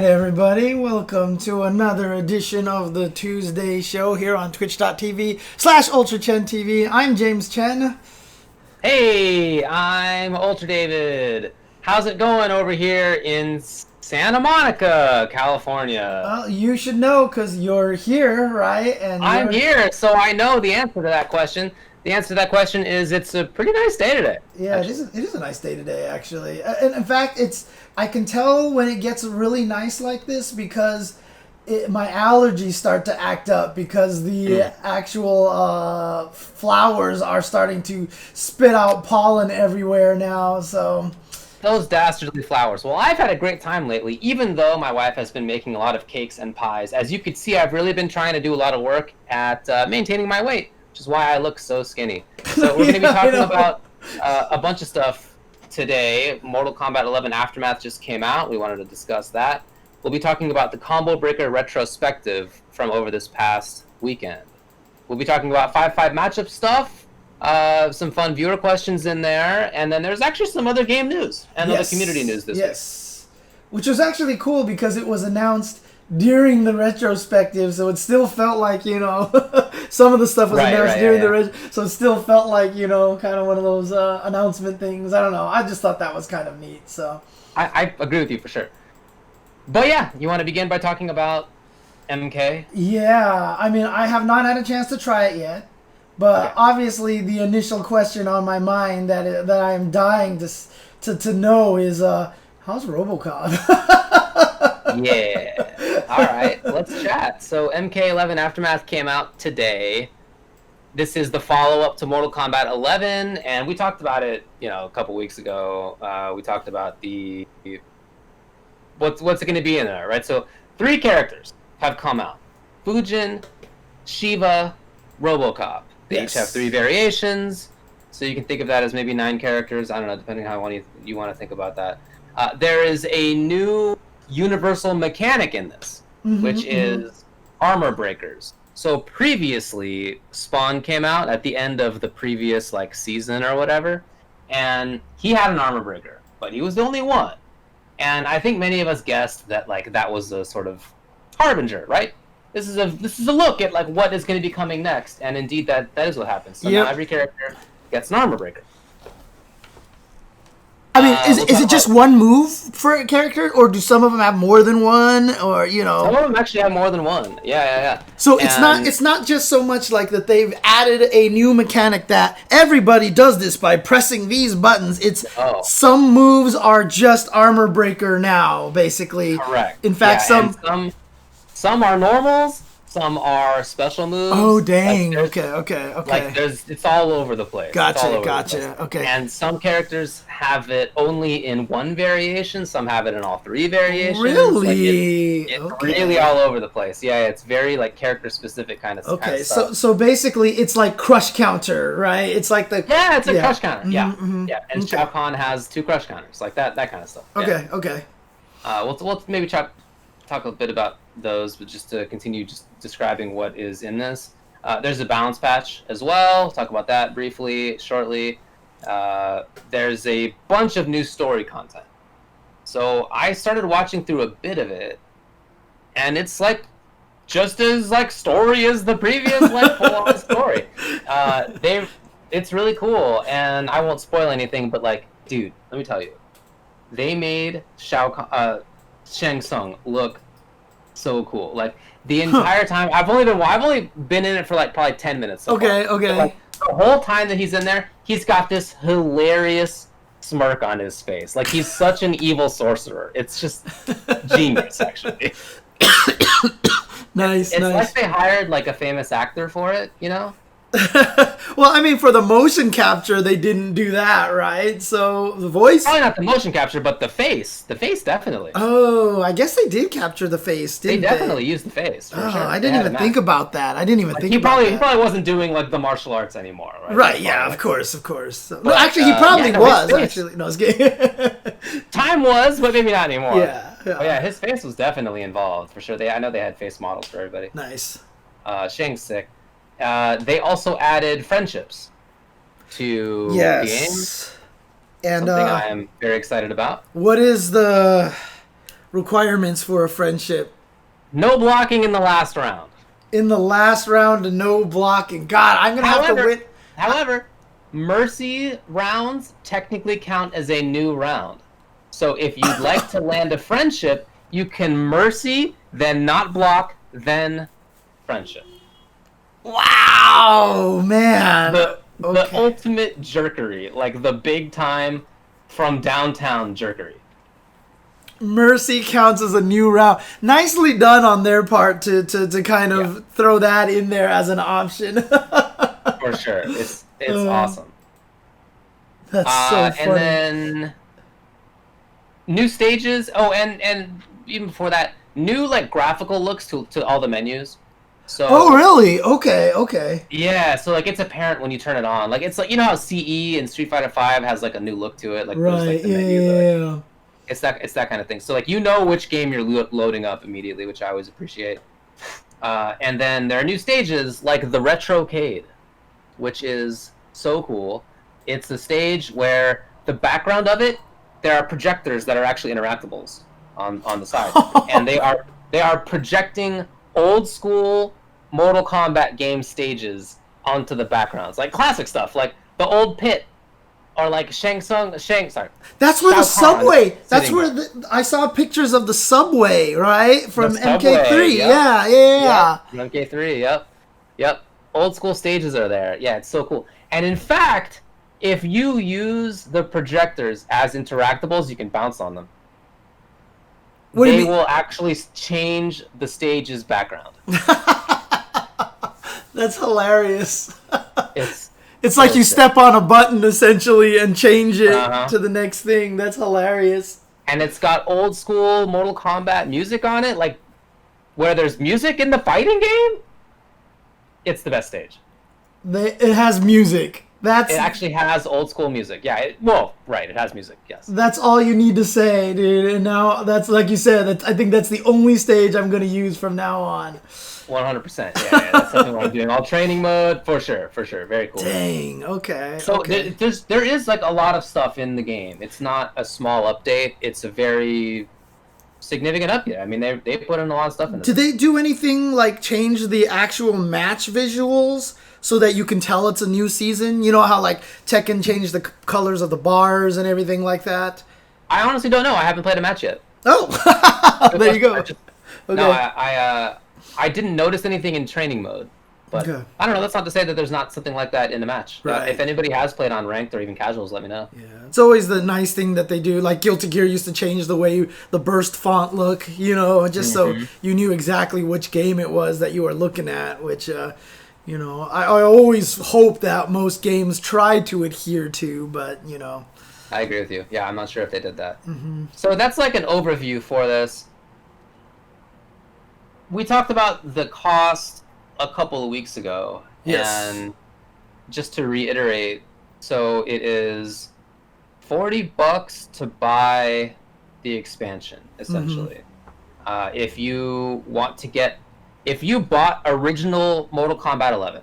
right, everybody. Welcome to another edition of the Tuesday show here on twitch.tv/UltraChenTV. I'm James Chen. Hey, I'm Ultra David. How's it going over here in Santa Monica, California? Well, you should know because you're here, right? And I'm here, so I know the answer to that question. The answer to that question is it's a pretty nice day today. Yeah, it is a nice day today, actually. And in fact, I can tell when it gets really nice like this because my allergies start to act up because the actual flowers are starting to spit out pollen everywhere now. So those dastardly flowers. Well, I've had a great time lately, even though my wife has been making a lot of cakes and pies. As you could see, I've really been trying to do a lot of work at maintaining my weight, which is why I look so skinny. So we're going to be talking about a bunch of stuff today. Mortal Kombat 11 Aftermath just came out. We wanted to discuss that. We'll be talking about the Combo Breaker Retrospective from over this past weekend. We'll be talking about 5-5 matchup stuff, some fun viewer questions in there, and then there's actually some other game news and other community news this week. Yes, which was actually cool because it was announced during the retrospective, so it still felt like, some of the stuff was announced during the so it still felt like, kind of one of those announcement things. I don't know. I just thought that was kind of neat. So I agree with you for sure. But yeah, you want to begin by talking about MK? Yeah, I mean, I have not had a chance to try it yet, but obviously the initial question on my mind that I am dying to know is how's RoboCop? Yeah. All right, let's chat. So MK11 Aftermath came out today. This is the follow-up to Mortal Kombat 11, and we talked about it, a couple weeks ago. We talked about the what's it going to be in there, right? So 3 characters have come out: Fujin, Sheeva, RoboCop. They each have 3 variations, so you can think of that as maybe 9 characters. I don't know, depending on how you want to think about that. There is a new universal mechanic in this, which is armor breakers. So previously, Spawn came out at the end of the previous season or whatever, and he had an armor breaker, but he was the only one. And I think many of us guessed that that was a sort of harbinger, right? This is a look at what is going to be coming next, and indeed that is what happens. So now every character gets an armor breaker. I mean, is it just one move for a character, or do some of them have more than one, or Some of them actually have more than one. Yeah. So it's not just so much that they've added a new mechanic that everybody does this by pressing these buttons. It's some moves are just armor breaker now, basically. Correct. In fact, some are normals. Some are special moves. Oh, dang. Okay. It's all over the place. Gotcha. Okay. And some characters have it only in one variation. Some have it in all 3 variations. Really? It's really all over the place. Yeah, it's very character-specific kind of stuff. Okay, so basically it's like crush counter, right? It's like the... Yeah, it's a crush counter. Yeah. And Shao Kahn has 2 crush counters. That kind of stuff. Okay. We'll maybe talk a bit about those, but just to continue describing what is in this. There's a balance patch as well. We'll talk about that briefly, shortly. There's a bunch of new story content. So I started watching through a bit of it, and it's just as story as the previous full-on story. It's really cool, and I won't spoil anything, but dude, let me tell you, they made Shang Tsung look so cool. The entire time, I've only been in it for probably 10 minutes. So okay. Far. The whole time that he's in there, he's got this hilarious smirk on his face. He's such an evil sorcerer. It's just genius, actually. Nice. It's like they hired a famous actor for it, Well, I mean, for the motion capture, they didn't do that, right? So the voice... Probably not the motion capture, but the face. The face, definitely. Oh, I guess they did capture the face, didn't they? They definitely used the face, for sure. I didn't even think about that. He probably wasn't doing, the martial arts anymore, right? Right, yeah, of course. So, no, actually, he probably was, actually. No, I was kidding. Time was, but maybe not anymore. Yeah. But yeah, his face was definitely involved, for sure. I know they had face models for everybody. Nice. Shang's sick. They also added friendships to the game. And something I am very excited about. What is the requirements for a friendship? No blocking in the last round. In the last round, no blocking. God, I'm gonna have to win. However, mercy rounds technically count as a new round. So if you'd like to land a friendship, you can mercy, then not block, then friendship. Wow, man. The ultimate jerkery, like the big time from downtown jerkery. Mercy counts as a new round. Nicely done on their part to kind of throw that in there as an option. For sure. It's awesome. That's so funny. And then new stages. Oh, and even before that, new like graphical looks to all the menus. So, oh, really? Okay. Yeah, so like it's apparent when you turn it on. Like it's like, you know how CE and Street Fighter 5 has like a new look to it, like right, there's like the menu, yeah. It's that kind of thing. So like you know which game you're loading up immediately, which I always appreciate. And then there are new stages like the Retrocade, which is so cool. It's a stage where the background of it, there are projectors that are actually interactables on the side, and they are projecting old school Mortal Kombat game stages onto the backgrounds, like classic stuff, like the old pit. Or like Sorry. That's where the subway. That's sitting. where I saw pictures of the subway, right? From The subway, MK3. yep. Yeah. From MK3. Yep. Old school stages are there. Yeah, it's so cool. And in fact, if you use the projectors as interactables, you can bounce on them. They will actually change the stage's background. That's hilarious. It's like you step on a button, essentially, and change it to the next thing. That's hilarious. And it's got old school Mortal Kombat music on it, like where there's music in the fighting game. It's the best stage. It has music. It actually has old school music. Yeah, it has music, yes. That's all you need to say, dude. And now, that's like you said, I think that's the only stage I'm going to use from now on. 100%. Yeah, that's something I'm doing. All training mode, for sure. Very cool. Dang, okay. So there is like a lot of stuff in the game. It's not a small update. It's a very significant update. I mean, they put in a lot of stuff in it. Did they do anything like change the actual match visuals so that you can tell it's a new season? You know how like Tekken changed the colors of the bars and everything like that? I honestly don't know. I haven't played a match yet. Oh, there you go. Okay. No, I didn't notice anything in training mode, but okay. I don't know. That's not to say that there's not something like that in the match. Right. If anybody has played on ranked or even casuals, let me know. Yeah, it's always the nice thing that they do. Like Guilty Gear used to change the way the burst font look, just so you knew exactly which game it was that you were looking at. Which, I always hope that most games try to adhere to, but I agree with you. Yeah, I'm not sure if they did that. So that's like an overview for this. We talked about the cost a couple of weeks ago. Yes. And just to reiterate, so it is $40 to buy the expansion, essentially. If you bought original Mortal Kombat 11,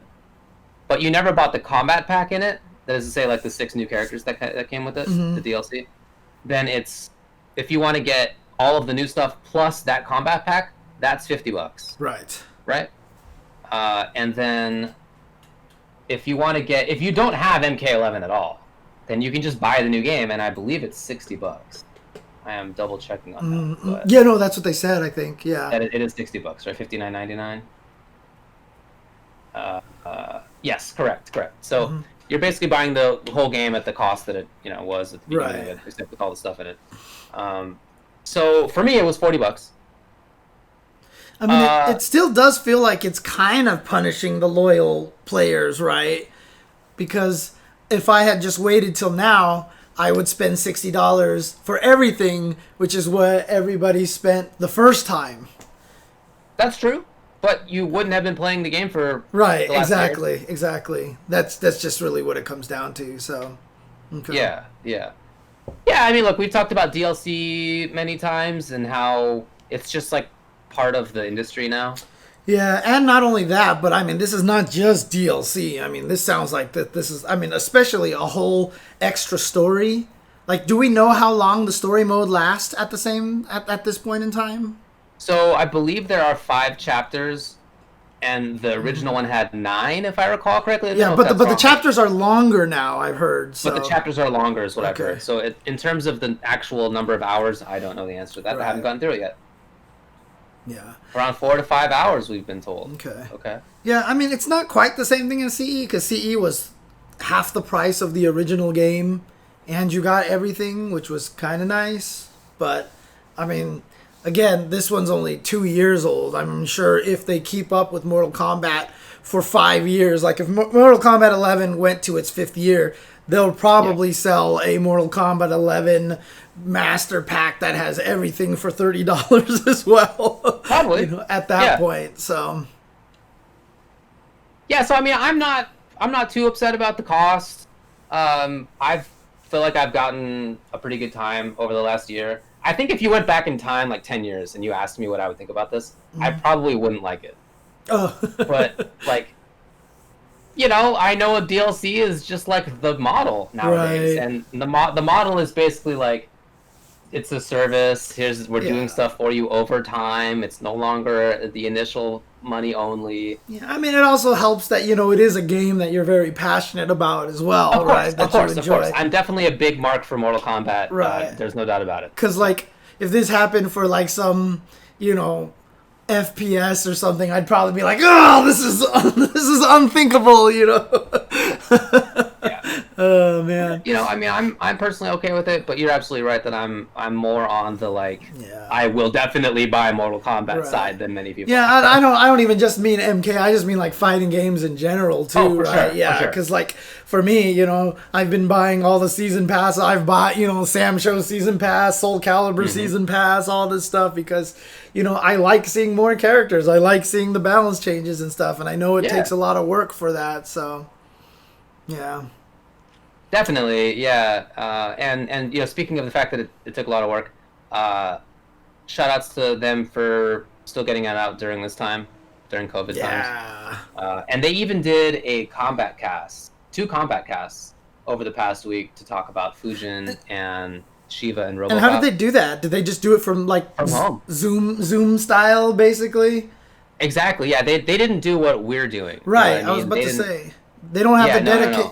but you never bought the combat pack in it, that is to say like the 6 new characters that came with it, the DLC, then if you want to get all of the new stuff plus that combat pack, that's $50. Right. And then if you don't have MK11 at all, then you can just buy the new game, and I believe it's $60. I am double checking on that. Yeah, no, that's what they said. I think. Yeah. That it is $60, right? $59.99. Yes, correct. So you're basically buying the whole game at the cost that it was at the beginning of it, except with all the stuff in it. So for me, it was $40. I mean, it still does feel like it's kind of punishing the loyal players, right? Because if I had just waited till now, I would spend $60 for everything, which is what everybody spent the first time. That's true, but you wouldn't have been playing the game for right. The last year. Exactly. That's just really what it comes down to. So, okay. Yeah. I mean, look, we've talked about DLC many times and how it's just like part of the industry now. Yeah, and not only that, but I mean, this is not just DLC. I mean, this sounds like this is, I mean, especially a whole extra story. Like, do we know how long the story mode lasts at this point in time? So I believe there are 5 chapters, and the original one had 9, if I recall correctly. Yeah, but the chapters are longer now, I've heard. So. But the chapters are longer, is what I've heard. So in terms of the actual number of hours, I don't know the answer to that. Right. I haven't gone through it yet. Yeah. Around 4 to 5 hours, we've been told. Okay. Yeah, I mean, it's not quite the same thing as CE, because CE was half the price of the original game, and you got everything, which was kind of nice. But, I mean, again, this one's only 2 years old. I'm sure if they keep up with Mortal Kombat for 5 years, like if Mortal Kombat 11 went to its 5th year, they'll probably sell a Mortal Kombat 11 master pack that has everything for $30 as well. Probably. At that point. So yeah, so I mean, I'm not too upset about the cost. I feel like I've gotten a pretty good time over the last year. I think if you went back in time like 10 years and you asked me what I would think about this, I probably wouldn't like it. Oh. But like, I know a DLC is just like the model nowadays, and the model is basically like, it's a service. We're doing stuff for you over time. It's no longer the initial money only. Yeah, I mean, it also helps that it is a game that you're very passionate about as well, of course, right? Of course. I'm definitely a big mark for Mortal Kombat. Right. There's no doubt about it. Because like, if this happened for like some, FPS or something, I'd probably be like, oh, this is unthinkable, Yeah. Oh man. I mean, I'm personally okay with it, but you're absolutely right that I'm more on the I will definitely buy Mortal Kombat side than many people. Yeah, I don't even just mean MK. I just mean like fighting games in general too, right? Sure, yeah, because like for me, I've been buying all the season pass. I've bought Sam Show season pass, Soul Calibur season pass, all this stuff because I like seeing more characters. I like seeing the balance changes and stuff, and I know it takes a lot of work for that. So yeah. Definitely, yeah. And speaking of the fact that it took a lot of work, shout outs to them for still getting it out during this time, during COVID times. And they even did a combat cast, 2 combat casts over the past week to talk about Fujin and Sheeva and RoboCop. And how did they do that? Did they just do it from home? Zoom style, basically? Exactly, yeah. They didn't do what we're doing. Right, I was about to say. They don't have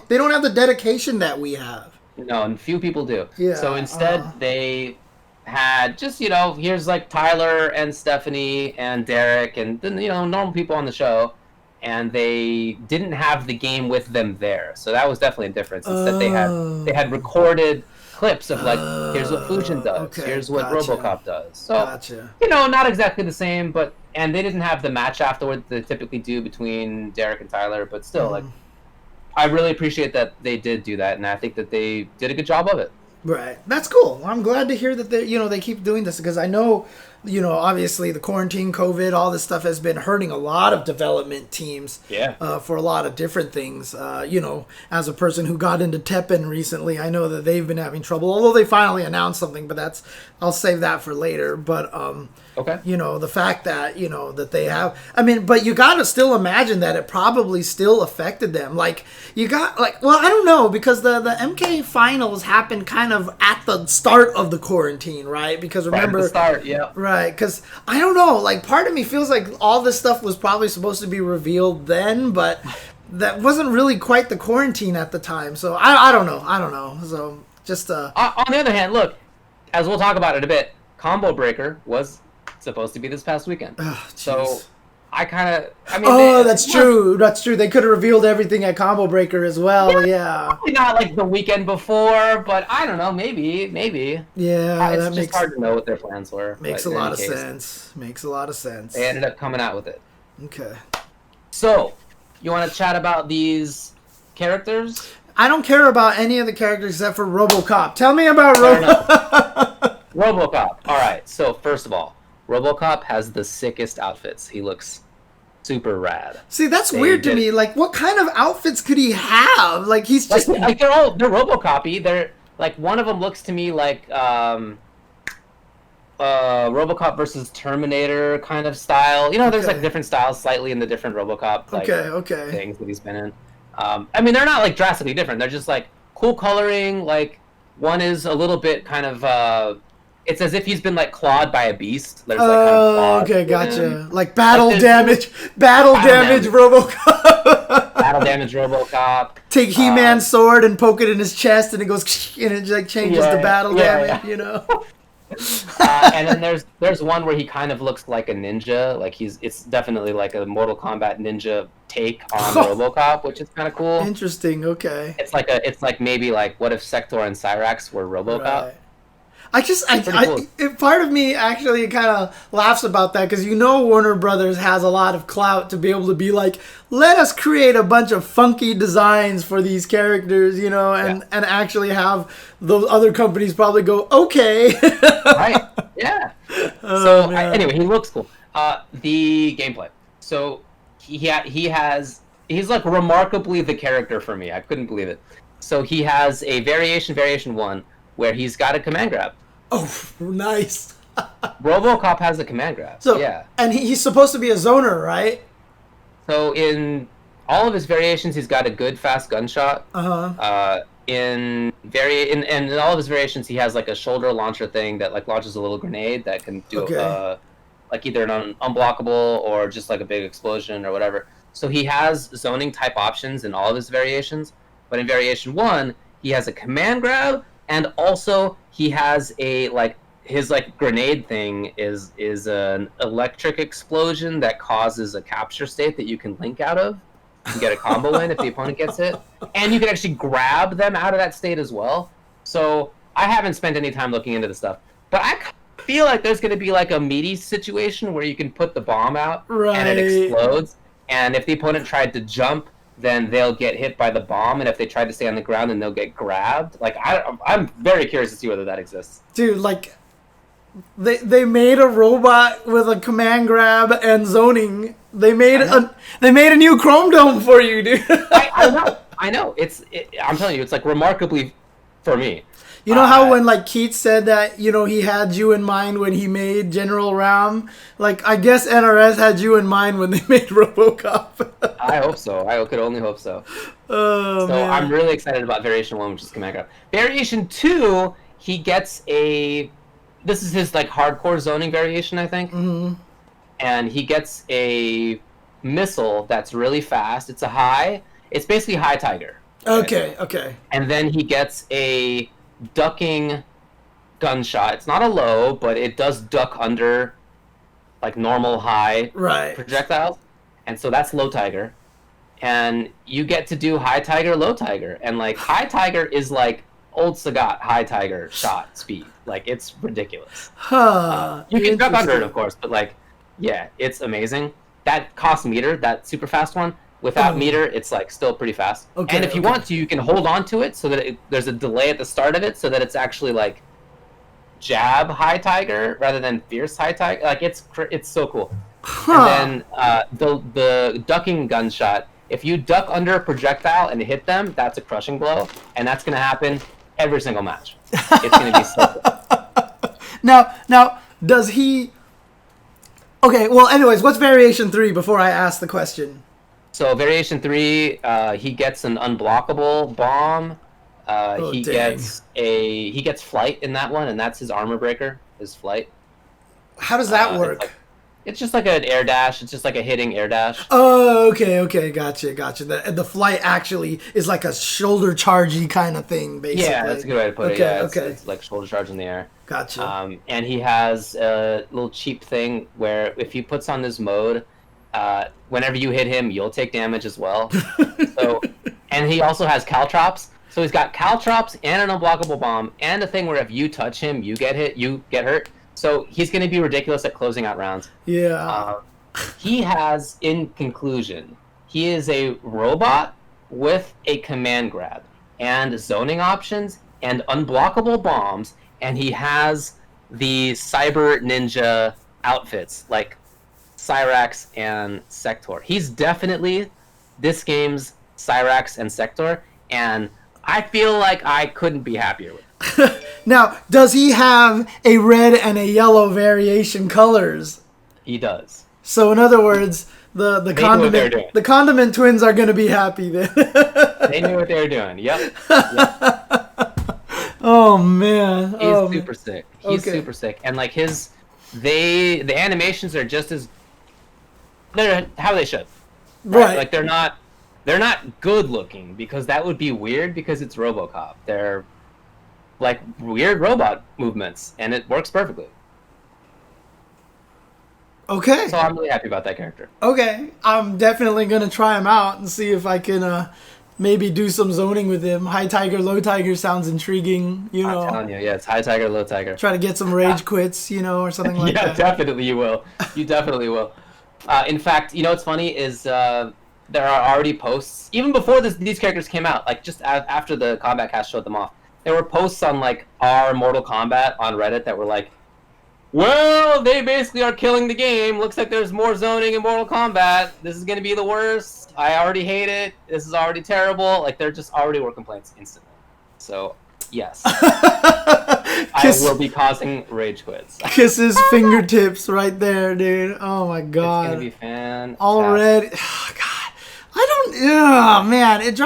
They don't have the dedication that we have. No, and few people do. Yeah. So instead, they had just here's like Tyler and Stephanie and Derek and then normal people on the show, and they didn't have the game with them there. So that was definitely a difference. Instead, they had recorded clips of here's what Fujin does, here's what RoboCop does. So not exactly the same, and they didn't have the match afterward that they typically do between Derek and Tyler, but still I really appreciate that they did do that, and I think that they did a good job of it. Right. That's cool. I'm glad to hear that they keep doing this, because I know, obviously the quarantine, COVID, all this stuff has been hurting a lot of development teams for a lot of different things. As a person who got into Teppen recently, I know that they've been having trouble, although they finally announced something, but I'll save that for later. But, the fact that, that they have, but you got to still imagine that it probably still affected them. I don't know, because the MK finals happened kind of at the start of the quarantine, right? Because remember, right at the start, yeah. Right, because I don't know, part of me feels like all this stuff was probably supposed to be revealed then, but that wasn't really quite the quarantine at the time. So I don't know. So just on the other hand, look, as we'll talk about it a bit, Combo Breaker was supposed to be this past weekend. Oh, so I kind of, that's true. That's true. They could have revealed everything at Combo Breaker as well. Yeah. Probably not the weekend before, but I don't know. Maybe. Yeah. It's just hard to know what their plans were. Makes a lot of sense. They ended up coming out with it. Okay. So, you want to chat about these characters? I don't care about any of the characters except for RoboCop. Tell me about RoboCop. RoboCop. All right. So, first of all, RoboCop has the sickest outfits. He looks super rad. See, that's weird to me. What kind of outfits could he have? He's just they're RoboCop-y. They're one of them looks to me like RoboCop versus Terminator kind of style. There's different styles slightly in the different RoboCop things that he's been in. They're not drastically different. They're just cool coloring, One is a little bit kind of it's as if he's been like clawed by a beast. There's like Oh, kind of claws okay, in gotcha. him. Like battle Like, damage, damage. RoboCop. Battle damage RoboCop. Take He-Man's sword and poke it in his chest, and it goes, and it like changes to battle damage. Yeah. You know. And then there's one where he kind of looks like a ninja. Like it's definitely like a Mortal Kombat ninja take on RoboCop, which is kind of cool. Interesting. Okay. It's like maybe like what if Sector and Cyrax were RoboCop? Right. Part of me actually kind of laughs about that because Warner Brothers has a lot of clout to be able to be like, let us create a bunch of funky designs for these characters, and actually have those other companies probably go, okay. Right. Yeah. Anyway, he looks cool. The gameplay. So he's like remarkably the character for me. I couldn't believe it. So he has a variation 1, where he's got a command grab. Oh, nice. RoboCop has a command grab. So, yeah. And he's supposed to be a zoner, right? So in all of his variations, he's got a good fast gunshot. Uh-huh. In all of his variations, he has like a shoulder launcher thing that like launches a little grenade that can do like either an unblockable or just like a big explosion or whatever. So he has zoning type options in all of his variations. But in variation 1, he has a command grab, and also he has his grenade thing is an electric explosion that causes a capture state that you can link out of and get a combo in if the opponent gets hit. And you can actually grab them out of that state as well. So I haven't spent any time looking into the stuff, but I feel like there's going to be like a meaty situation where you can put the bomb out and it explodes. And if the opponent tried to jump, then they'll get hit by the bomb, and if they try to stay on the ground, then they'll get grabbed. Like I'm very curious to see whether that exists. Dude, like they made a robot with a command grab and zoning. They made a new Chrome Dome for you, dude. I know. I'm telling you, it's like remarkably for me. You know how when like Keith said that, he had you in mind when he made General Ram? Like, I guess NRS had you in mind when they made RoboCop. I hope so. I could only hope so. Oh, man. I'm really excited about Variation 1, which is command grab. Variation 2, he gets this is his like hardcore zoning variation, I think. Mm-hmm. And he gets a missile that's really fast. It's basically High Tiger. Okay. And then he gets a ducking gunshot. It's not a low, but it does duck under like normal high projectiles. And so that's Low Tiger. And you get to do High Tiger, Low Tiger. And like High Tiger is like old Sagat High Tiger shot speed. Like it's ridiculous. You can duck under it, of course, but like, yeah, it's amazing. That costs meter, that super fast one. Without meter, it's like still pretty fast. Okay, and if you want to, you can hold on to it so that there's a delay at the start of it, so that it's actually like jab High Tiger rather than fierce High Tiger. Like it's so cool. And then the ducking gunshot. If you duck under a projectile and hit them, that's a crushing blow, and that's gonna happen every single match. It's gonna be so cool. Now, does he? Okay. Well, anyways, what's variation 3 before I ask the question? So variation 3, he gets an unblockable bomb. He gets flight in that one, and that's his armor breaker. His flight. How does that work? It's just like an air dash. It's just like a hitting air dash. Oh, okay, gotcha. The flight actually is like a shoulder chargey kind of thing, basically. Yeah, that's a good way to put it. Yeah, it's like shoulder charge in the air. Gotcha. And he has a little cheap thing where if he puts on this mode, whenever you hit him, you'll take damage as well. And he also has caltrops. So he's got caltrops and an unblockable bomb and a thing where if you touch him, you get hit, you get hurt. So he's going to be ridiculous at closing out rounds. Yeah. He has, in conclusion, he is a robot with a command grab and zoning options and unblockable bombs, and he has the cyber ninja outfits like Cyrax and Sector. He's definitely this game's Cyrax and Sector, and I feel like I couldn't be happier with him. Now, does he have a red and a yellow variation colors? He does. So in other words, the condiment twins are going to be happy then. They knew what they were doing. Yep. Oh man. He's super sick. He's Okay. super sick, and like the animations are just as they're how they should. Right. Like they're not good looking because that would be weird because it's RoboCop. They're like weird robot movements, and it works perfectly. Okay. So I'm really happy about that character. Okay. I'm definitely gonna try him out and see if I can maybe do some zoning with him. High Tiger, Low Tiger sounds intriguing. You know. I'm telling you, yeah, it's High Tiger, Low Tiger. Try to get some rage quits, you know, or something like yeah, that. definitely you will. You definitely will. In fact, you know what's funny is there are already posts even before these characters came out. Like just after the Combat Cast showed them off, there were posts on like our Mortal Kombat on Reddit that were like, well, they basically are killing the game. Looks like there's more zoning in Mortal Kombat. This is going to be the worst. I already hate it. This is already terrible. Like, there just already were complaints instantly. So, yes. I will be causing rage quits. Kiss his fingertips right there, dude. Oh, my God. It's going to be fantastic. Already. Oh, God. I don't... Oh, man. It...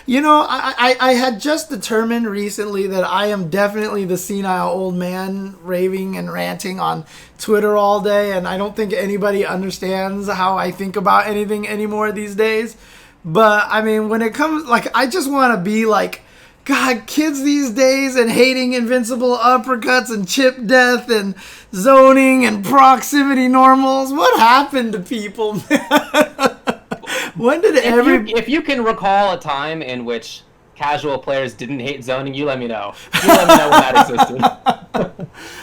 You know, I had just determined recently that I am definitely the senile old man raving and ranting on Twitter all day, and I don't think anybody understands how I think about anything anymore these days. But, I mean, when it comes, like, I just want to be like, God, kids these days and hating invincible uppercuts and chip death and zoning and proximity normals. What happened to people, man? When did if you can recall a time in which casual players didn't hate zoning, you let me know. You let me know when that existed.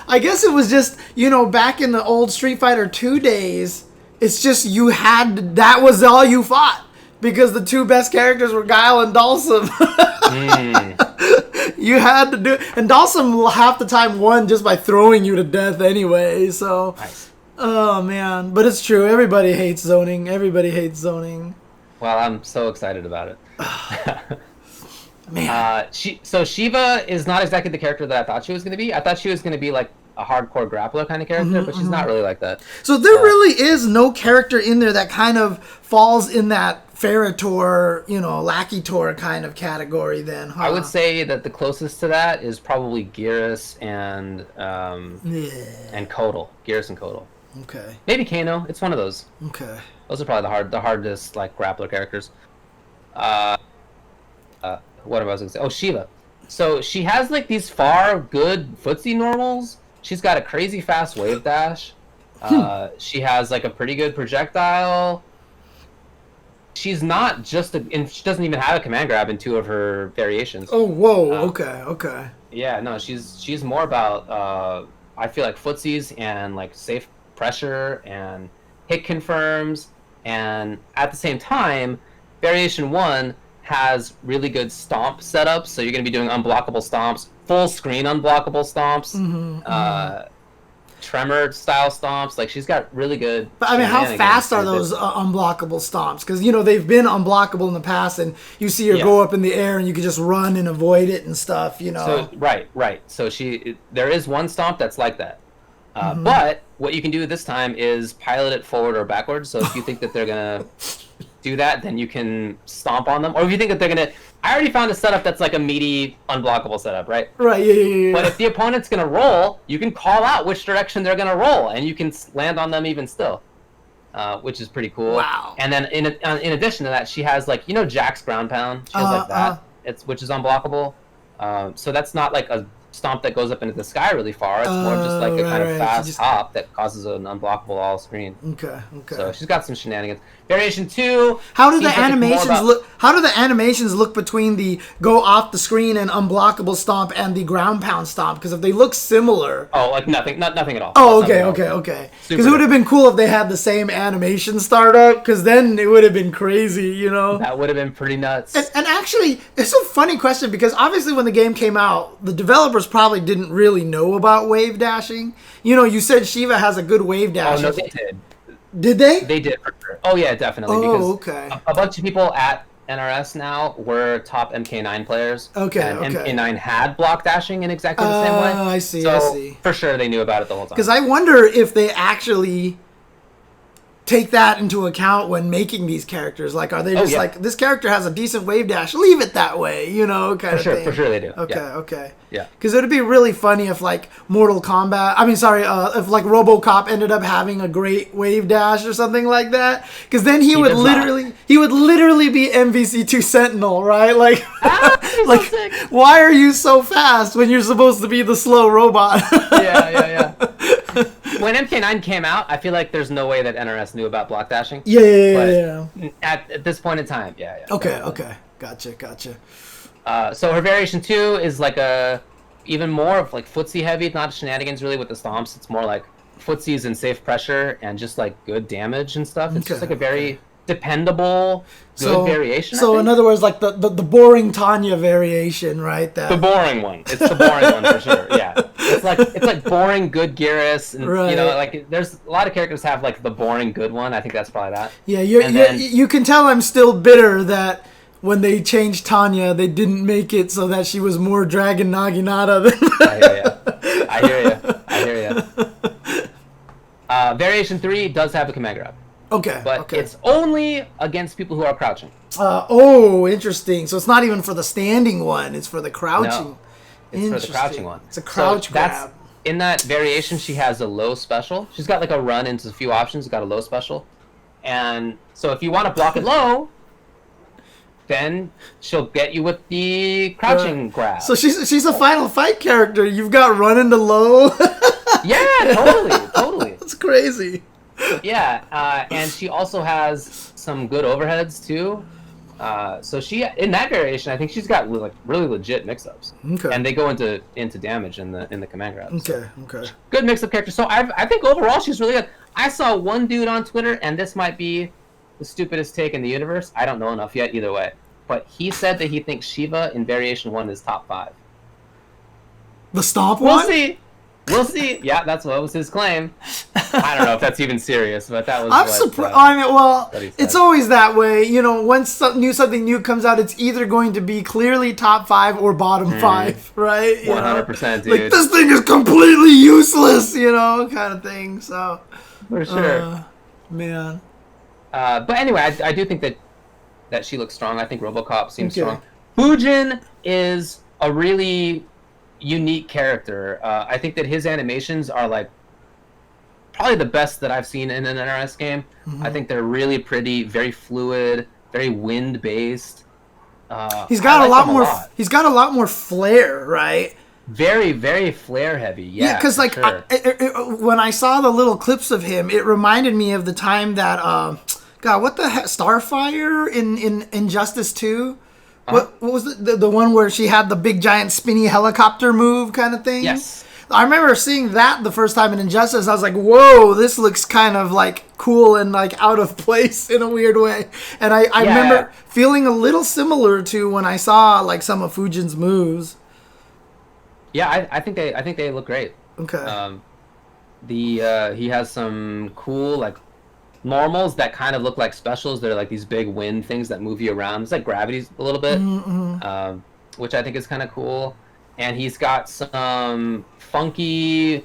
I guess it was just, you know, back in the old Street Fighter 2 days, it's just that was all you fought. Because the two best characters were Guile and Dalsum. You had to do it. And Dalsum half the time won just by throwing you to death anyway, so... Nice. Oh, man. But it's true. Everybody hates zoning. Everybody hates zoning. Well, I'm so excited about it. Man. So Sheeva is not exactly the character that I thought she was going to be. I thought she was going to be like a hardcore grappler kind of character, but she's not really like that. So there really is no character in there that kind of falls in that Ferritor, you know, Lakitor kind of category then, huh? I would say that the closest to that is probably Geras and Kotal. Geras and Kotal. Okay. Maybe Kano. It's one of those. Okay. Those are probably the hardest like grappler characters. What am I going to say? Oh, Sheeva. So she has like these good footsie normals. She's got a crazy fast wave dash. She has like a pretty good projectile. She's not just and she doesn't even have a command grab in two of her variations. Oh, whoa. Okay. Yeah, no, she's more about I feel like footsies and like safe pressure and hit confirms, and at the same time, variation 1 has really good stomp setups, so you're going to be doing unblockable stomps, full screen unblockable stomps, tremor style stomps. Like, she's got really good. But I mean, how fast are those unblockable stomps? Because, you know, they've been unblockable in the past, and you see her go up in the air and you can just run and avoid it and stuff, you know. So right. So there is one stomp that's like that. But what you can do this time is pilot it forward or backwards. So if you think that they're gonna do that, then you can stomp on them. Or if you think that they're gonna, I already found a setup that's like a meaty unblockable setup, right? Right. Yeah. But if the opponent's gonna roll, you can call out which direction they're gonna roll, and you can land on them even still, which is pretty cool. Wow. And then in addition to that, she has like, you know, Jack's ground pound. She has like that. Which is unblockable. So that's not like a stomp that goes up into the sky really far. It's more just like a kind of fast hop that causes an unblockable all screen. Okay. So she's got some shenanigans. Variation 2. How do the animations look? How do the animations look between the go off the screen and unblockable stomp and the ground pound stomp? Because if they look similar. Oh, like nothing at all. Oh, okay. Because it would have been cool if they had the same animation start up. Because then it would have been crazy, you know. That would have been pretty nuts. And actually, it's a funny question because obviously when the game came out, the developers probably didn't really know about wave dashing. You know, you said Sheeva has a good wave dash. Oh no, they did. Did they? They did for sure. Oh yeah, definitely. Oh, because okay. A bunch of people at NRS now were top MK9 players. Okay. And MK9 had block dashing in exactly the same way. I see. So for sure they knew about it the whole time. Because I wonder if they actually take that into account when making these characters? Like, are they just like, this character has a decent wave dash, leave it that way, you know, kind of thing? For sure they do. Okay. Yeah. Because it would be really funny if, like, if, like, RoboCop ended up having a great wave dash or something like that. Because then he would literally be MVC2 Sentinel, right? Like, like, so why are you so fast when you're supposed to be the slow robot? Yeah. When MK9 came out, I feel like there's no way that NRS knew about block dashing. Yeah. At this point in time, yeah. Okay. Gotcha. So her variation 2 is like even more of like footsie heavy, not shenanigans really with the stomps. It's more like footsies and safe pressure and just like good damage and stuff. It's just like a very dependable, good variation. So in other words, like the boring Tanya variation, right? The boring one. It's the boring one for sure. Yeah. It's like boring good Gearus, and you know, like there's a lot of characters have like the boring good one. I think that's probably that. Yeah, you can tell I'm still bitter that when they changed Tanya, they didn't make it so that she was more Dragon Naginata than. I hear you. Variation 3 does have a command grab. Okay. But it's only against people who are crouching. Interesting. So it's not even for the standing one; it's for the crouching. No, it's for the crouching one. It's a crouch grab. In that variation, she has a low special. She's got like a run into a few options. Got a low special, and so if you want to block it low, then she'll get you with the crouching grab. So she's a Final Fight character. You've got run into low. Yeah, totally. That's crazy. Yeah, and she also has some good overheads too. So she, in that variation, I think she's got like really legit mix-ups. Okay. And they go into damage in the command grabs. Okay. Good mix-up character. So I think overall she's really good. I saw one dude on Twitter, and this might be the stupidest take in the universe. I don't know enough yet either way. But he said that he thinks Sheeva in variation 1 is top 5. The stomp one? We'll see. Yeah, what was his claim. I don't know if that's even serious, but that was. I'm surprised. It's always that way. You know, once something new comes out, it's either going to be clearly top 5 or bottom 5, right? 100%, dude. Like, this thing is completely useless, you know, kind of thing. So. For sure. Man. But anyway, I do think that she looks strong. I think RoboCop seems strong. Fujin is a really unique character. I think that his animations are like probably the best that I've seen in an NRS game. I think they're really pretty, very fluid, very wind based. He's got a lot more. He's got a lot more flair, right? Very, very flare heavy. Yeah, because like sure. When I saw the little clips of him, it reminded me of the time that God, what the heck, Starfire in Injustice 2. What was the one where she had the big giant spinny helicopter move kind of thing? Yes. I remember seeing that the first time in Injustice. I was like, whoa, this looks kind of like cool and like out of place in a weird way. And I remember feeling a little similar to when I saw like some of Fujin's moves. Yeah, I think they look great. Okay. He has some cool like normals that kind of look like specials. They're like these big wind things that move you around. It's like gravity's a little bit, which I think is kind of cool. And he's got some funky.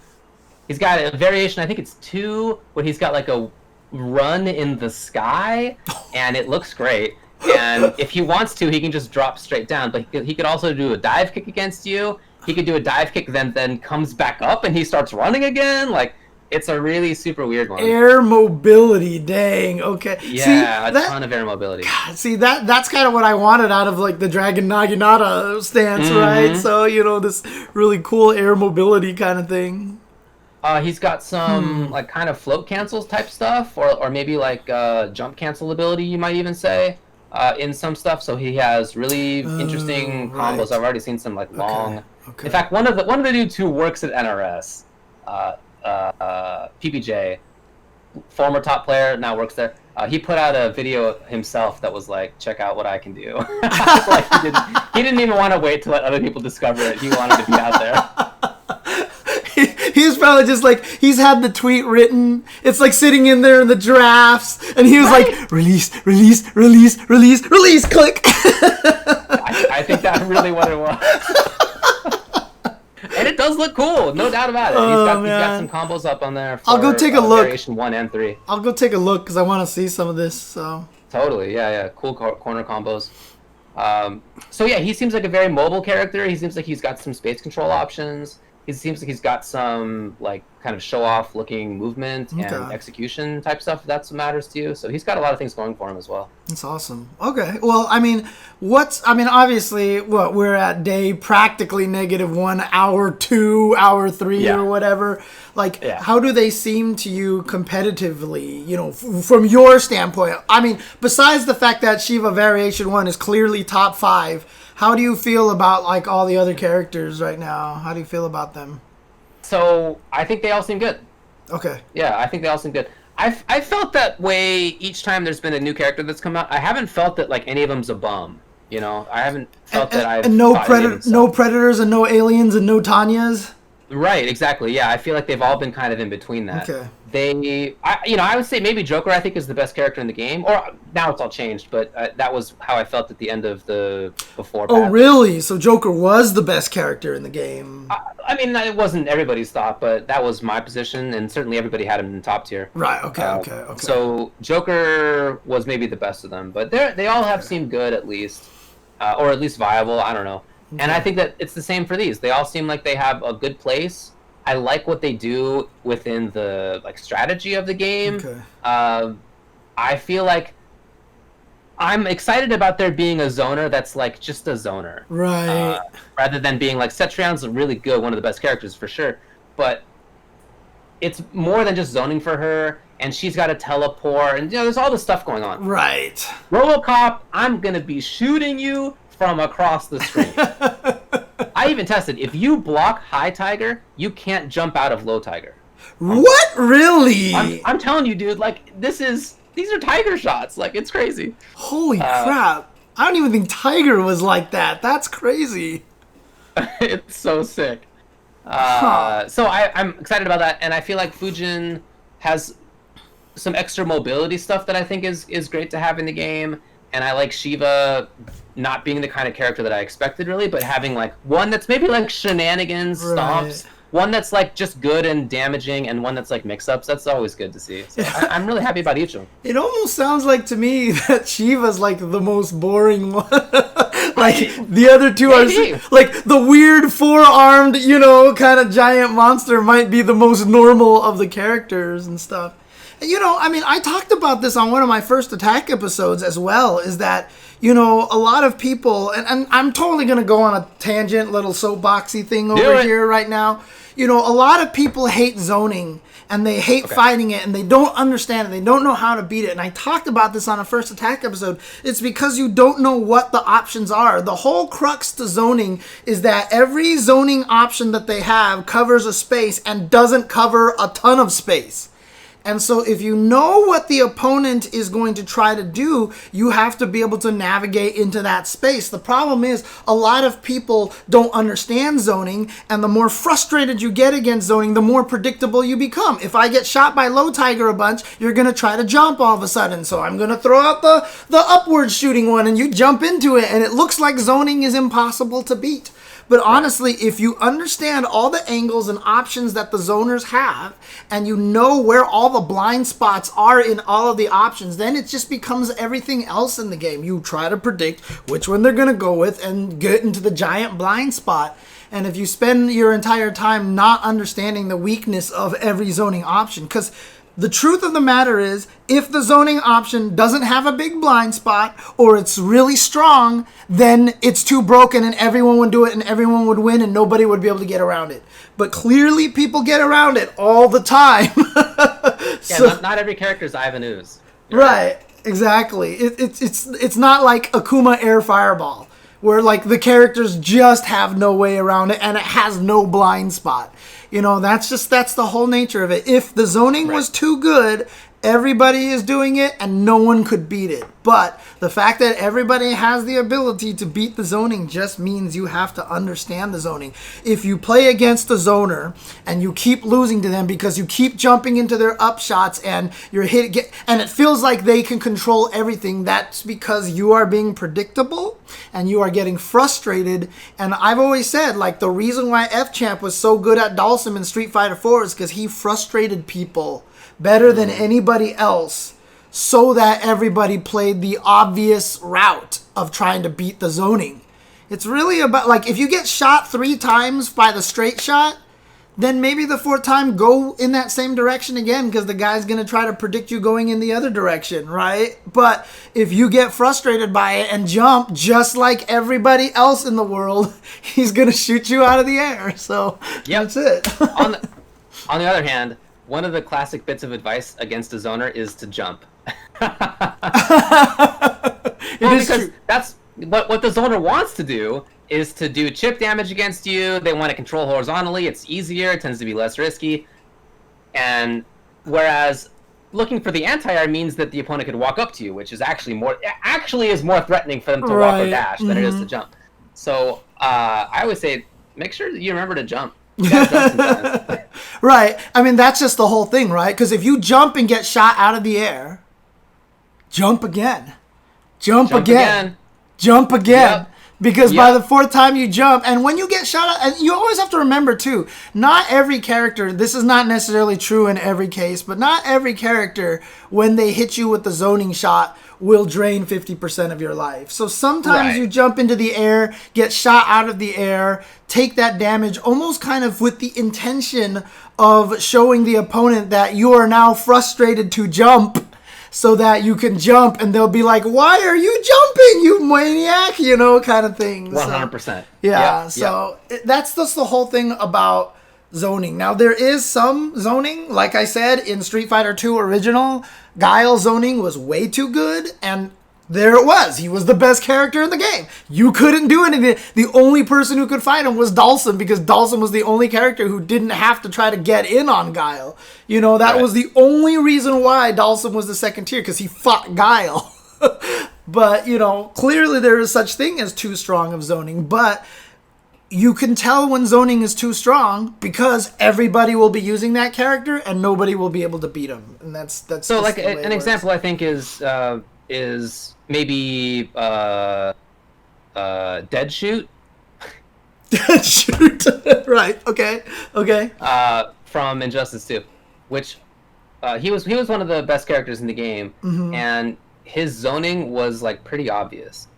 He's got a variation. I think it's 2, where he's got like a run in the sky, and it looks great. And if he wants to, he can just drop straight down. But he could also do a dive kick against you. He could do a dive kick, then comes back up, and he starts running again. Like. It's a really super weird one. Air mobility, dang. Okay. Yeah, see, ton of air mobility. God, see, that's kind of what I wanted out of like the Dragon Naginata stance, right? So, you know, this really cool air mobility kind of thing. He's got some like kind of float cancels type stuff, or maybe like jump cancel ability, you might even say, in some stuff. So he has really interesting combos. I've already seen some like long. Okay. In fact, one of the dudes who works at NRS. PBJ, former top player, now works there. He put out a video himself that was like, check out what I can do. Like he didn't even want to wait to let other people discover it. He wanted to be out there. He's probably just like, he's had the tweet written. It's like sitting in there in the drafts. And he was like, release, click. I think that's really what it was. And it does look cool, no doubt about it. He's got some combos up on there. I'll go take a look. Variation 1 and 3. I'll go take a look because I want to see some of this. So totally, yeah, cool corner combos. So yeah, he seems like a very mobile character. He seems like he's got some space control options. He seems like he's got some like kind of show off looking movement and execution type stuff. If that's what matters to you. So he's got a lot of things going for him as well. That's awesome. Okay. Well, obviously we're at day practically -1, hour 2, hour 3 or whatever. Like, how do they seem to you competitively, you know, from your standpoint? I mean, besides the fact that Sheeva Variation 1 is clearly top 5, how do you feel about, like, all the other characters right now? How do you feel about them? So, I think they all seem good. Okay. Yeah, I think they all seem good. I felt that way each time there's been a new character that's come out. I haven't felt that, like, any of them's a bum. You know? I haven't felt that I've... And no Predators and no Aliens and no Tanyas? Right, exactly. Yeah, I feel like they've all been kind of in between that. Okay. I would say maybe Joker, I think, is the best character in the game. Or now it's all changed, but that was how I felt at the end of the before. Oh, really? So Joker was the best character in the game? I mean, it wasn't everybody's thought, but that was my position, and certainly everybody had him in top tier. Right. Okay. So Joker was maybe the best of them, but they all have seemed good at least, or at least viable. I don't know. Okay. And I think that it's the same for these. They all seem like they have a good place. I like what they do within the like strategy of the game. Okay. I feel like I'm excited about there being a zoner that's like just a zoner. Right. Rather than being like Cetrion's really good, one of the best characters for sure. But it's more than just zoning for her, and she's got a teleport, and you know, there's all this stuff going on. Right. RoboCop, I'm gonna be shooting you from across the screen. I even tested. If you block high tiger, you can't jump out of low tiger. What? Really? I'm telling you, dude. Like these are tiger shots. Like it's crazy. Holy crap! I don't even think Tiger was like that. That's crazy. It's so sick. So I'm excited about that, and I feel like Fujin has some extra mobility stuff that I think is great to have in the game. And I like Sheeva not being the kind of character that I expected, really, but having, like, one that's maybe, like, shenanigans, stomps, one that's, like, just good and damaging, and one that's, like, mix-ups. That's always good to see. So I'm really happy about each of them. It almost sounds like, to me, that Sheeva's, like, the most boring one. Like, the other two are, like, the weird four-armed, you know, kind of giant monster might be the most normal of the characters and stuff. You know, I mean, I talked about this on one of my first Attack episodes as well, is that, you know, a lot of people, and I'm totally going to go on a tangent, little soapboxy thing over here right now. You know, a lot of people hate zoning, and they hate fighting it, and they don't understand it. They don't know how to beat it. And I talked about this on a first Attack episode. It's because you don't know what the options are. The whole crux to zoning is that every zoning option that they have covers a space and doesn't cover a ton of space. And so if you know what the opponent is going to try to do, you have to be able to navigate into that space. The problem is a lot of people don't understand zoning, and the more frustrated you get against zoning, the more predictable you become. If I get shot by low tiger a bunch, you're going to try to jump all of a sudden. So I'm going to throw out the upward shooting one, and you jump into it, and it looks like zoning is impossible to beat. But honestly, if you understand all the angles and options that the zoners have, and you know where all the blind spots are in all of the options, then it just becomes everything else in the game. You try to predict which one they're going to go with and get into the giant blind spot. And if you spend your entire time not understanding the weakness of every zoning option, because the truth of the matter is, if the zoning option doesn't have a big blind spot, or it's really strong, then it's too broken and everyone would do it and everyone would win and nobody would be able to get around it. But clearly people get around it all the time. Not every character is Ivan Ooze. Right, exactly. It's not like Akuma Air Fireball, where like the characters just have no way around it and it has no blind spot. You know, that's the whole nature of it. If the zoning was too good, everybody is doing it and no one could beat it. But the fact that everybody has the ability to beat the zoning just means you have to understand the zoning. If you play against a zoner and you keep losing to them because you keep jumping into their up shots and and it feels like they can control everything, that's because you are being predictable. and you are getting frustrated. And I've always said, like, the reason why F-Champ was so good at Dalsum in Street Fighter 4 is because he frustrated people better than anybody else, so that everybody played the obvious route of trying to beat the zoning. It's really about, like, if you get shot 3 times by the straight shot, then maybe the 4th time go in that same direction again, because the guy's going to try to predict you going in the other direction, right? But if you get frustrated by it and jump just like everybody else in the world, he's going to shoot you out of the air. So that's it. on the other hand, one of the classic bits of advice against a zoner is to jump. Because that's what the zoner wants to do, is to do chip damage against you. They want to control horizontally. It's easier. It tends to be less risky. And whereas looking for the anti-air means that the opponent could walk up to you, which is actually more threatening for them to walk or dash than it is to jump. So I always say, make sure that you remember to jump. You gotta jump sometimes. Right. I mean, that's just the whole thing, right? Because if you jump and get shot out of the air, jump again. Jump again. Jump again. Yep. Because by the 4th time you jump, and when you get shot out, and you always have to remember too, not every character, this is not necessarily true in every case, but not every character, when they hit you with the zoning shot, will drain 50% of your life. So sometimes you jump into the air, get shot out of the air, take that damage almost kind of with the intention of showing the opponent that you are now frustrated to jump, so that you can jump, and they'll be like, why are you jumping, you maniac? You know, kind of thing. 100%. That's just the whole thing about zoning. Now, there is some zoning. Like I said, in Street Fighter 2 Original, Guile zoning was way too good, and there it was. He was the best character in the game. You couldn't do anything. The only person who could fight him was Dalsum, because Dalsum was the only character who didn't have to try to get in on Guile. You know, that was the only reason why Dalsum was the 2nd tier, because he fought Guile. But, you know, clearly there is such thing as too strong of zoning, but you can tell when zoning is too strong because everybody will be using that character and nobody will be able to beat him. And that's so, like, an example I think is maybe Dead Shoot. Dead Shoot. Right. Okay. From Injustice 2, which he was one of the best characters in the game, and his zoning was like pretty obvious,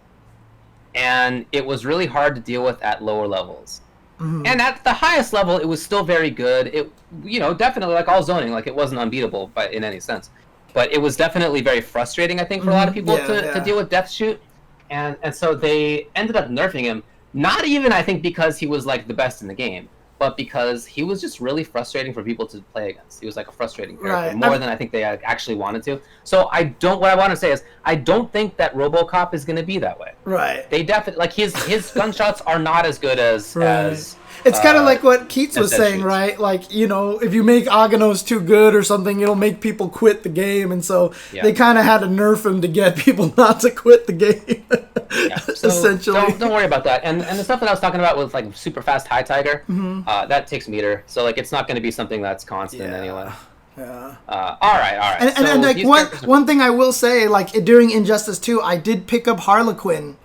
and it was really hard to deal with at lower levels. And at the highest level, it was still very good. It, you know, definitely, like all zoning, like it wasn't unbeatable in any sense. But it was definitely very frustrating, I think, for a lot of people to deal with Death Shoot. And so they ended up nerfing him, not even, I think, because he was, like, the best in the game, but because he was just really frustrating for people to play against. He was, like, a frustrating character, more than I think they actually wanted to. So what I want to say is, I don't think that RoboCop is going to be that way. Right. They definitely, like, his gunshots are not as good as it's kind of like what Keats was saying, right? Like, you know, if you make Aganos too good or something, it'll make people quit the game. And so they kind of had to nerf him to get people not to quit the game, so essentially. Don't worry about that. And the stuff that I was talking about with, like, super fast High Tiger, that takes meter. So, like, it's not going to be something that's constant anyway. Yeah. All right. And like, one thing I will say, like, during Injustice 2, I did pick up Harlequin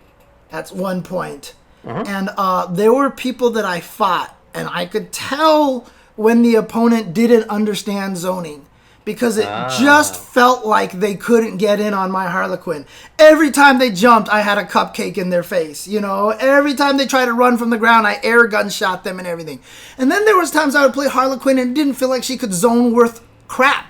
at one point. And there were people that I fought, and I could tell when the opponent didn't understand zoning, because it just felt like they couldn't get in on my Harlequin. Every time they jumped, I had a cupcake in their face. You know, every time they tried to run from the ground, I air gun shot them and everything. And then there was times I would play Harlequin and it didn't feel like she could zone worth crap.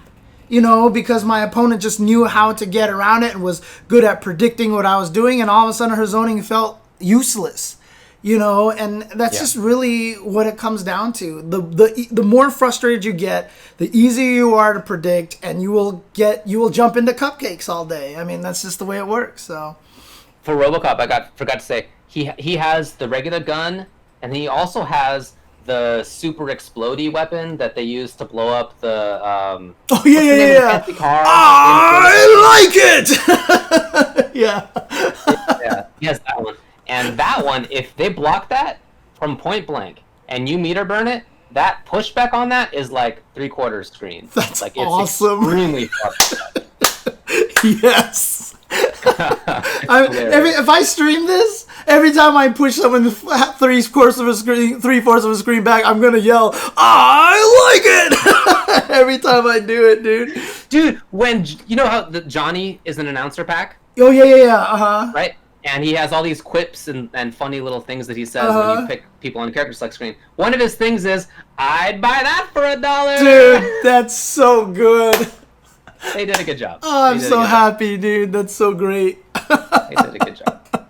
You know, because my opponent just knew how to get around it and was good at predicting what I was doing, and all of a sudden her zoning felt useless. You know, and that's just really what it comes down to. The more frustrated you get, the easier you are to predict, and you will jump into cupcakes all day. I mean, that's just the way it works. So, for RoboCop, I forgot to say he has the regular gun, and he also has the super explodey weapon that they use to blow up the fancy car. I like it. Yeah, he has that one. And that one, if they block that from point blank and you meter burn it, that pushback on that is like 3/4 screen. That's like, awesome. It's extremely far. Yes. If I stream this, every time I push someone three-fourths of a screen back, I'm gonna yell, I like it! Every time I do it, dude. Dude, when you know how Johnny is an announcer pack? Oh yeah. Right? And he has all these quips and funny little things that he says when you pick people on the character select screen. One of his things is, I'd buy that for $1. Dude, that's so good. They did a good job. Oh, I'm so happy, dude. That's so great. They did a good job.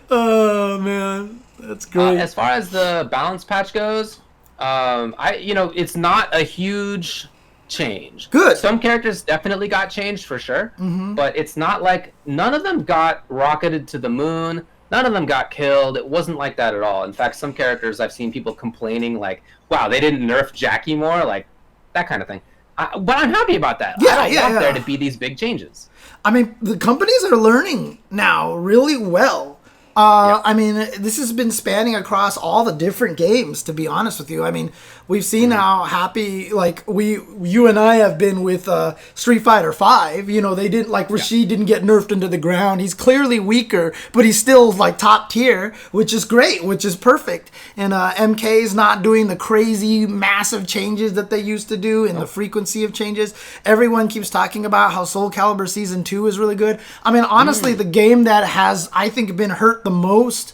Oh, man. That's great. As far as the balance patch goes, it's not a huge change. Good. Some characters definitely got changed for sure, but it's not like none of them got rocketed to the moon. None of them got killed. It wasn't like that at all. In fact, some characters I've seen people complaining like, "Wow, they didn't nerf Jackie more," like that kind of thing. But I'm happy about that. I don't want there to be these big changes. I mean, the companies are learning now really well. I mean, this has been spanning across all the different games, to be honest with you. I mean, we've seen how happy, like, you and I have been with Street Fighter V. You know, they didn't, like, Rashid didn't get nerfed into the ground. He's clearly weaker, but he's still, like, top tier, which is great, which is perfect. And MK's not doing the crazy, massive changes that they used to do and the frequency of changes. Everyone keeps talking about how Soul Calibur Season 2 is really good. I mean, honestly, the game that has, I think, been hurt the most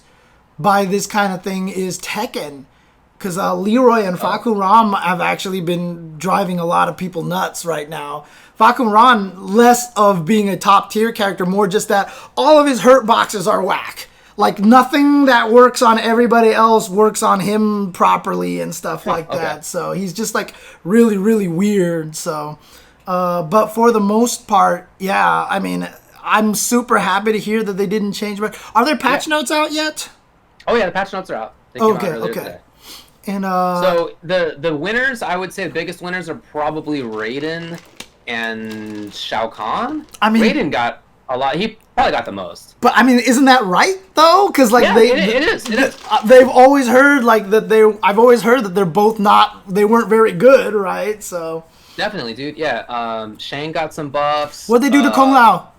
by this kind of thing is Tekken, because Leroy and Faku Ram have actually been driving a lot of people nuts right now. Faku Ram, less of being a top tier character, more just that all of his hurt boxes are whack. Like, nothing that works on everybody else works on him properly and stuff like that. So he's just like really, really weird. So but for the most part, yeah, I mean, I'm super happy to hear that they didn't change. But are there patch notes out yet? Oh yeah, the patch notes are out. They came out earlier today. And so the winners, I would say the biggest winners are probably Raiden and Shao Kahn. I mean, Raiden got a lot. He probably got the most. But I mean, isn't that right though? Because like it is. They've always heard like that I've always heard that they're both they weren't very good, right? So definitely, dude. Yeah. Shang got some buffs. What'd they do to Kung Lao?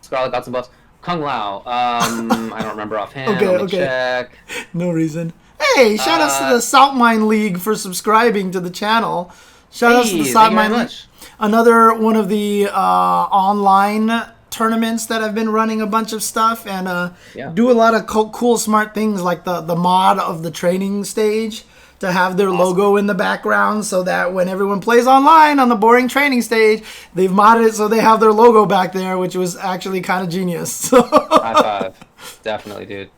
Scarlet got some buffs. Kung Lao. I don't remember offhand. Let me check. No reason. Hey, shout outs to the Salt Mine League for subscribing to the channel. Shout outs to the Salt Mine League. Another one of the online tournaments that have been running a bunch of stuff and do a lot of cool, smart things like the mod of the training stage to have their logo in the background so that when everyone plays online on the boring training stage, they've modded it so they have their logo back there, which was actually kind of genius. High five. Definitely, dude.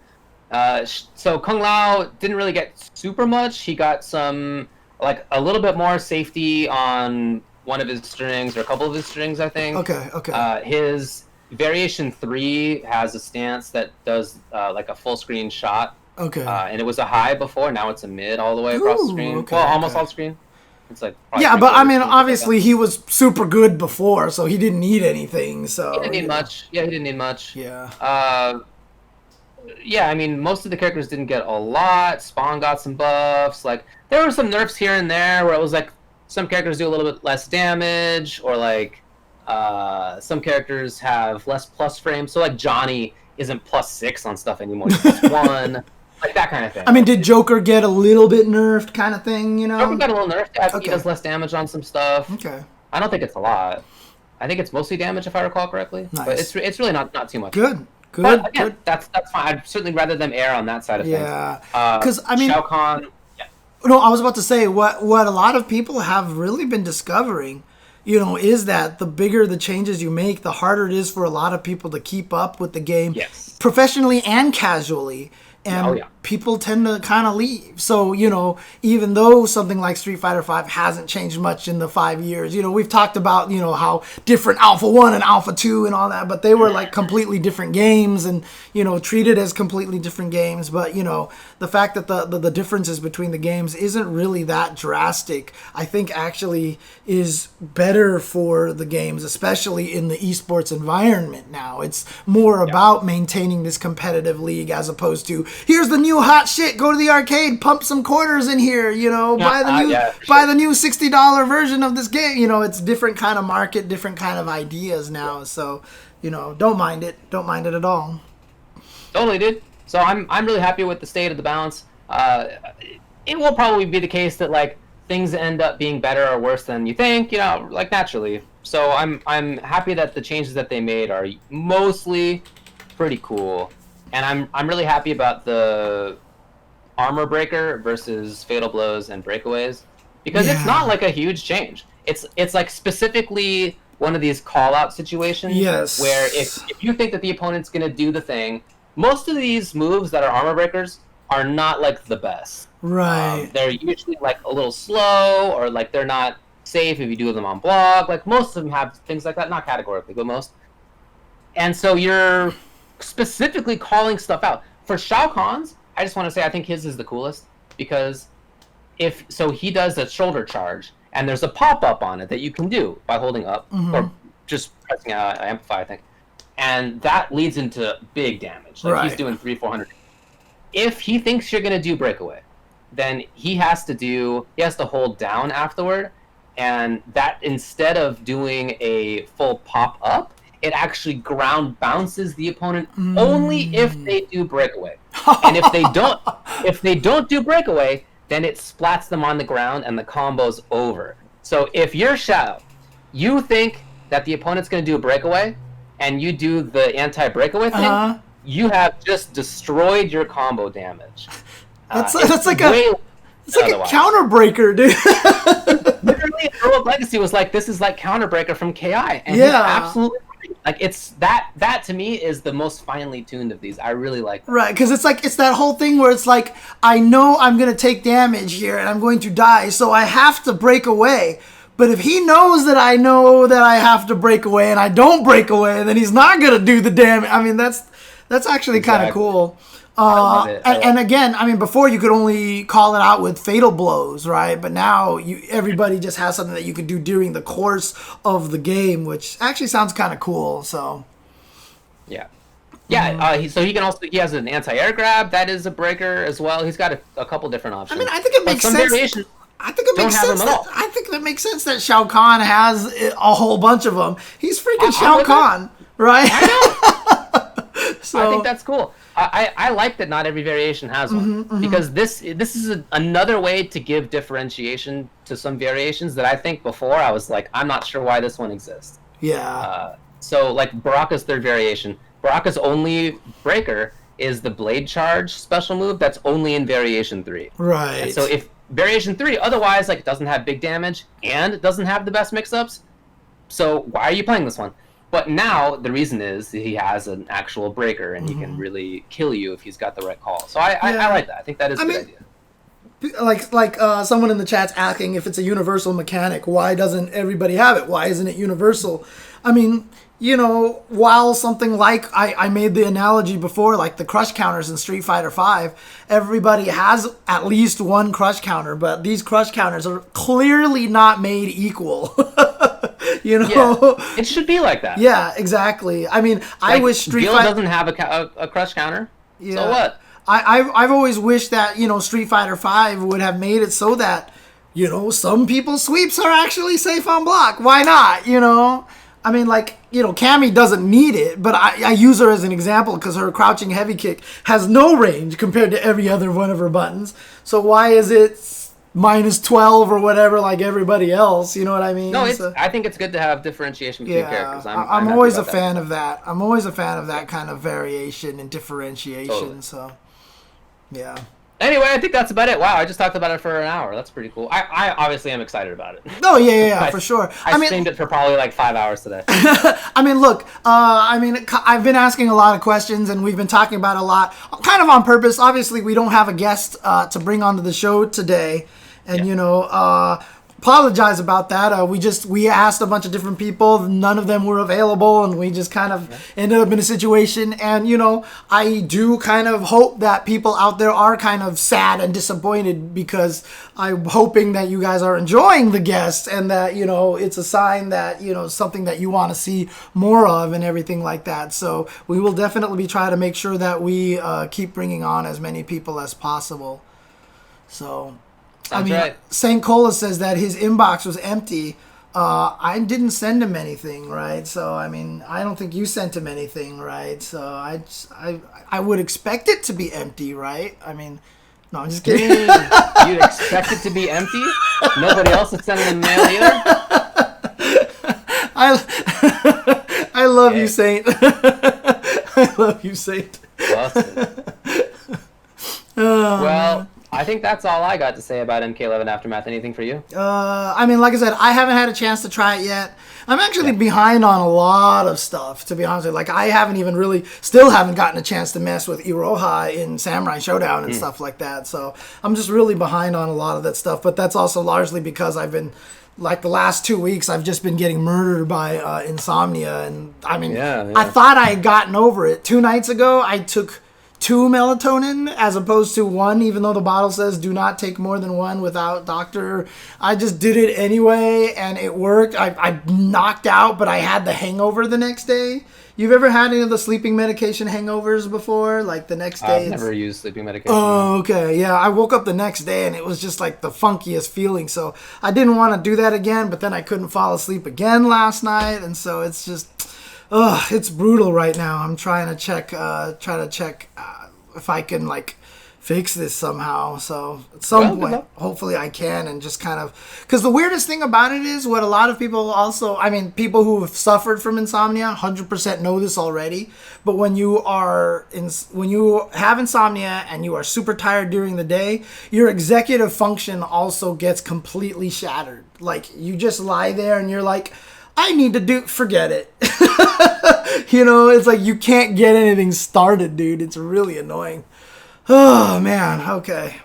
So Kung Lao didn't really get super much. He got some, like, a little bit more safety on one of his strings or a couple of his strings, I think. Okay. His Variation 3 has a stance that does like a full screen shot. Okay. And it was a high before, now it's a mid all the way across the screen. Almost all the screen. It's like but I mean, obviously he was super good before, so he didn't need anything. So he didn't need much. Yeah, he didn't need much. Yeah. I mean, most of the characters didn't get a lot. Spawn got some buffs. Like, there were some nerfs here and there where it was like some characters do a little bit less damage, or like some characters have less plus frames. So like Johnny isn't +6 on stuff anymore. He's +1. Like that kind of thing. I mean, did Joker get a little bit nerfed kind of thing, you know? Joker got a little nerfed. I think he does less damage on some stuff. Okay. I don't think it's a lot. I think it's mostly damage, if I recall correctly. Nice. But it's really not too much. Good. But again, that's fine. I'd certainly rather them err on that side of things. Yeah. Because, I mean... Shao Kahn... Yeah. No, I was about to say, what a lot of people have really been discovering, you know, is that the bigger the changes you make, the harder it is for a lot of people to keep up with the game. Yes. Professionally and casually. And people tend to kind of leave. So, you know, even though something like Street Fighter V hasn't changed much in the 5 years, you know, we've talked about, you know, how different Alpha 1 and Alpha 2 and all that, but they were like completely different games and, you know, treated as completely different games. But, you know, the fact that the differences between the games isn't really that drastic, I think actually is better for the games, especially in the esports environment now. It's more about maintaining this competitive league as opposed to, here's the new hot shit, go to the arcade, pump some quarters in here, you know, buy the new $60 version of this game. You know, it's different kind of market, different kind of ideas now. So, don't mind it. Don't mind it at all. Totally, dude. So I'm really happy with the state of the balance. It will probably be the case that like things end up being better or worse than you think, like naturally. So I'm happy that the changes that they made are mostly pretty cool, and I'm really happy about the armor breaker versus fatal blows and breakaways, because it's not like a huge change. It's like specifically one of these call out situations where if you think that the opponent's gonna do the thing, most of these moves that are armor breakers are not like the best. Right. They're usually like a little slow, or like they're not safe if you do them on block. Like most of them have things like that, not categorically, but most. And so you're specifically calling stuff out. For Shao Kahn's, I just want to say I think his is the coolest, because he does a shoulder charge, and there's a pop-up on it that you can do by holding up or just pressing amplify, I think. And that leads into big damage. Like he's doing 300-400. If he thinks you're gonna do breakaway, then he has to hold down afterward, and that instead of doing a full pop up, it actually ground bounces the opponent only if they do breakaway. And if they don't do breakaway, then it splats them on the ground and the combo's over. So if you're Shao, you think that the opponent's going to do a breakaway, and you do the anti-breakaway thing, you have just destroyed your combo damage. That's like a counterbreaker, dude. Literally, Heroic Legacy was like, this is like counterbreaker from KI, and he's absolutely right. Like it's that to me is the most finely tuned of these. I really like that. Right, because it's that whole thing where it's like, I know I'm gonna take damage here and I'm going to die, so I have to break away. But if he knows that I know that I have to break away and I don't break away, then he's not gonna do the damage. I mean, that's actually kind of cool. And again, I mean, before you could only call it out with fatal blows, right? But now everybody just has something that you could do during the course of the game, which actually sounds kind of cool. So, yeah. So he has an anti-air grab that is a breaker as well. He's got a couple different options. I mean, I think it makes sense. I think that makes sense that Shao Kahn has a whole bunch of them. He's freaking Shao Kahn, right? I know. So I think that's cool. I like that not every variation has one, because this is another way to give differentiation to some variations that I think before I was like, I'm not sure why this one exists. Yeah. So like Baraka's third variation, Baraka's only breaker is the blade charge special move that's only in variation 3. Right. And so if variation 3 otherwise like doesn't have big damage and doesn't have the best mix-ups, so why are you playing this one? But now the reason is he has an actual breaker, and he can really kill you if he's got the right call. So I like that. I think that is a good idea. Like someone in the chat's asking if it's a universal mechanic. Why doesn't everybody have it? Why isn't it universal? I mean, while something like I made the analogy before, like the crush counters in Street Fighter V, everybody has at least one crush counter, but these crush counters are clearly not made equal. Yeah, it should be like that. Yeah, exactly. I mean, I wish Street Fighter doesn't have a crush counter. Yeah. So what? I've always wished that Street Fighter V would have made it so that some people's sweeps are actually safe on block. Why not? I mean, like, Cammy doesn't need it, but I use her as an example because her crouching heavy kick has no range compared to every other one of her buttons. So why is it -12 or whatever like everybody else? You know what I mean? No, I think it's good to have differentiation between characters. I'm always a fan of that. I'm always a fan of that kind of variation and differentiation. Totally. So, yeah. Anyway, I think that's about it. Wow, I just talked about it for an hour. That's pretty cool. I obviously am excited about it. Oh, yeah, for sure. I streamed it for probably like 5 hours today. I mean, look, I've been asking a lot of questions, and we've been talking about a lot, kind of on purpose. Obviously, we don't have a guest to bring onto the show today, and, apologize about that. We asked a bunch of different people. None of them were available, and we just kind of ended up in a situation. And, I do kind of hope that people out there are kind of sad and disappointed, because I'm hoping that you guys are enjoying the guests, and that, it's a sign that, something that you want to see more of and everything like that. So we will definitely be trying to make sure that we keep bringing on as many people as possible. So... Sounds right. St. Cola says that his inbox was empty. I didn't send him anything, right? So I mean, I don't think you sent him anything, right? So I would expect it to be empty, right? I mean, no, I'm just kidding. You'd expect it to be empty? Nobody else is sending him mail either? I love you, Saint. I love you, Saint. Awesome. Well, I think that's all I got to say about MK11 Aftermath. Anything for you? I mean, like I said, I haven't had a chance to try it yet. I'm actually behind on a lot of stuff, to be honest with you. Like, I still haven't gotten a chance to mess with Iroha in Samurai Shodown and stuff like that. So I'm just really behind on a lot of that stuff. But that's also largely because I've been, like, the last 2 weeks, I've just been getting murdered by insomnia. And, I mean, I thought I had gotten over it. 2 nights ago, I took 2 melatonin as opposed to 1, even though the bottle says do not take more than 1 without doctor. I just did it anyway, and it worked. I knocked out, but I had the hangover the next day. You've ever had any of the sleeping medication hangovers before? Like the next day? I've never used sleeping medication. Oh, okay. Yeah, I woke up the next day, and it was just like the funkiest feeling. So I didn't want to do that again, but then I couldn't fall asleep again last night, and so it's just... it's brutal right now. I'm trying to check if I can, like, fix this somehow. So at some point, hopefully I can, and just kind of... Because the weirdest thing about it is what a lot of people also... I mean, people who have suffered from insomnia 100% know this already. But when you have insomnia and you are super tired during the day, your executive function also gets completely shattered. Like, you just lie there and you're like... I need to forget it. You know, it's like you can't get anything started, dude. It's really annoying. Oh, man. Okay.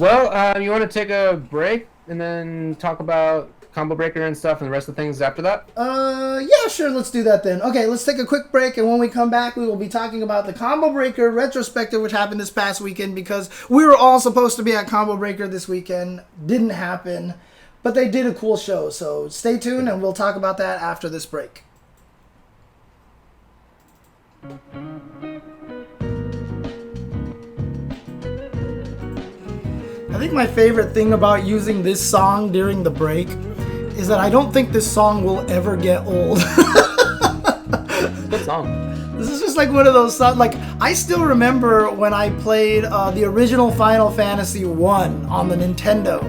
Well, you want to take a break and then talk about Combo Breaker and stuff and the rest of the things after that? Yeah, sure. Let's do that then. Okay, let's take a quick break, and when we come back, we will be talking about the Combo Breaker Retrospective, which happened this past weekend because we were all supposed to be at Combo Breaker this weekend. Didn't happen. But they did a cool show, so stay tuned, and we'll talk about that after this break. I think my favorite thing about using this song during the break is that I don't think this song will ever get old. Good song. This is just like one of those songs. Like, I still remember when I played the original Final Fantasy 1 on the Nintendo.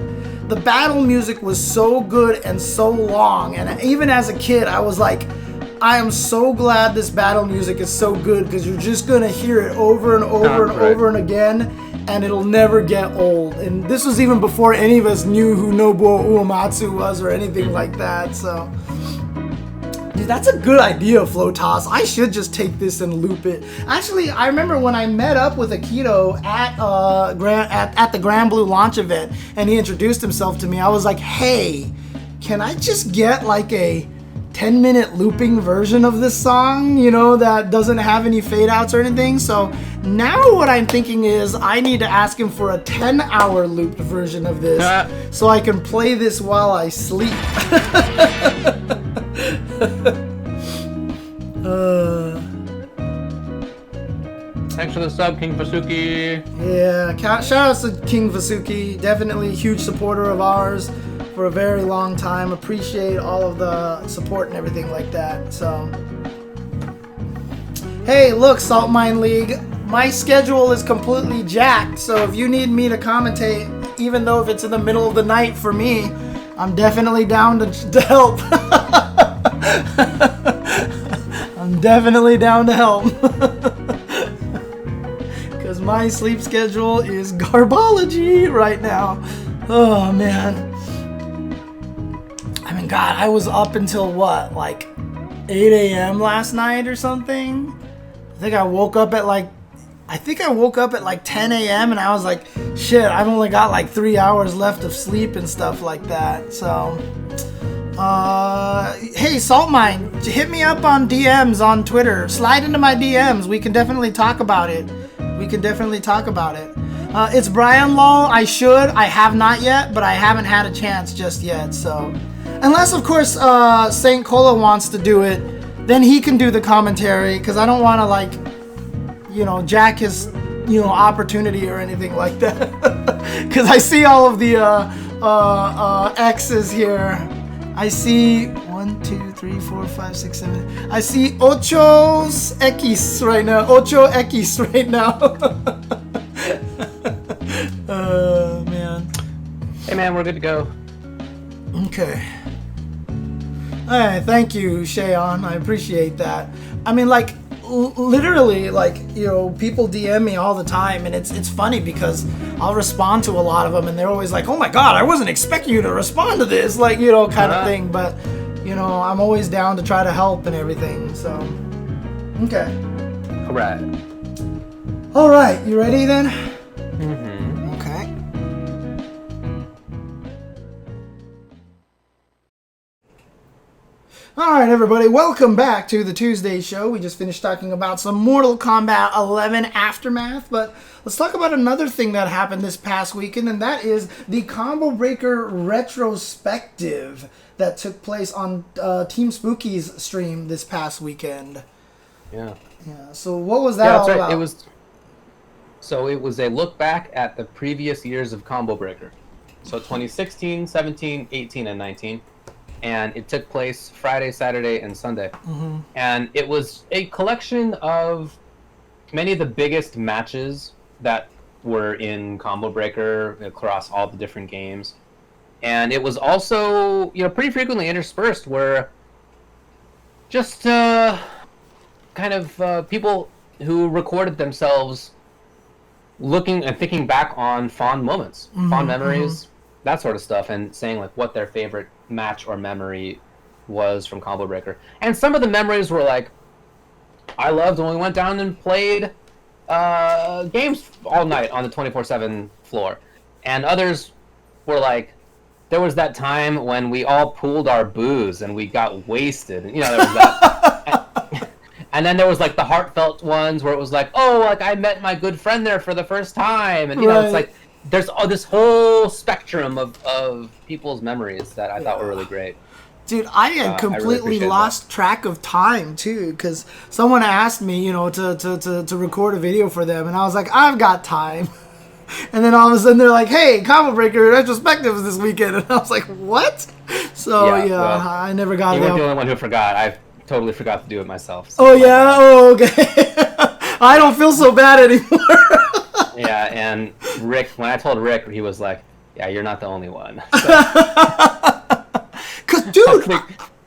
The battle music was so good and so long, and even as a kid, I was like, I am so glad this battle music is so good because you're just going to hear it over and over and over and again, and it'll never get old. And this was even before any of us knew who Nobuo Uematsu was or anything like that, so... Dude, that's a good idea, Flotas. I should just take this and loop it. Actually, I remember when I met up with Akito at the Granblue launch event, and he introduced himself to me. I was like, hey, can I just get like a 10-minute looping version of this song, you know, that doesn't have any fade outs or anything? So now what I'm thinking is I need to ask him for a 10-hour looped version of this so I can play this while I sleep. Thanks for the sub, King Fasuki. Yeah, shout outs to King Fasuki. Definitely a huge supporter of ours for a very long time. Appreciate all of the support and everything like that. So, hey, look, Salt Mine League, my schedule is completely jacked. So if you need me to commentate, even though if it's in the middle of the night for me, I'm definitely down to help. I'm definitely down to help. Because my sleep schedule is garbology right now. Oh, man. I mean, God, I was up until what? Like 8 a.m. last night or something? I think I woke up at like 10 a.m. and I was like, shit, I've only got like 3 hours left of sleep and stuff like that. So, hey, Saltmine, hit me up on DMs on Twitter. Slide into my DMs. We can definitely talk about it. It's Brian Law. I have not yet, but I haven't had a chance just yet. So, unless, of course, St. Cola wants to do it, then he can do the commentary, because I don't want to, like, you know, jack his, you know, opportunity or anything like that. Because I see all of the X's here. I see 1, 2, 3, 4, 5, 6, 7. I see ochos X right now. Ocho X right now. Man. Hey, man, we're good to go. Okay. All right, thank you, Shayon. I appreciate that. I mean, like, literally, like, you know, people DM me all the time, and it's funny because I'll respond to a lot of them, and they're always like, "Oh my God, I wasn't expecting you to respond to this," like, you know, kind of thing. But, you know, I'm always down to try to help and everything. So, okay. All right. All right, you ready then? Mm-hmm. Okay. Alright everybody, welcome back to the Tuesday show. We just finished talking about some Mortal Kombat 11 Aftermath, but let's talk about another thing that happened this past weekend, and that is the Combo Breaker Retrospective that took place on Team Spooky's stream this past weekend. Yeah. Yeah. So what was that all about? It was a look back at the previous years of Combo Breaker. So 2016, 17, 18, and 19. And it took place Friday, Saturday, and Sunday. Mm-hmm. And it was a collection of many of the biggest matches that were in Combo Breaker across all the different games. And it was also, you know, pretty frequently interspersed were just kind of people who recorded themselves looking and thinking back on fond moments, fond memories, that sort of stuff, and saying like what their favorite match or memory was from Combo Breaker. And some of the memories were like, I loved when we went down and played games all night on the 24/7 floor. And others were like, there was that time when we all pooled our booze and we got wasted. And, you know, there was that. And then there was like the heartfelt ones where it was like, oh, like I met my good friend there for the first time. And, you know, it's like, there's this whole spectrum of people's memories that I thought were really great. Dude, I had completely lost track of time too, because someone asked me, you know, to record a video for them, and I was like, I've got time. And then all of a sudden they're like, hey, Combo Breaker Retrospective is this weekend, and I was like, what? So well, I never got it. You weren't the only one who forgot. I totally forgot to do it myself. So okay. I don't feel so bad anymore. Yeah, and Rick, when I told Rick, he was like, yeah, you're not the only one. Because, dude,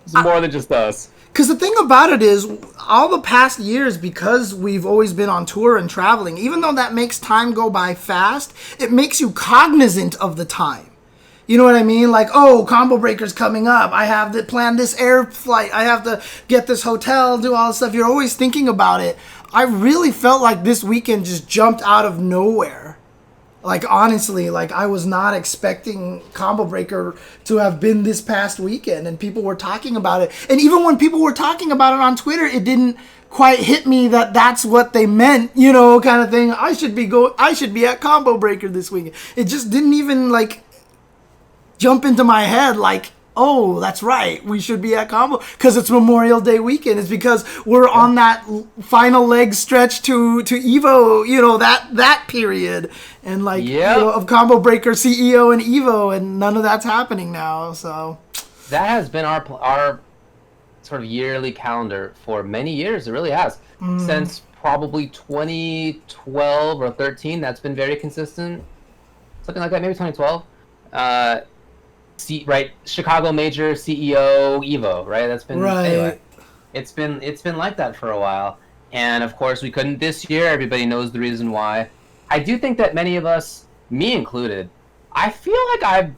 it's more than just us. Because the thing about it is, all the past years, because we've always been on tour and traveling, even though that makes time go by fast, it makes you cognizant of the time. You know what I mean? Like, oh, Combo Breaker's coming up. I have to plan this air flight. I have to get this hotel, do all this stuff. You're always thinking about it. I really felt like this weekend just jumped out of nowhere. Like, honestly, like, I was not expecting Combo Breaker to have been this past weekend, and people were talking about it. And even when people were talking about it on Twitter, it didn't quite hit me that that's what they meant, you know, kind of thing. I should be at Combo Breaker this weekend. It just didn't even, like, jump into my head, like, oh, that's right, we should be at Combo, because it's Memorial Day weekend. It's because we're on that final leg stretch to Evo, you know, that period, and like, you know, of Combo Breaker CEO and Evo, and none of that's happening now. So that has been our sort of yearly calendar for many years. It really has. Since probably 2012 or 13, that's been very consistent. Something like that, maybe 2012. Chicago Major CEO Evo, right? That's been anyway. It's been like that for a while, and of course we couldn't this year. Everybody knows the reason why. I do think that many of us, me included, I feel like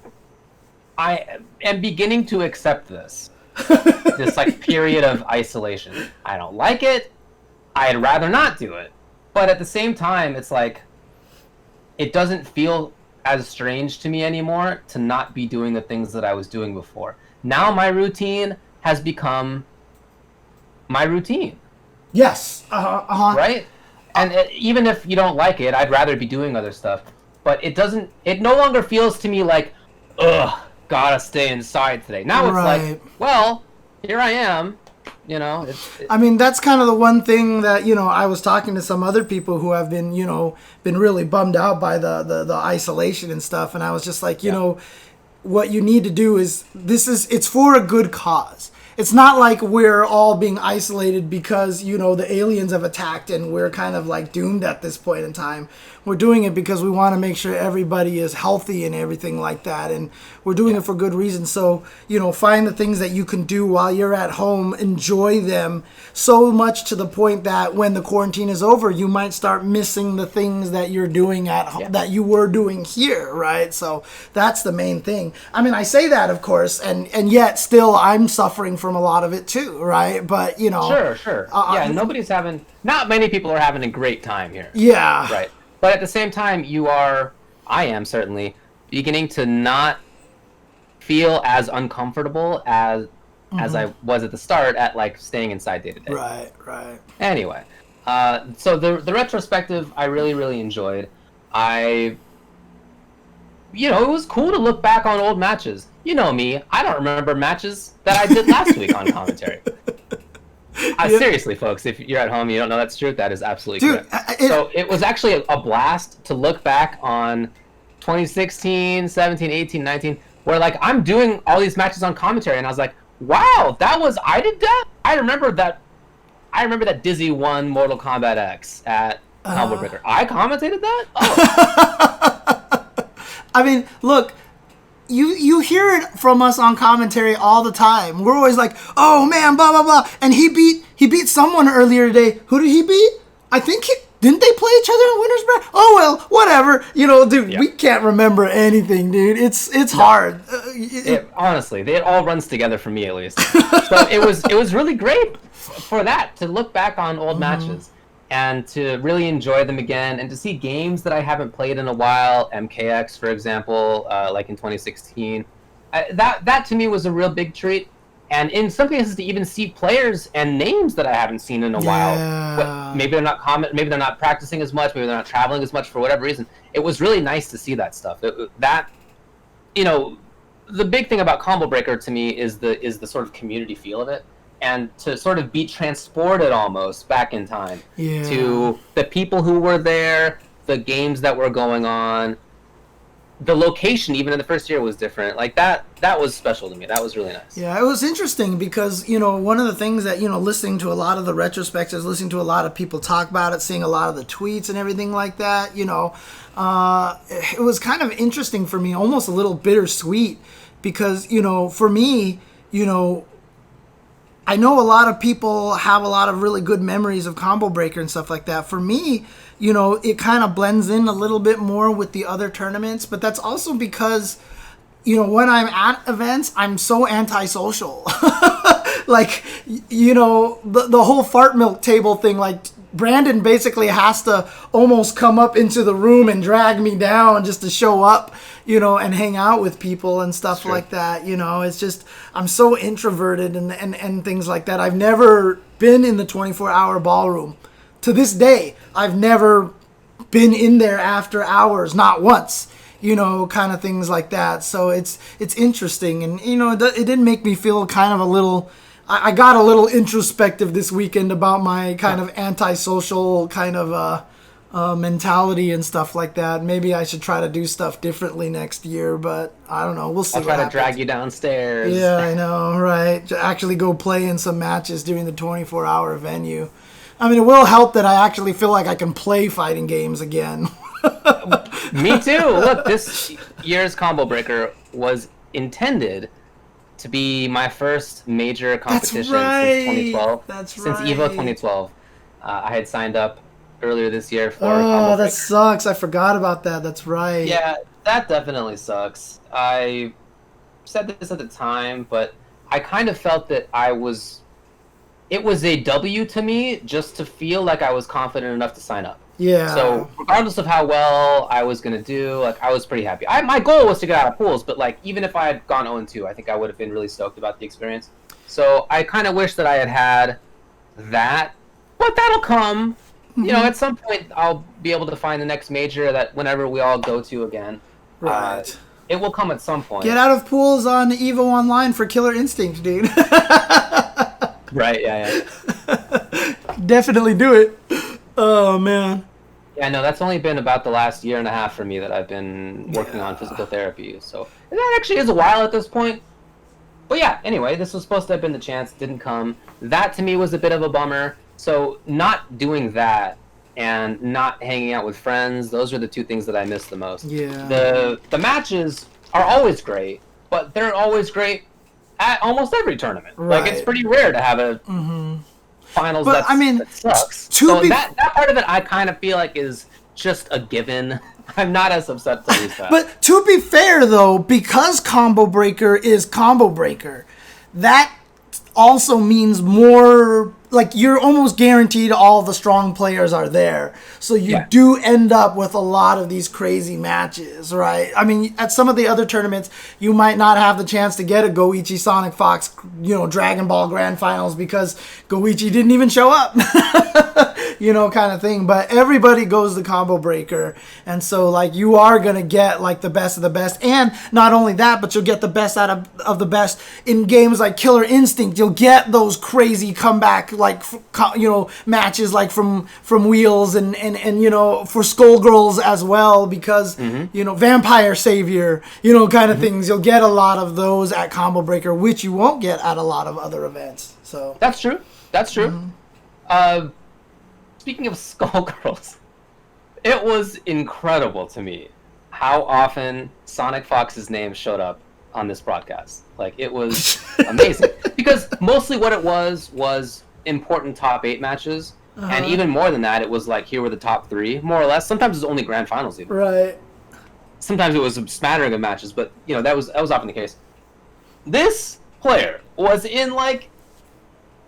I am beginning to accept this like period of isolation. I don't like it. I'd rather not do it, but at the same time, it's like it doesn't feel as strange to me anymore to not be doing the things that I was doing before. Now my routine has become my routine. Yes. Right? And even if you don't like it, I'd rather be doing other stuff. But it no longer feels to me like, ugh, gotta stay inside today. Now it's like, well, here I am. You know, I mean, that's kind of the one thing that, you know, I was talking to some other people who have been, you know, been really bummed out by the isolation and stuff. And I was just like, you know, what you need to do is it's for a good cause. It's not like we're all being isolated because, the aliens have attacked and we're kind of like doomed at this point in time. We're doing it because we want to make sure everybody is healthy and everything like that. And we're doing it for good reason. So, find the things that you can do while you're at home, enjoy them so much to the point that when the quarantine is over, you might start missing the things that you're doing at home, that you were doing here, right? So that's the main thing. I mean, I say that, of course, and yet still I'm suffering from a lot of it too, right? But, Sure. Not many people are having a great time here. Yeah. Right. But at the same time, I am certainly beginning to not feel as uncomfortable as I was at the start at like staying inside day to day. Right. Anyway, so the retrospective I really, really enjoyed. It was cool to look back on old matches. You know me, I don't remember matches that I did last week on commentary. Seriously, folks, if you're at home and you don't know that's true, that is absolutely correct. So it was actually a blast to look back on 2016, 17, 18, 19, where like I'm doing all these matches on commentary, and I was like, wow, I did that? I remember that Dizzy won Mortal Kombat X at Combo Breaker. I commentated that? Oh. I mean, look, you hear it from us on commentary all the time. We're always like, oh man, blah blah blah. And he beat someone earlier today. Who did he beat? I think didn't they play each other in Winter's Break? Oh well, whatever. Dude, we can't remember anything, dude. It's hard. Honestly, it all runs together for me at least. So it was really great for that to look back on old matches and to really enjoy them again, and to see games that I haven't played in a while, MKX, for example, like in 2016. That to me was a real big treat. And in some cases, to even see players and names that I haven't seen in a while. Maybe they're not practicing as much, maybe they're not traveling as much for whatever reason. It was really nice to see that stuff. The big thing about Combo Breaker to me is the sort of community feel of it. And to sort of be transported almost back in time to the people who were there, the games that were going on, the location even in the first year was different. Like that was special to me. That was really nice. Yeah, it was interesting because, one of the things that, listening to a lot of the retrospectives, listening to a lot of people talk about it, seeing a lot of the tweets and everything like that, it was kind of interesting for me, almost a little bittersweet because, for me, I know a lot of people have a lot of really good memories of Combo Breaker and stuff like that. For me, it kind of blends in a little bit more with the other tournaments, but that's also because, when I'm at events, I'm so antisocial. Like, the whole fart milk table thing, like, Brandon basically has to almost come up into the room and drag me down just to show up, and hang out with people and stuff like that. It's just, I'm so introverted and things like that. I've never been in the 24-hour ballroom. To this day, I've never been in there after hours, not once, kind of things like that. So it's interesting. And, it did make me feel kind of a little... I got a little introspective this weekend about my kind of antisocial kind of mentality and stuff like that. Maybe I should try to do stuff differently next year, but I don't know. We'll see. I'll try to drag you downstairs. Yeah, I know, right? To actually go play in some matches during the 24-hour venue. I mean, it will help that I actually feel like I can play fighting games again. Me too. Look, this year's Combo Breaker was intended to be my first major competition since 2012. Since Evo 2012. I had signed up earlier this year for Combo Breaker. Sucks. I forgot about that. That's right. Yeah, that definitely sucks. I said this at the time, but I kind of felt that it was a W to me just to feel like I was confident enough to sign up. Yeah. So regardless of how well I was going to do, like I was pretty happy. My goal was to get out of pools, but like even if I had gone 0-2, I think I would have been really stoked about the experience. So I kind of wish that I had that, but that'll come. Mm-hmm. At some point I'll be able to find the next major that whenever we all go to again. Right. It will come at some point. Get out of pools on Evo Online for Killer Instinct, dude. Right, yeah. Definitely do it. Oh, man. Yeah, Yeah, no, that's only been about the last year and a half for me that I've been working on physical therapy. So that actually is a while at this point. But yeah, anyway, this was supposed to have been the chance, didn't come. That to me was a bit of a bummer. So not doing that and not hanging out with friends, those are the two things that I miss the most. Yeah. The matches are always great, but they're always great at almost every tournament. Right. Like, it's pretty rare to have a finals that sucks. That part of it I kind of feel like is just a given. I'm not as upset to lose that. But to be fair, though, because Combo Breaker is Combo Breaker, that also means more, like, you're almost guaranteed all the strong players are there. So you do end up with a lot of these crazy matches, right? I mean, at some of the other tournaments, you might not have the chance to get a Goichi SonicFox, Dragon Ball Grand Finals because Goichi didn't even show up, kind of thing. But everybody goes the Combo Breaker. And so, like, you are going to get, like, the best of the best. And not only that, but you'll get the best out of the best in games like Killer Instinct. You'll get those crazy comeback, like, matches like from Wheels and for Skullgirls as well because Vampire Savior kind of things. You'll get a lot of those at Combo Breaker, which you won't get at a lot of other events. So that's true. Speaking of Skullgirls, it was incredible to me how often SonicFox's name showed up on this broadcast. Like, it was amazing because mostly what it was important top 8 matches, and even more than that, it was like, here were the top 3, more or less. Sometimes it was only grand finals even. Right. Sometimes it was a smattering of matches, but that was often the case. This player was in like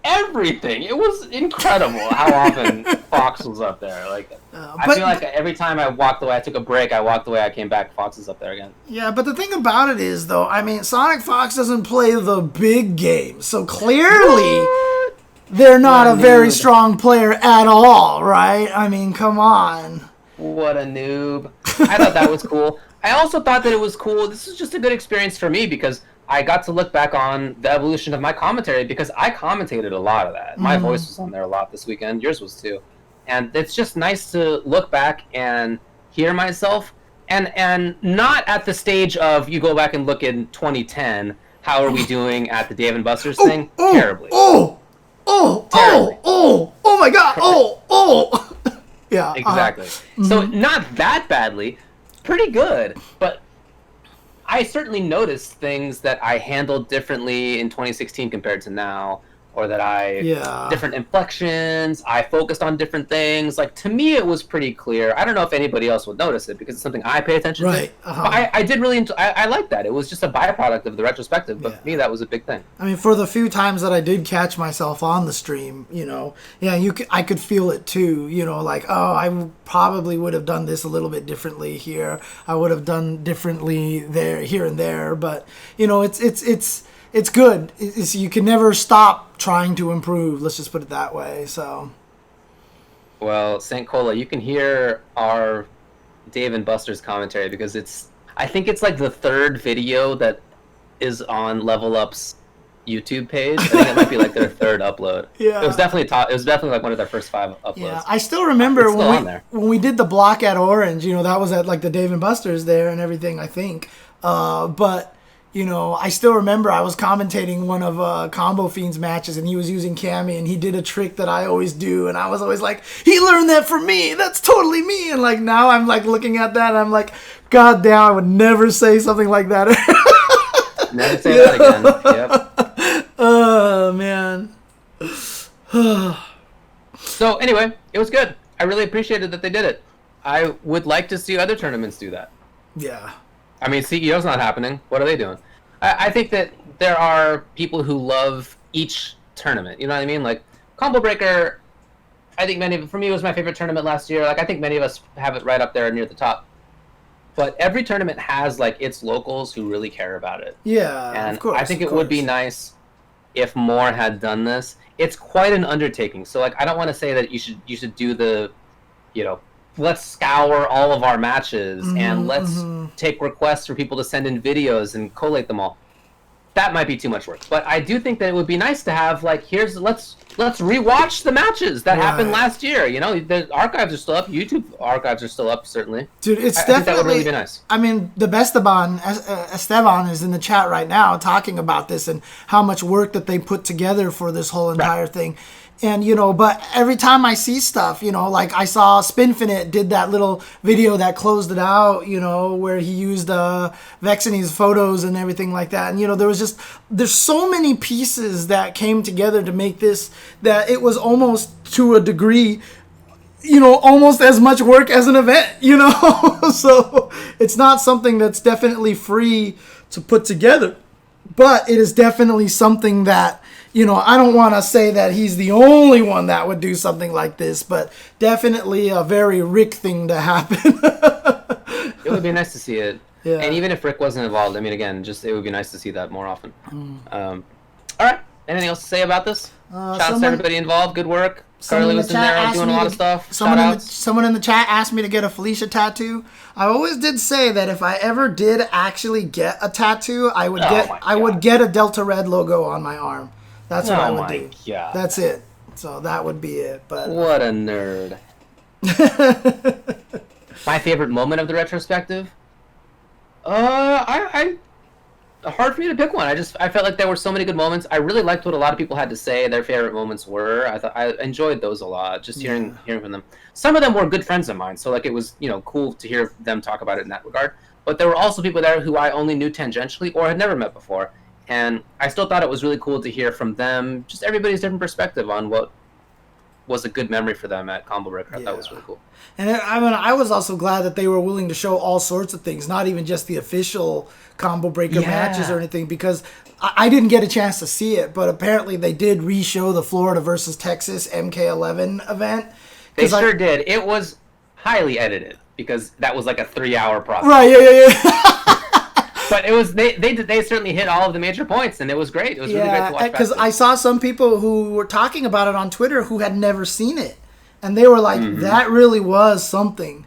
everything. It was incredible how often Fox was up there. Like, I feel like every time I walked away, I took a break, I walked away, I came back, Fox is up there again. Yeah, but the thing about it is, though, I mean, SonicFox doesn't play the big games, so clearly they're not a very strong player at all, right? I mean, come on. What a noob. I thought that was cool. I also thought that it was cool. This is just a good experience for me because I got to look back on the evolution of my commentary because I commentated a lot of that. My voice was on there a lot this weekend. Yours was too. And it's just nice to look back and hear myself and not at the stage of you go back and look in 2010, how are we doing at the Dave & Buster's thing? Terribly. Oh my God. Yeah. Exactly. So not that badly, pretty good, but I certainly noticed things that I handled differently in 2016 compared to now, or that different inflections, I focused on different things. Like, to me, it was pretty clear. I don't know if anybody else would notice it because it's something I pay attention to. But I did really I like that. It was just a byproduct of the retrospective, but for me, that was a big thing. I mean, for the few times that I did catch myself on the stream, I could feel it too, like, oh, I probably would have done this a little bit differently here. I would have done differently there, here and there, but, it's good. You can never stop trying to improve. Let's just put it that way. So, well, St. Cola, you can hear our Dave & Buster's commentary because I think it's like the 3rd video that is on Level Up's YouTube page. I think it might be like their 3rd upload. Yeah, it was definitely It was definitely like one of their first 5 uploads. Yeah, I still remember when we did the block at Orange. That was at like the Dave & Buster's there and everything. I think, but. I still remember I was commentating one of Combo Fiend's matches, and he was using Cammy, and he did a trick that I always do, and I was always like, he learned that from me. That's totally me. And like now I'm like looking at that, and I'm like, God damn, I would never say something like that. Never say that again. Yep. Oh man. So anyway, it was good. I really appreciated that they did it. I would like to see other tournaments do that. Yeah. I mean, CEO's not happening. What are they doing? I think that there are people who love each tournament. You know what I mean? Like, Combo Breaker, I think for me, it was my favorite tournament last year. Like, I think many of us have it right up there near the top. But every tournament has, like, its locals who really care about it. Yeah, and of course. I think it would be nice if more had done this. It's quite an undertaking. So, like, I don't want to say that you should do the, let's scour all of our matches and let's take requests for people to send in videos and collate them all. That might be too much work. But I do think that it would be nice to have, like, let's let's rewatch the matches that happened last year. You know, the archives are still up. YouTube archives are still up, certainly. Dude, it's I definitely. think that would really be nice. I mean, the Esteban is in the chat right now talking about this and how much work that they put together for this whole entire thing. And, you know, but every time I see stuff, you know, like I saw Spinfinite did that little video that closed it out, you know, where he used Vexeny's photos and everything like that. And, you know, there's so many pieces that came together to make this, that it was almost to a degree, you know, almost as much work as an event, you know. So it's not something that's definitely free to put together, but it is definitely something that, you know, I don't want to say that he's the only one that would do something like this, but definitely a very Rick thing to happen. It would be nice to see it. Yeah. And even if Rick wasn't involved, I mean, again, just it would be nice to see that more often. All right. Anything else to say about this? Shout out to everybody involved. Good work. Carly was in there doing a lot of stuff. Someone in the chat asked me to get a Felicia tattoo. I always did say that if I ever did actually get a tattoo, I would get a Delta Red logo on my arm. That's what I would do. God. That's it. So that would be it. But what a nerd. My favorite moment of the retrospective? Hard for me to pick one. I felt like there were so many good moments. I really liked what a lot of people had to say their favorite moments were. I enjoyed those a lot, just hearing from them. Some of them were good friends of mine, so like it was, you know, cool to hear them talk about it in that regard. But there were also people there who I only knew tangentially or had never met before. And I still thought it was really cool to hear from them, just everybody's different perspective on what was a good memory for them at Combo Breaker. I thought that was really cool. And I mean, I was also glad that they were willing to show all sorts of things, not even just the official Combo Breaker matches or anything, because I didn't get a chance to see it, but apparently they did re-show the Florida versus Texas MK11 event. They sure did. It was highly edited, because that was like a 3-hour process. Right, yeah. But it was they certainly hit all of the major points, and it was great. It was really great to watch. Because I saw some people who were talking about it on Twitter who had never seen it, and they were like, "That really was something,"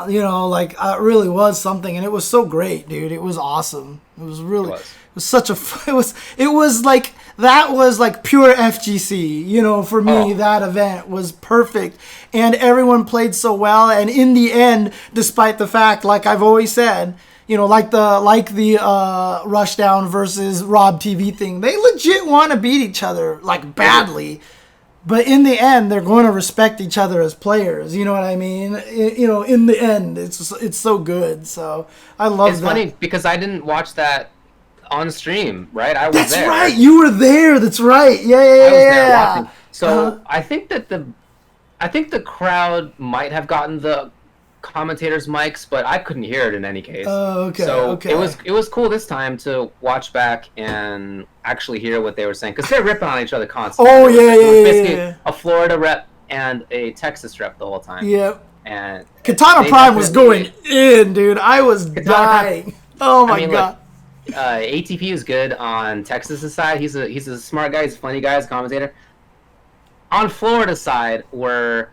you know, like it really was something, and it was so great, dude. It was awesome. It was really, it was such a, it was like that was like pure FGC, you know. For me, that event was perfect, and everyone played so well, and in the end, despite the fact, like I've always said. You know, like the Rushdown versus Rob TV thing. They legit want to beat each other, like, badly. But in the end, they're going to respect each other as players. You know what I mean? You know, in the end, it's so good. So I love that. It's funny because I didn't watch that on stream, right? I was there. That's right. You were there. That's right. Yeah. I was there watching. So I think that the crowd might have gotten the commentators' mics, but I couldn't hear it in any case. Oh, okay. So it was cool this time to watch back and actually hear what they were saying, because they're ripping on each other constantly. Oh yeah, it was basically a Florida rep and a Texas rep the whole time. Yep. And Katana Prime was going in, dude. I was dying. Oh my god. Like, ATP is good on Texas's side. He's a smart guy. He's a funny guy. He's a commentator. On Florida's side were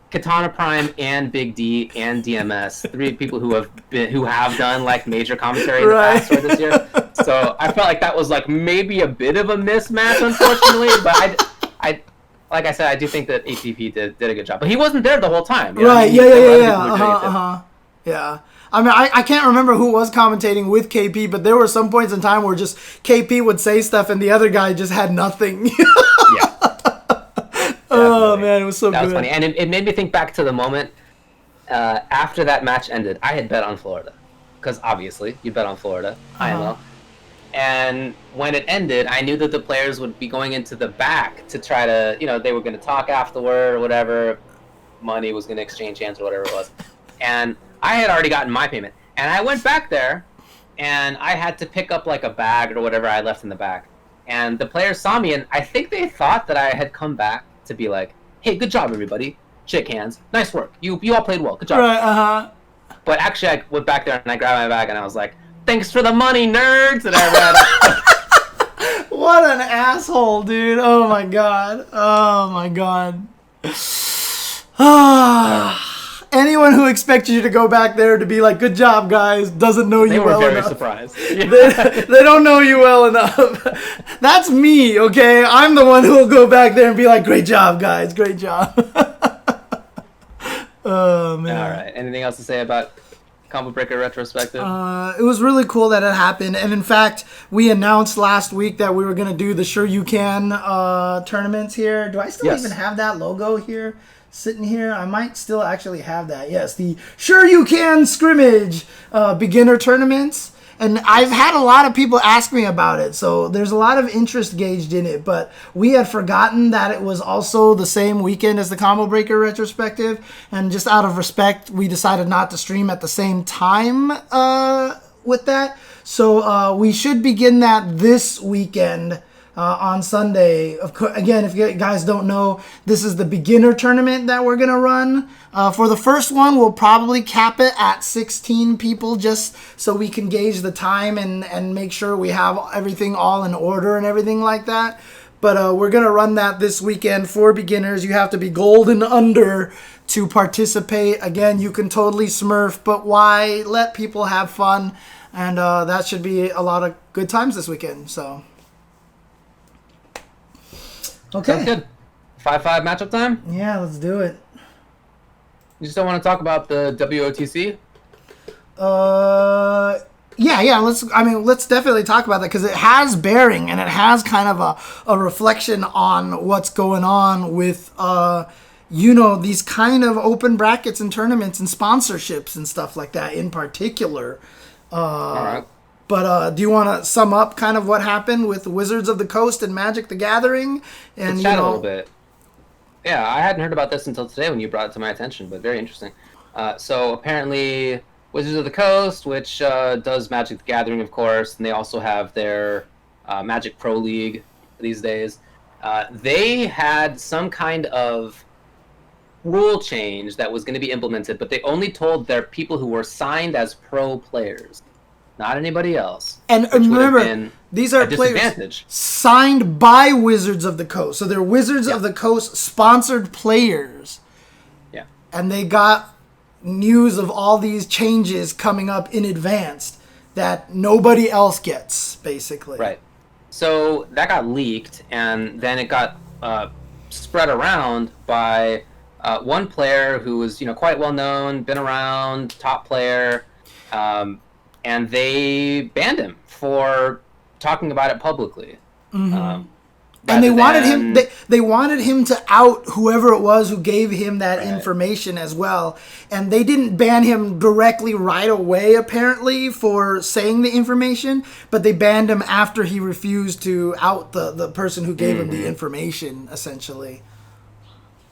Katana Prime and Big D and DMS, 3 people who have done like major commentary in the past or this year. So I felt like that was like maybe a bit of a mismatch, unfortunately. But I like I said, I do think that ATP did a good job. But he wasn't there the whole time. You know? Right? Yeah. Yeah. I mean, I can't remember who was commentating with KP, but there were some points in time where just KP would say stuff and the other guy just had nothing. Yeah. Oh man, it was so good. That was funny, and it made me think back to the moment after that match ended. I had bet on Florida, because obviously you bet on Florida, IMO. And when it ended, I knew that the players would be going into the back to try to, you know, they were going to talk afterward or whatever. Money was going to exchange hands or whatever it was. And I had already gotten my payment, and I went back there, and I had to pick up like a bag or whatever I left in the back. And the players saw me, and I think they thought that I had come back to be like, hey, good job, everybody. Shake hands. Nice work. You all played well. Good job. Right, But actually, I went back there, and I grabbed my bag, and I was like, thanks for the money, nerds! And I read. What an asshole, dude. Oh, my God. Oh, my God. Anyone who expects you to go back there to be like, good job, guys, doesn't know you well enough. They were very surprised. They don't know you well enough. That's me, okay? I'm the one who will go back there and be like, great job, guys, great job. Oh, man. All right. Anything else to say about Combo Breaker Retrospective? It was really cool that it happened. And in fact, we announced last week that we were going to do the Sure You Can tournaments here. Do I still even have that logo here? Sitting here, I might still actually have that. Yes, the Sure You Can Scrimmage beginner tournaments. And I've had a lot of people ask me about it, so there's a lot of interest gauged in it. But we had forgotten that it was also the same weekend as the Combo Breaker Retrospective. And just out of respect, we decided not to stream at the same time with that. So we should begin that this weekend. On Sunday. Of course, again, if you guys don't know, this is the beginner tournament that we're going to run. For the first one, we'll probably cap it at 16 people just so we can gauge the time and make sure we have everything all in order and everything like that. But we're going to run that this weekend for beginners. You have to be gold and under to participate. Again, you can totally smurf, but why? Let people have fun. And that should be a lot of good times this weekend. So... okay. Sounds good. 5-5 matchup time? Yeah, let's do it. You just don't want to talk about the WOTC? Yeah. Let's definitely talk about that because it has bearing and it has kind of a reflection on what's going on with, these kind of open brackets and tournaments and sponsorships and stuff like that in particular. All right. But do you want to sum up kind of what happened with Wizards of the Coast and Magic the Gathering? And let's chat a little bit. Yeah, I hadn't heard about this until today when you brought it to my attention, but very interesting. So apparently Wizards of the Coast, which does Magic the Gathering, of course, and they also have their Magic Pro League these days. They had some kind of rule change that was going to be implemented, but they only told their people who were signed as pro players. Not anybody else. And remember, these are players signed by Wizards of the Coast. So they're Wizards of the Coast sponsored players. Yeah. And they got news of all these changes coming up in advance that nobody else gets, basically. Right. So that got leaked, and then it got spread around by one player who was, quite well known, been around, top player. And they banned him for talking about it publicly. Mm-hmm. And they wanted him to out whoever it was who gave him that information as well. And they didn't ban him directly right away, apparently, for saying the information, but they banned him after he refused to out the person who gave him the information, essentially.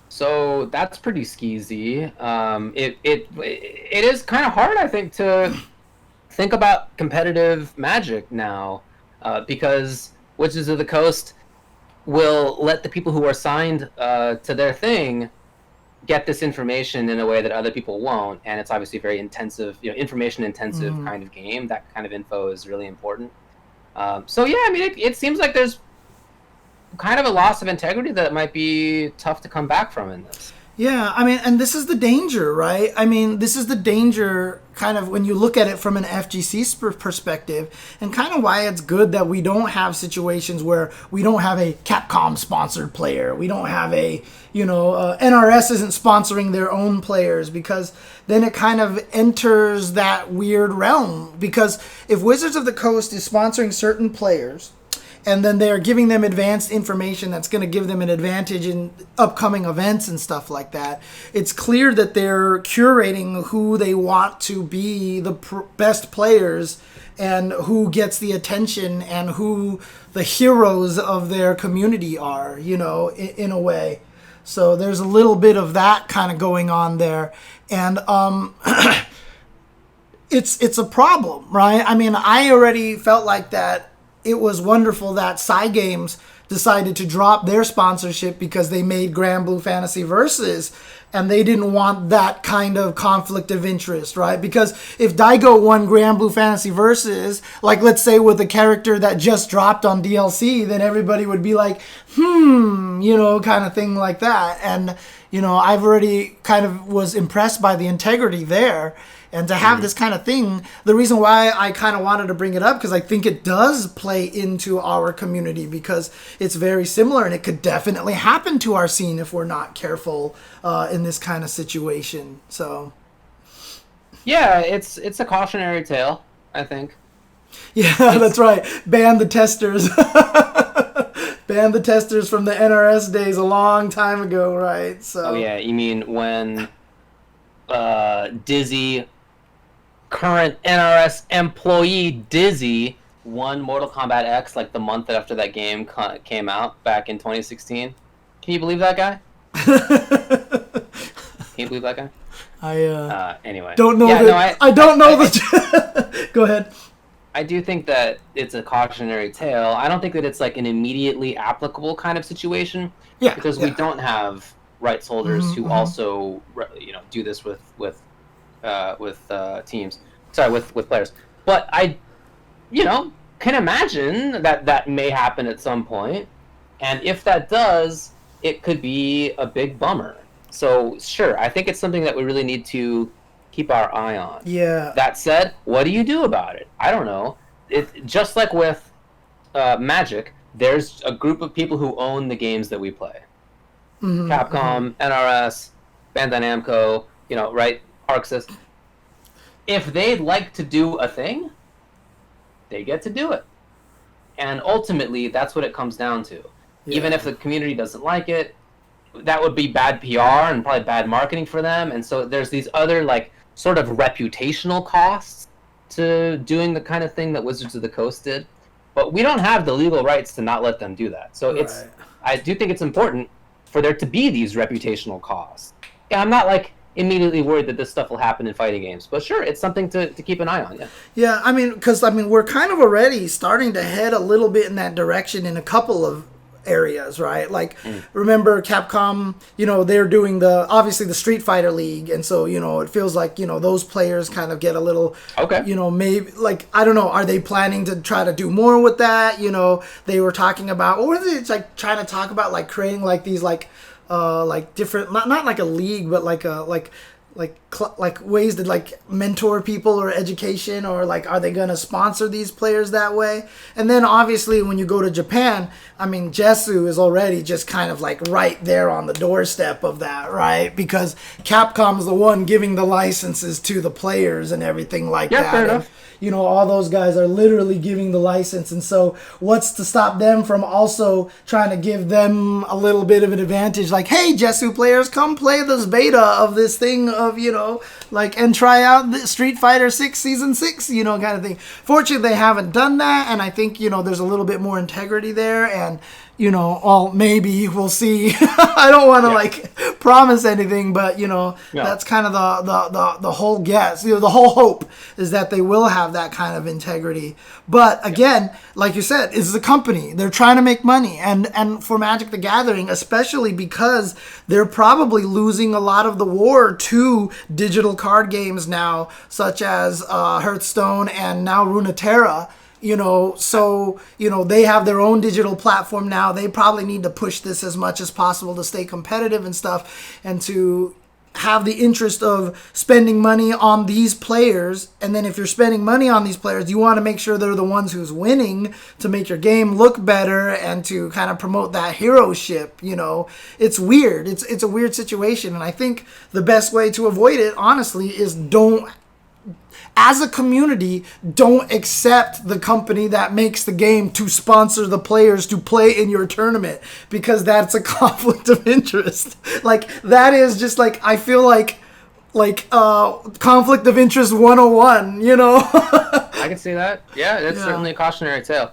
So that's pretty skeezy. It is kind of hard, I think, to think about competitive Magic now, because Wizards of the Coast will let the people who are signed to their thing get this information in a way that other people won't, and it's obviously a very intensive, information-intensive kind of game. That kind of info is really important. It seems like there's kind of a loss of integrity that might be tough to come back from in this. Yeah, and this is the danger, right? This is the danger kind of when you look at it from an FGC perspective, and kind of why it's good that we don't have situations where we don't have a Capcom-sponsored player. We don't have a, NRS isn't sponsoring their own players, because then it kind of enters that weird realm. Because if Wizards of the Coast is sponsoring certain players, and then they're giving them advanced information that's going to give them an advantage in upcoming events and stuff like that, it's clear that they're curating who they want to be the best players and who gets the attention and who the heroes of their community are, in a way. So there's a little bit of that kind of going on there. And it's a problem, right? I already felt like that. It was wonderful that Games decided to drop their sponsorship because they made Granblue Fantasy Versus, and they didn't want that kind of conflict of interest, right? Because if Daigo won Granblue Fantasy Versus, like let's say with a character that just dropped on DLC, then everybody would be like, kind of thing like that. And, I've already kind of was impressed by the integrity there. And to have this kind of thing, the reason why I kind of wanted to bring it up, because I think it does play into our community, because it's very similar and it could definitely happen to our scene if we're not careful in this kind of situation. So, yeah, it's a cautionary tale, I think. Yeah, that's right. Ban the testers. Ban the testers from the NRS days a long time ago, right? So. Oh yeah, you mean when Dizzy, current NRS employee Dizzy, won Mortal Kombat X like the month after that game came out back in 2016? Can you believe that guy? Can you believe that guy? Anyway. Don't know I don't know the. Go ahead. I do think that it's a cautionary tale. I don't think that it's like an immediately applicable kind of situation. Yeah. Because we don't have rights holders who also, do this with teams. Sorry, with players. But I, can imagine that may happen at some point. And if that does, it could be a big bummer. So sure, I think it's something that we really need to keep our eye on. Yeah. That said, what do you do about it? I don't know. It just like with Magic, there's a group of people who own the games that we play. Capcom, NRS, Bandai Namco, right? Arxis. If they'd like to do a thing, they get to do it. And ultimately, that's what it comes down to. Yeah. Even if the community doesn't like it, that would be bad PR and probably bad marketing for them. And so there's these other, sort of reputational costs to doing the kind of thing that Wizards of the Coast did. But we don't have the legal rights to not let them do that. So I do think it's important for there to be these reputational costs. Yeah, I'm not, immediately worried that this stuff will happen in fighting games. But sure, it's something to keep an eye on, yeah. Yeah, because, we're kind of already starting to head a little bit in that direction in a couple of areas, right? Remember Capcom, they're doing obviously the Street Fighter League, and so, it feels like, those players kind of get a little, maybe, I don't know, are they planning to try to do more with that? They were talking about, or was it trying to talk about, creating, these, different, not like a league, but ways to mentor people or education, or are they gonna sponsor these players that way? And then obviously when you go to Japan, Jesu is already just kind of right there on the doorstep of that, right? Because Capcom's the one giving the licenses to the players and everything that. Fair enough. All those guys are literally giving the license. And so what's to stop them from also trying to give them a little bit of an advantage? Hey, Jesu players, come play this beta of this thing of, and try out the Street Fighter 6 Season 6, kind of thing. Fortunately, they haven't done that. And I think, there's a little bit more integrity there. And, maybe we'll see. I don't want to promise anything, but that's kind of the whole guess. The whole hope is that they will have that kind of integrity. But again, like you said, it's a company. They're trying to make money, and for Magic the Gathering, especially because they're probably losing a lot of the war to digital card games now, such as Hearthstone and now Runeterra. So, they have their own digital platform now. They probably need to push this as much as possible to stay competitive and stuff, and to have the interest of spending money on these players. And then if you're spending money on these players, you want to make sure they're the ones who's winning to make your game look better and to kind of promote that heroship. It's weird. It's a weird situation. And I think the best way to avoid it, honestly, is as a community, don't accept the company that makes the game to sponsor the players to play in your tournament, because that's a conflict of interest. That is just I feel like conflict of interest 101, I can see that. Yeah, that's certainly a cautionary tale.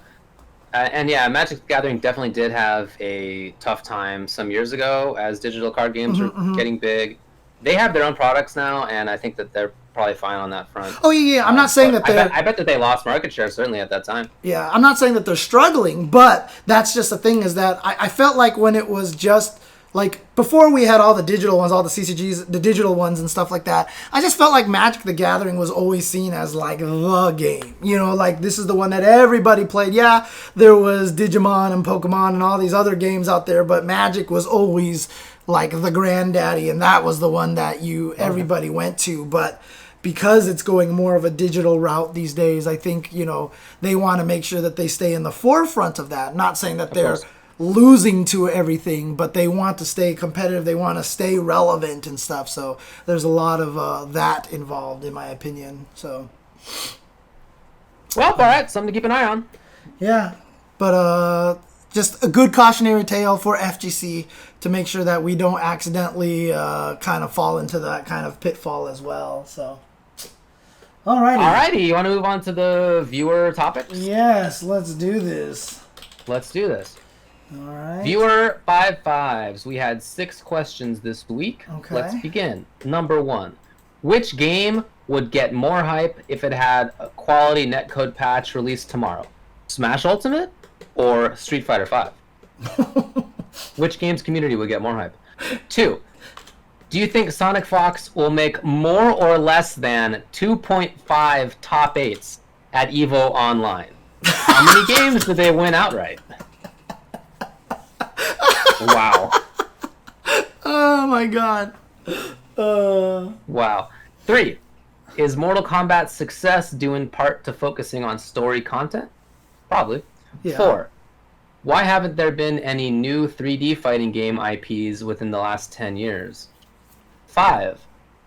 And yeah, Magic the Gathering definitely did have a tough time some years ago as digital card games were getting big. They have their own products now, and I think that they're probably fine on that front. Oh yeah. I'm not saying that they're. I bet that they lost market share certainly at that time. Yeah, I'm not saying that they're struggling, but that's just the thing is that I felt like when it was just like before we had all the digital ones, all the CCGs, the digital ones and stuff like that, I just felt like Magic the Gathering was always seen as like the game. You know, like this is the one that everybody played. Yeah, there was Digimon and Pokemon and all these other games out there, but Magic was always like the granddaddy, and that was the one that everybody went to. But because it's going more of a digital route these days, I think, they want to make sure that they stay in the forefront of that. Not saying that they're losing to everything, but they want to stay competitive. They want to stay relevant and stuff. So there's a lot of that involved, in my opinion. So, well, all right, something to keep an eye on. Yeah, but just a good cautionary tale for FGC to make sure that we don't accidentally kind of fall into that kind of pitfall as well. So, alrighty, you want to move on to the viewer topics? Yes, let's do this. Let's do this. All right. Viewer 55s. We had 6 questions this week. Okay. Let's begin. Number 1. Which game would get more hype if it had a quality netcode patch released tomorrow? Smash Ultimate or Street Fighter 5? Which game's community would get more hype? 2. Do you think SonicFox will make more or less than 2.5 top 8s at Evo Online? How many games did they win outright? Wow. Oh my god. Wow. 3. Is Mortal Kombat's success due in part to focusing on story content? Probably. Yeah. 4. Why haven't there been any new 3D fighting game IPs within the last 10 years? 5.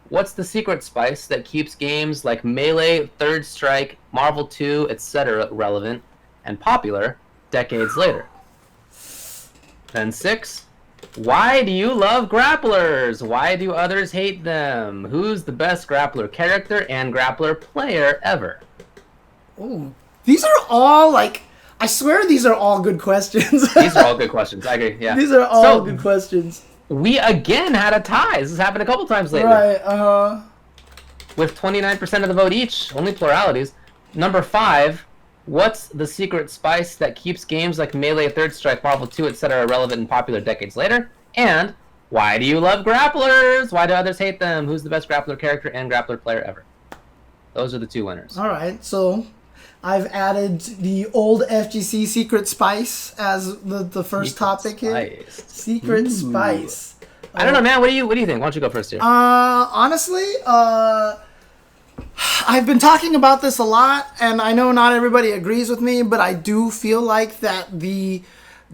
What's the secret spice that keeps games like Melee, Third Strike, Marvel 2, etc. relevant and popular decades later? Then 6. Why do you love grapplers? Why do others hate them? Who's the best grappler character and grappler player ever? Ooh. These are all I swear these are all good questions. These are all good questions. I agree. Yeah. These are all good questions. We again had a tie. This has happened a couple times lately. Right, With 29% of the vote each, only pluralities. Number 5. What's the secret spice that keeps games like Melee, Third Strike, Marvel 2, etc. relevant and popular decades later? And why do you love grapplers? Why do others hate them? Who's the best grappler character and grappler player ever? Those are the 2 winners. All right, so I've added the old FGC secret spice as the first topic here. Secret spice. I don't know, man. What do you think? Why don't you go first here? Honestly, I've been talking about this a lot, and I know not everybody agrees with me, but I do feel like that the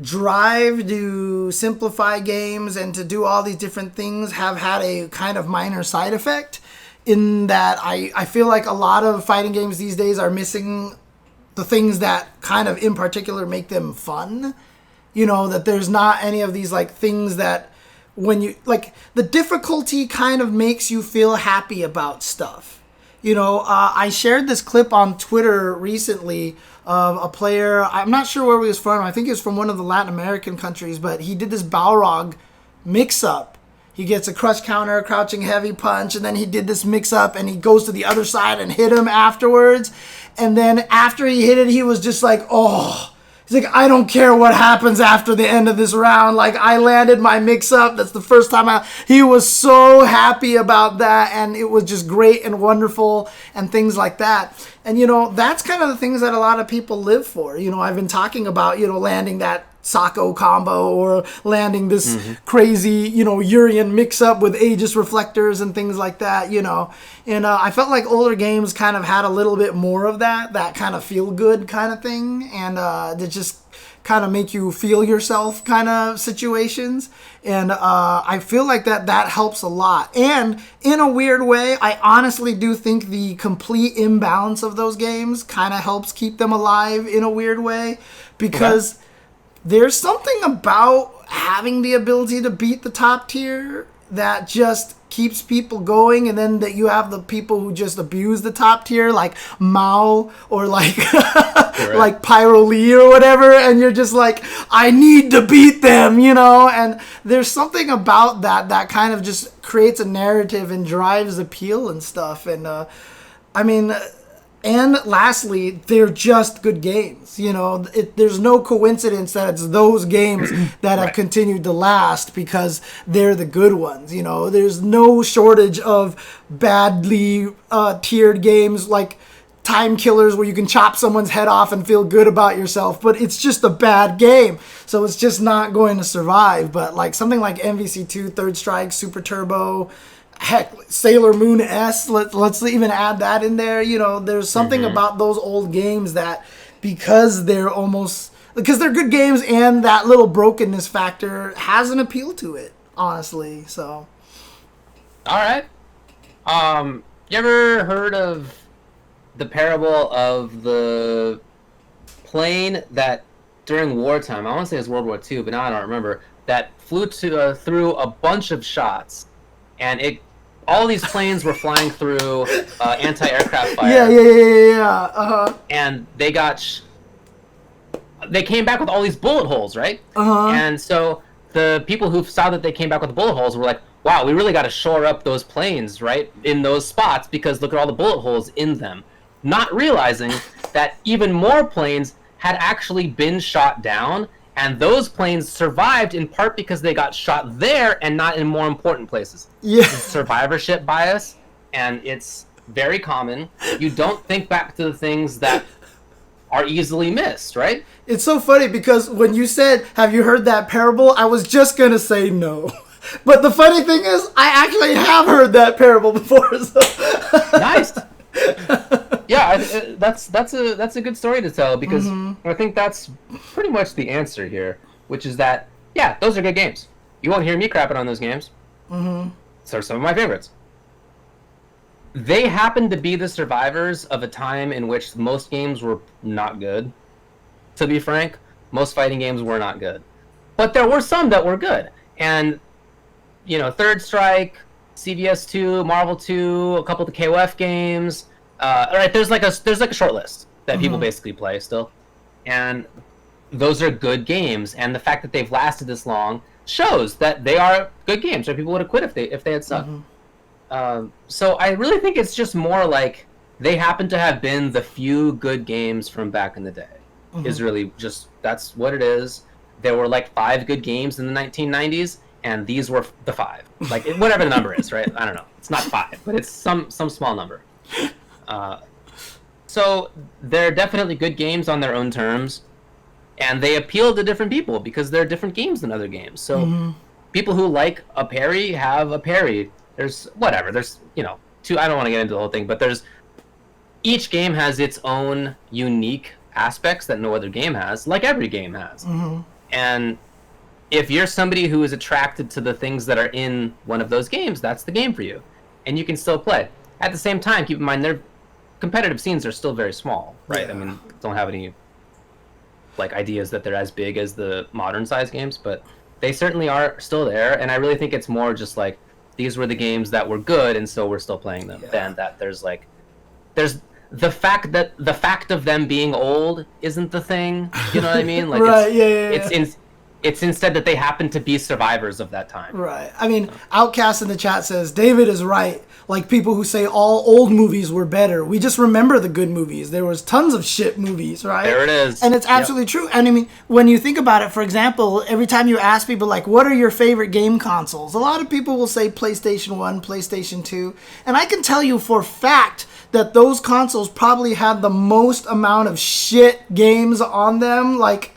drive to simplify games and to do all these different things have had a kind of minor side effect in that I feel like a lot of fighting games these days are missing the things that kind of in particular make them fun. That there's not any of these things that when you the difficulty kind of makes you feel happy about stuff. I shared this clip on Twitter recently of a player. I'm not sure where he was from. I think he was from one of the Latin American countries, but he did this Balrog mix-up. He gets a crush counter, crouching heavy punch, and then he did this mix-up, and he goes to the other side and hit him afterwards. And then after he hit it, he was just like, oh. He's like, I don't care what happens after the end of this round. I landed my mix-up. That's the first time he was so happy about that, and it was just great and wonderful and things like that. And, that's kind of the things that a lot of people live for. I've been talking about, landing that Sako combo or landing this crazy, Urian mix-up with Aegis reflectors and things like that, And I felt like older games kind of had a little bit more of that kind of feel-good kind of thing, and that just kind of make you feel yourself kind of situations. And I feel like that helps a lot. And in a weird way, I honestly do think the complete imbalance of those games kind of helps keep them alive in a weird way, because there's something about having the ability to beat the top tier that just keeps people going, and then that you have the people who just abuse the top tier, like Mao or like like Pyro Lee or whatever, and you're just like, I need to beat them, you know. And there's something about that kind of just creates a narrative and drives appeal and stuff. And I mean, and lastly, they're just good games. You know, there's no coincidence that it's those games that have continued to last because they're the good ones. You know, there's no shortage of badly tiered games like time killers where you can chop someone's head off and feel good about yourself, but it's just a bad game, so it's just not going to survive. But like something like MVC2, Third Strike, Super Turbo, heck, Sailor Moon S, let's even add that in there. You know, there's something about those old games that because they're good games and that little brokenness factor has an appeal to it, honestly. So all right, you ever heard of the parable of the plane that during wartime, I want to say it's World War II, but now I don't remember, that flew through a bunch of shots, and all these planes were flying through anti-aircraft fire. Yeah. And they came back with all these bullet holes, right? And so the people who saw that they came back with the bullet holes were like, wow, we really got to shore up those planes, right, in those spots, because look at all the bullet holes in them. Not realizing that even more planes had actually been shot down, and those planes survived in part because they got shot there and not in more important places. Yeah. It's survivorship bias, and it's very common. You don't think back to the things that are easily missed, right? It's so funny because when you said, have you heard that parable, I was just going to say no. But the funny thing is, I actually have heard that parable before. So. Nice. Yeah, that's a good story to tell, because I think that's pretty much the answer here, which is that, yeah, those are good games. You won't hear me crapping on those games. So are some of my favorites. They happen to be the survivors of a time in which most games were not good. To be frank, most fighting games were not good. But there were some that were good. And, you know, Third Strike, CVS 2, Marvel 2, a couple of the KOF games. All right, there's like a short list that people basically play still, and those are good games. And the fact that they've lasted this long shows that they are good games, or people would have quit if they had sucked. So I really think it's just more like they happen to have been the few good games from back in the day. Is really just, that's what it is. There were like 5 good games in the 1990s, and these were the 5. Like whatever the number is, right? I don't know. It's not 5, but it's some small number. So they're definitely good games on their own terms, and they appeal to different people because they're different games than other games. So people who like a parry have a parry. There's you know, I don't want to get into the whole thing, but each game has its own unique aspects that no other game has, like every game has. And if you're somebody who is attracted to the things that are in one of those games, that's the game for you, and you can still play. At the same time, keep in mind their competitive scenes are still very small, right? I mean, don't have any like ideas that they're as big as the modern size games, but they certainly are still there. And I really think it's more just like these were the games that were good, and so we're still playing them. Than that there's the fact of them being old isn't the thing. You know what I mean? Like it's instead that they happen to be survivors of that time. Right. I mean, Outcast in the chat says, David is right. Like people who say all old movies were better. We just remember the good movies. There was tons of shit movies, right? There it is. And it's absolutely true. And I mean, when you think about it, for example, every time you ask people, like, what are your favorite game consoles? A lot of people will say PlayStation 1, PlayStation 2. And I can tell you for a fact that those consoles probably had the most amount of shit games on them, like,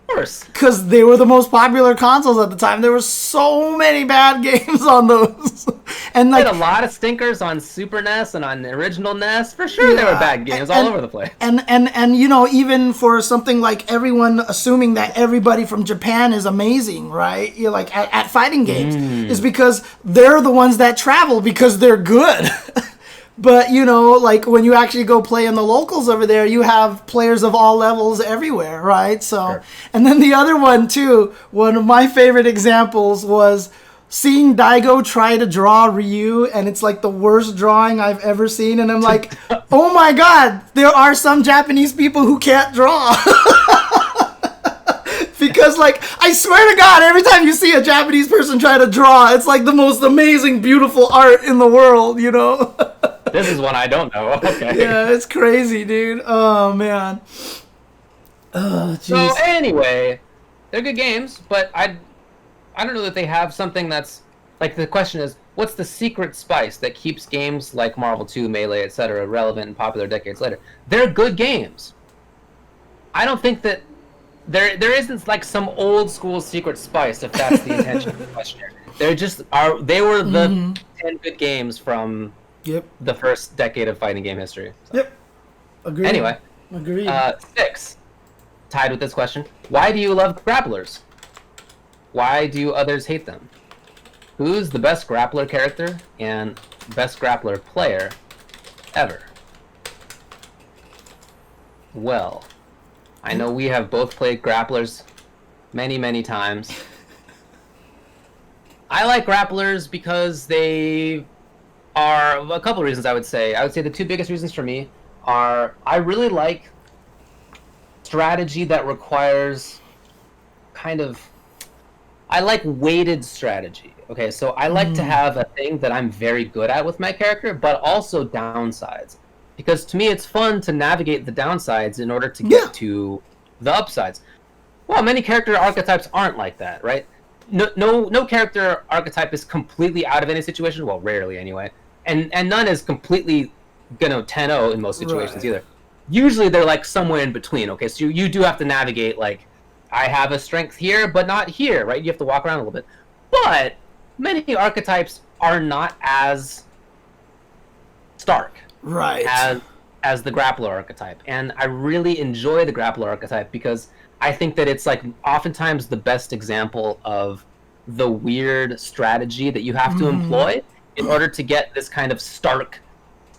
because they were the most popular consoles at the time. There were so many bad games on those, and like a lot of stinkers on Super NES and on the original NES. For sure, there were bad games all over the place. And you know, even for something like everyone assuming that everybody from Japan is amazing, right? You're like at fighting games is because they're the ones that travel because they're good. But, you know, like when you actually go play in the locals over there, you have players of all levels everywhere, right? So, and then the other one, too, one of my favorite examples was seeing Daigo try to draw Ryu, and it's like the worst drawing I've ever seen, and I'm like, oh my god, there are some Japanese people who can't draw. Because, like, I swear to God, every time you see a Japanese person try to draw, it's like the most amazing, beautiful art in the world, you know? This is one I don't know. Okay. Yeah, it's crazy, dude. Oh, man. Oh, jeez. So, anyway, they're good games, but I don't know that they have something that's... Like, the question is, what's the secret spice that keeps games like Marvel 2, Melee, etc. relevant and popular decades later? They're good games. I don't think that... There isn't like some old school secret spice, if that's the intention of the question. They were the 10 good games from the first decade of fighting game history. So. Yep. Agreed. Anyway. Agreed. 6. Tied with this question. Why do you love grapplers? Why do others hate them? Who's the best grappler character and best grappler player ever? Well, I know we have both played grapplers many, many times. I like grapplers because they are a couple of reasons, I would say. I would say the two biggest reasons for me are I really like strategy that requires I like weighted strategy. Okay, so I like to have a thing that I'm very good at with my character, but also downsides. Because to me, it's fun to navigate the downsides in order to get to the upsides. Well, many character archetypes aren't like that, right? No character archetype is completely out of any situation. Well, rarely anyway. And none is completely 10-0 in most situations either. Usually they're like somewhere in between. Okay, so you do have to navigate like, I have a strength here, but not here, right? You have to walk around a little bit. But many archetypes are not as stark. Right. As the grappler archetype. And I really enjoy the grappler archetype because I think that it's like oftentimes the best example of the weird strategy that you have to employ in order to get this kind of stark,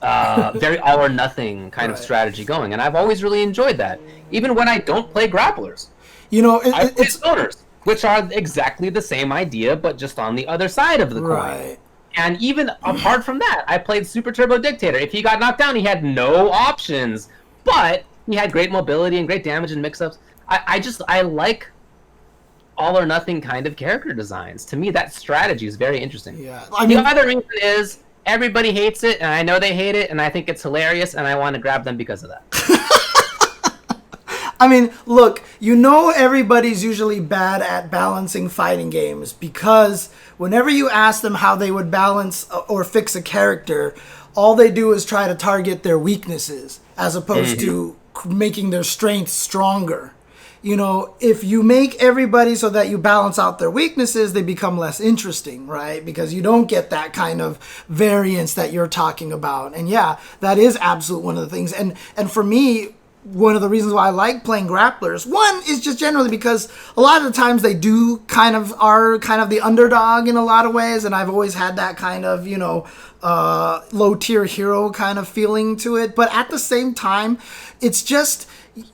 very all or nothing kind of strategy going. And I've always really enjoyed that. Even when I don't play grapplers. You know, I play stoners, which are exactly the same idea, but just on the other side of the coin. Right. And even apart from that, I played Super Turbo Dictator. If he got knocked down, he had no options. But he had great mobility and great damage and mix-ups. I like all or nothing kind of character designs. To me, that strategy is very interesting. Yeah. The other reason is everybody hates it, and I know they hate it, and I think it's hilarious, and I want to grab them because of that. I mean, look, you know everybody's usually bad at balancing fighting games because whenever you ask them how they would balance or fix a character, all they do is try to target their weaknesses as opposed to making their strengths stronger. You know, if you make everybody so that you balance out their weaknesses, they become less interesting, right? Because you don't get that kind of variance that you're talking about. And yeah, that is absolutely one of the things. And for me, one of the reasons why I like playing grapplers, one is just generally because a lot of the times they are kind of the underdog in a lot of ways, and I've always had that kind of, low tier hero kind of feeling to it. But at the same time, it's just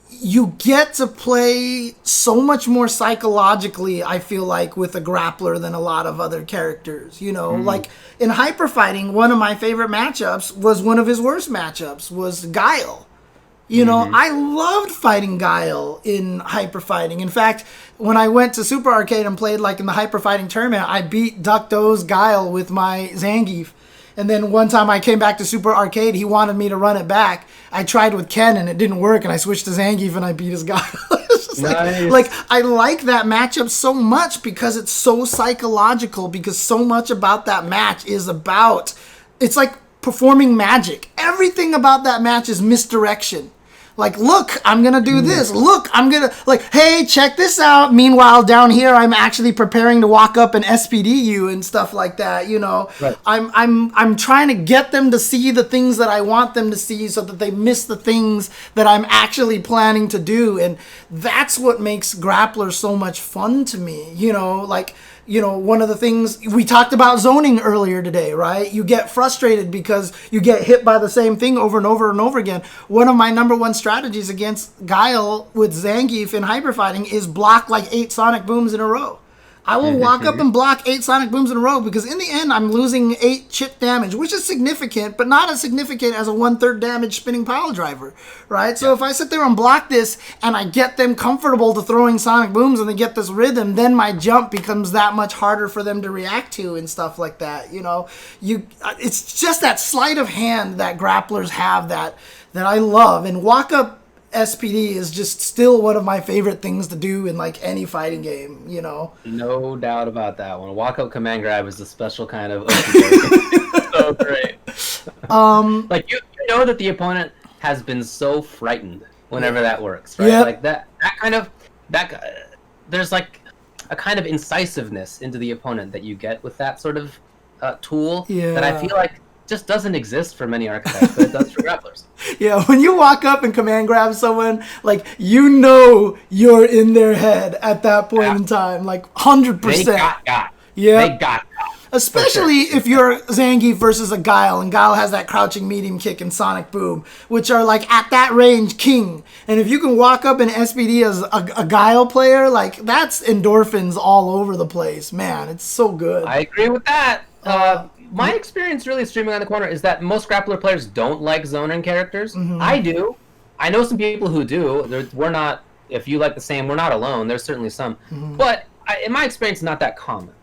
you get to play so much more psychologically, I feel like, with a grappler than a lot of other characters. Like in Hyper Fighting, one of my favorite matchups was one of his worst matchups was Guile. I loved fighting Guile in Hyper Fighting. In fact, when I went to Super Arcade and played like in the Hyper Fighting tournament, I beat Duck Doe's Guile with my Zangief. And then one time I came back to Super Arcade, he wanted me to run it back. I tried with Ken and it didn't work, and I switched to Zangief and I beat his Guile. It's just like I like that matchup so much because it's so psychological, because so much about that match is about, it's like performing magic. Everything about that match is misdirection. Like, look, I'm going to do this. Look, I'm going to, like, hey, check this out. Meanwhile, down here, I'm actually preparing to walk up and SPD you and stuff like that, Right. I'm trying to get them to see the things that I want them to see so that they miss the things that I'm actually planning to do. And that's what makes Grappler so much fun to me, one of the things we talked about zoning earlier today, right? You get frustrated because you get hit by the same thing over and over and over again. One of my number one strategies against Guile with Zangief in Hyper Fighting is block like 8 sonic booms in a row. I will walk up and block 8 sonic booms in a row because in the end I'm losing 8 chip damage, which is significant, but not as significant as a 1/3 damage spinning pile driver, right? So if I sit there and block this and I get them comfortable to throwing sonic booms and they get this rhythm, then my jump becomes that much harder for them to react to and stuff like that. You know, it's just that sleight of hand that grapplers have that I love, and walk up SPD is just still one of my favorite things to do in like any fighting game, you know. No doubt about that one. Walk up command grab is a special kind of so great. Like you know that the opponent has been so frightened whenever that works, right? Yep. Like that there's like a kind of incisiveness into the opponent that you get with that sort of tool that I feel like just doesn't exist for many archetypes, but it does for grapplers. Yeah, when you walk up and command grab someone, like, you know you're in their head at that point in time, like 100%. They got. Yeah. They got. Especially if you're Zangief versus a Guile, and Guile has that crouching medium kick and sonic boom, which are like at that range king. And if you can walk up in SPD as a Guile player, like that's endorphins all over the place. Man, it's so good. I agree with that. My experience really streaming on the corner is that most grappler players don't like zoning characters. I do. I know some people who do. We're not, if you like the same, we're not alone. There's certainly some. But in my experience, not that common.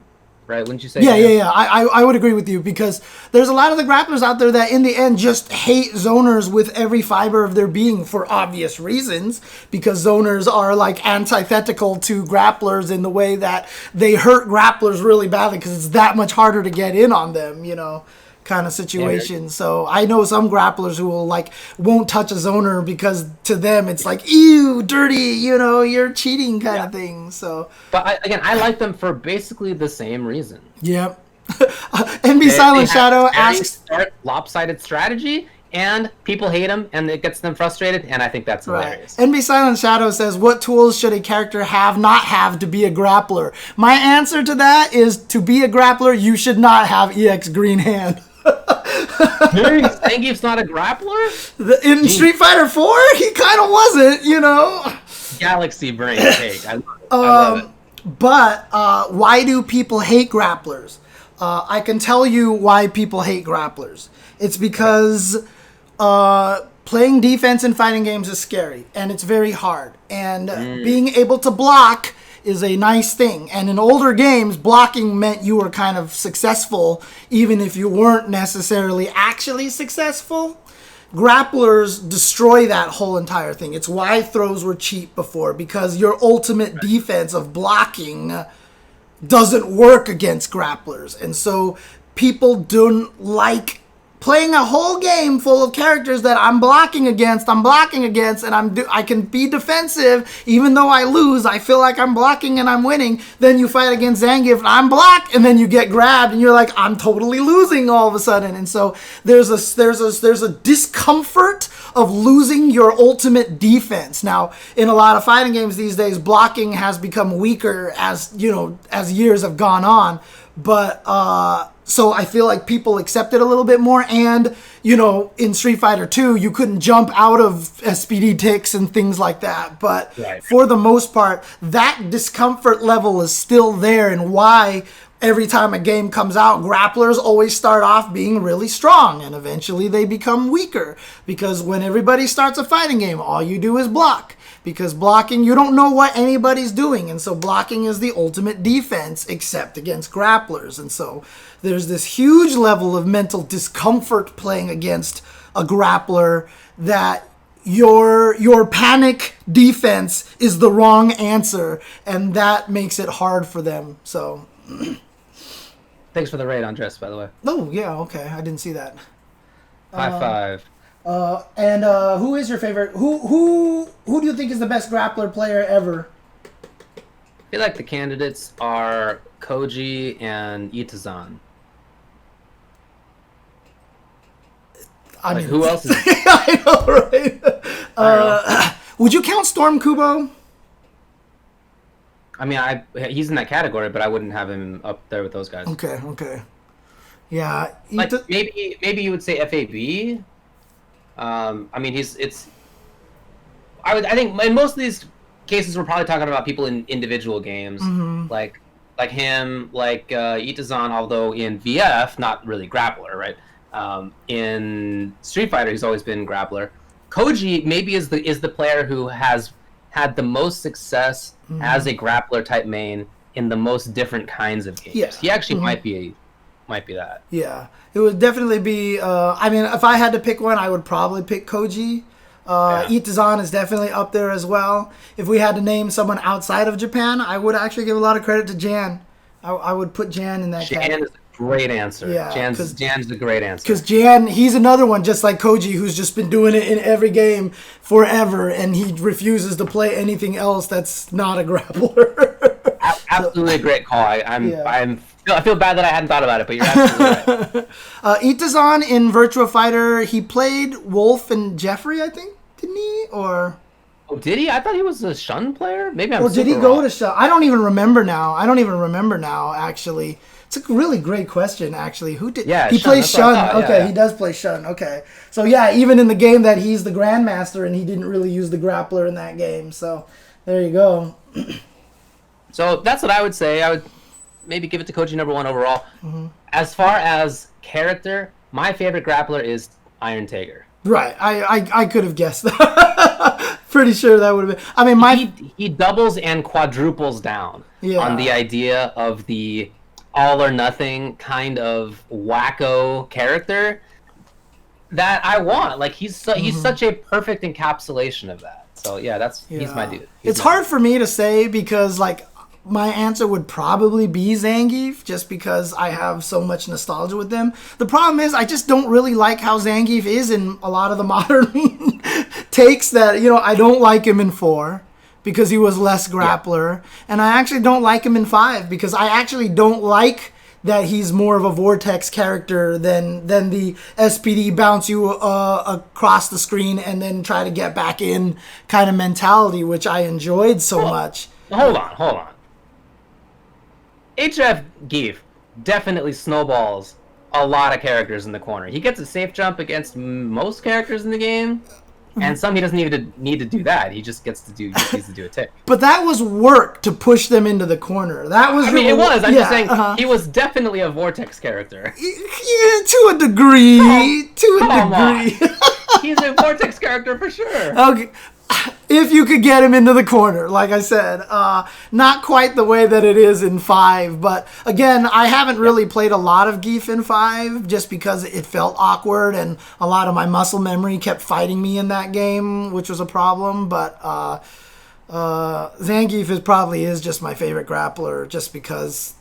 Right? Wouldn't you say? Yeah. I would agree with you because there's a lot of the grapplers out there that in the end just hate zoners with every fiber of their being for obvious reasons, because zoners are like antithetical to grapplers in the way that they hurt grapplers really badly because it's that much harder to get in on them, you know, kind of situation. Yeah. So I know some grapplers who will like won't touch a zoner because to them it's like, ew, dirty, you know, you're cheating kind of thing. So, but I like them for basically the same reason. Yep. NB Silent Shadow asks, lopsided strategy, and people hate them, and it gets them frustrated, and I think that's hilarious. NB Silent Shadow says, what tools should a character not have to be a grappler? My answer to that is, to be a grappler, you should not have EX Green Hand. Zangief's not a grappler? In Street Fighter 4, he kind of wasn't, you know. Galaxy brain take. I love it. But why do people hate grapplers? I can tell you why people hate grapplers. It's because playing defense in fighting games is scary, and it's very hard. And being able to block is a nice thing. And in older games, blocking meant you were kind of successful, even if you weren't necessarily actually successful. Grapplers destroy that whole entire thing. It's why throws were cheap before, because your ultimate defense of blocking doesn't work against grapplers. And so people don't like playing a whole game full of characters that I'm blocking against, and I can be defensive. Even though I lose, I feel like I'm blocking and I'm winning. Then you fight against Zangief and I'm blocked, and then you get grabbed and you're like, I'm totally losing all of a sudden. And so there's a discomfort of losing your ultimate defense. Now, in a lot of fighting games these days, blocking has become weaker as years have gone on. But so I feel like people accept it a little bit more. And, in Street Fighter 2, you couldn't jump out of SPD ticks and things like that. But for the most part, that discomfort level is still there. And why every time a game comes out, grapplers always start off being really strong. And eventually they become weaker. Because when everybody starts a fighting game, all you do is block. Because blocking, you don't know what anybody's doing. And so blocking is the ultimate defense, except against grapplers. And so there's this huge level of mental discomfort playing against a grappler that your panic defense is the wrong answer. And that makes it hard for them. So thanks for the raid, Andres, by the way. Oh, yeah, okay. I didn't see that. High five. And who is your favorite? Who do you think is the best grappler player ever? I feel like the candidates are Koji and Itazan. I mean, who else is? I know, right? Would you count Storm Kubo? I mean, he's in that category, but I wouldn't have him up there with those guys. Okay. Yeah. Like maybe you would say FAB. I mean, I think in most of these cases we're probably talking about people in individual games. Like like him, like Itazan, although in VF, not really grappler, right? In Street Fighter, he's always been grappler. Koji maybe is the player who has had the most success as a grappler type main in the most different kinds of games. Yeah. He actually might be that. Yeah, it would definitely be. I mean, if I had to pick one, I would probably pick Koji. Itazan is definitely up there as well. If we had to name someone outside of Japan, I would actually give a lot of credit to Jan. I would put Jan in that category. Jan is a great answer. Yeah, Jan's a great answer. Because Jan, he's another one just like Koji, who's just been doing it in every game forever, and he refuses to play anything else that's not a grappler. Absolutely a great call. I feel bad that I hadn't thought about it, but you're absolutely right. Itazan in Virtua Fighter, he played Wolf and Jeffrey, I think, didn't he? Or did he? I thought he was a Shun player. Maybe I'm. Or did he go to Shun? I don't even remember now. Actually, it's a really great question. Actually, who did? Yeah, he plays Shun. Okay, he does play Shun. Okay, so yeah, even in the game that he's the Grandmaster, and he didn't really use the grappler in that game. So there you go. So that's what I would say. I would maybe give it to Koji number 1 overall. As far as character, my favorite grappler is Iron Tiger. Right, I could have guessed that. Pretty sure that would have been. I mean, he doubles and quadruples down on the idea of the all or nothing kind of wacko character that I want. Like he's such a perfect encapsulation of that. So yeah, he's my dude. It's hard for me to say because like my answer would probably be Zangief just because I have so much nostalgia with them. The problem is I just don't really like how Zangief is in a lot of the modern takes that, I don't like him in 4 because he was less grappler. Yeah. And I actually don't like him in 5 because I actually don't like that he's more of a vortex character than the SPD bounce you across the screen and then try to get back in kind of mentality, which I enjoyed so much. Hold on. HF Geef definitely snowballs a lot of characters in the corner. He gets a safe jump against most characters in the game, and some he doesn't even need to do that. He just needs to do a tick. But that was work to push them into the corner. That was. It was. I'm just saying he was definitely a vortex character. Yeah, to a degree. Come on. He's a vortex character for sure. Okay. If you could get him into the corner, like I said. Not quite the way that it is in 5, but again, I haven't really played a lot of Geef in 5 just because it felt awkward and a lot of my muscle memory kept fighting me in that game, which was a problem, but Zangief probably is just my favorite grappler just because,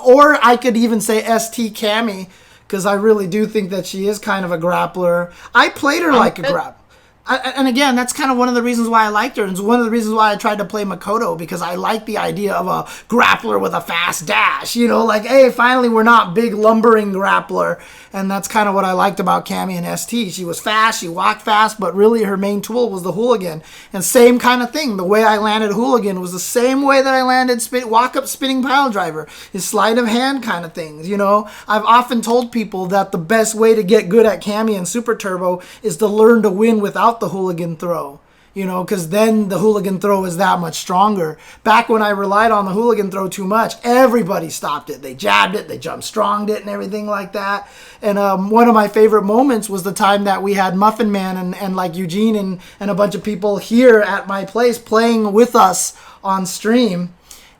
or I could even say ST Cammy because I really do think that she is kind of a grappler. I played her like a grappler. And again, that's kind of one of the reasons why I liked her. And it's one of the reasons why I tried to play Makoto, because I like the idea of a grappler with a fast dash. Like, hey, finally we're not big lumbering grappler. And that's kind of what I liked about Cammy and ST. She was fast, she walked fast, but really her main tool was the hooligan. And same kind of thing. The way I landed hooligan was the same way that I landed walk-up spinning pile driver. Is sleight of hand kind of things, I've often told people that the best way to get good at Cammy and Super Turbo is to learn to win without the hooligan throw, because then the hooligan throw is that much stronger. Back when I relied on the hooligan throw too much, everybody stopped it. They jabbed it, they jump stronged it and everything like that. And one of my favorite moments was the time that we had Muffin Man and like Eugene and a bunch of people here at my place playing with us on stream.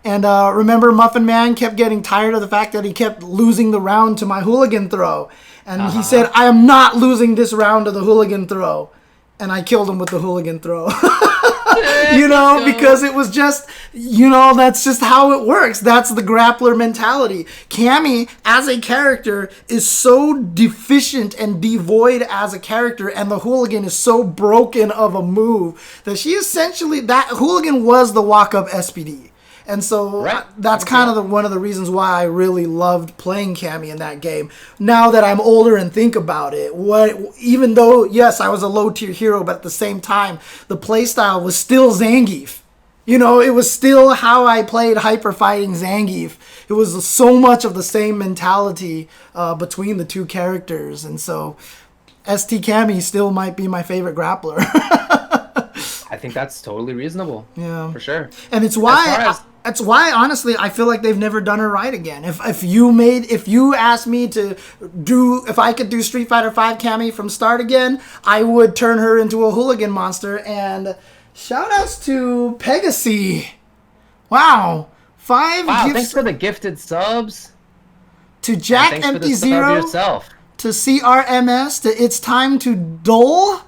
And remember, Muffin Man kept getting tired of the fact that he kept losing the round to my hooligan throw. And he said, I am not losing this round to the hooligan throw. And I killed him with the hooligan throw. Because it was just, that's just how it works. That's the grappler mentality. Cammy, as a character, is so deficient and devoid as a character, and the hooligan is so broken of a move that she essentially, that hooligan was the walk-up SPD. And so that's kind of one of the reasons why I really loved playing Cammy in that game. Now that I'm older and think about it, even though, yes, I was a low-tier hero, but at the same time, the playstyle was still Zangief. It was still how I played Hyper Fighting Zangief. It was so much of the same mentality between the two characters. And so ST Cammy still might be my favorite grappler. I think that's totally reasonable. Yeah. For sure. And it's why That's why, honestly, I feel like they've never done her right again. If you asked me to if I could do Street Fighter V Cammy from start again, I would turn her into a hooligan monster. And shout outs to Pegasus. Wow. Thanks for the gifted subs. To Jack Empty Zero. To CRMS. To It's Time to Dole.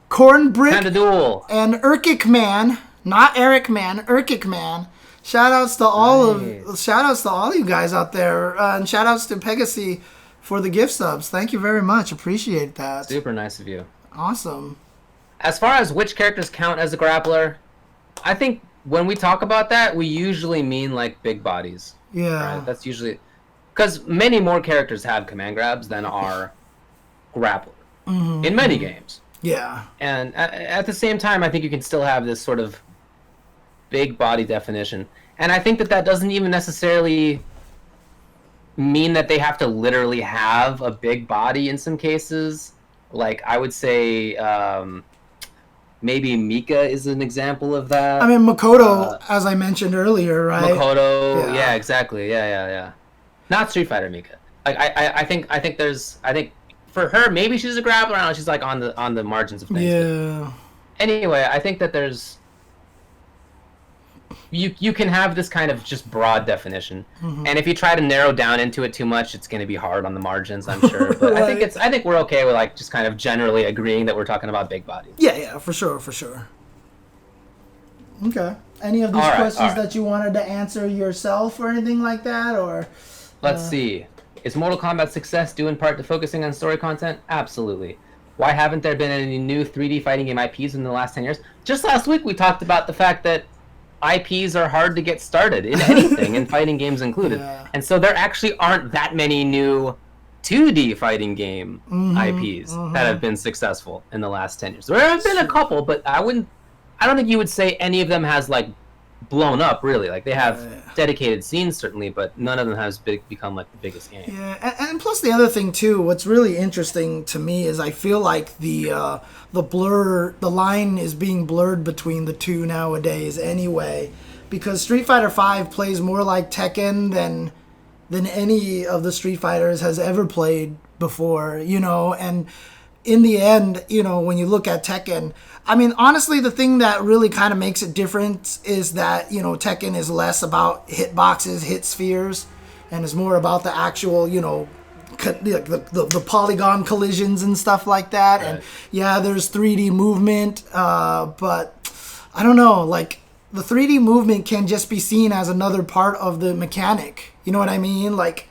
Cornbrick. Time to duel. And Urkic Man. Not Eric Man. Urkic Man. Shout outs to all of you guys out there, and shout outs to Pegasus for the gift subs. Thank you very much. Appreciate that. Super nice of you. Awesome. As far as which characters count as a grappler, I think when we talk about that, we usually mean like big bodies. Yeah. Right? That's usually because many more characters have command grabs than are grappler in many games. Yeah. And at the same time, I think you can still have this sort of big body definition, and I think that doesn't even necessarily mean that they have to literally have a big body in some cases. Like I would say maybe Mika is an example of that. I mean Makoto, as I mentioned earlier, right? Makoto, yeah, exactly, yeah. Not Street Fighter Mika. Like I think for her maybe she's a grappler. I don't know, she's like on the margins of things. Yeah. Anyway, I think that there's you can have this kind of just broad definition, and if you try to narrow down into it too much, it's going to be hard on the margins, I'm sure. But right. I think we're okay with like just kind of generally agreeing that we're talking about big bodies. Yeah, for sure. Okay. Any of these questions that you wanted to answer yourself or anything like that, or? Let's see. Is Mortal Kombat's success due in part to focusing on story content? Absolutely. Why haven't there been any new 3D fighting game IPs in the last 10 years? Just last week we talked about the fact that IPs are hard to get started in anything, and fighting games included. Yeah. And so there actually aren't that many new 2D fighting game IPs that have been successful in the last 10 years. There have been a couple, but I don't think you would say any of them has like blown up really. Like they have dedicated scenes certainly, but none of them has become like the biggest game. Yeah, and plus the other thing too, what's really interesting to me is I feel like the line is being blurred between the two nowadays anyway, because Street Fighter V plays more like Tekken than any of the Street Fighters has ever played before, and in the end, when you look at Tekken, I mean, honestly, the thing that really kind of makes it different is that, Tekken is less about hitboxes, hit spheres, and is more about the actual, the polygon collisions and stuff like that. Right. And yeah, there's 3D movement, but I don't know, like the 3D movement can just be seen as another part of the mechanic. You know what I mean? Like,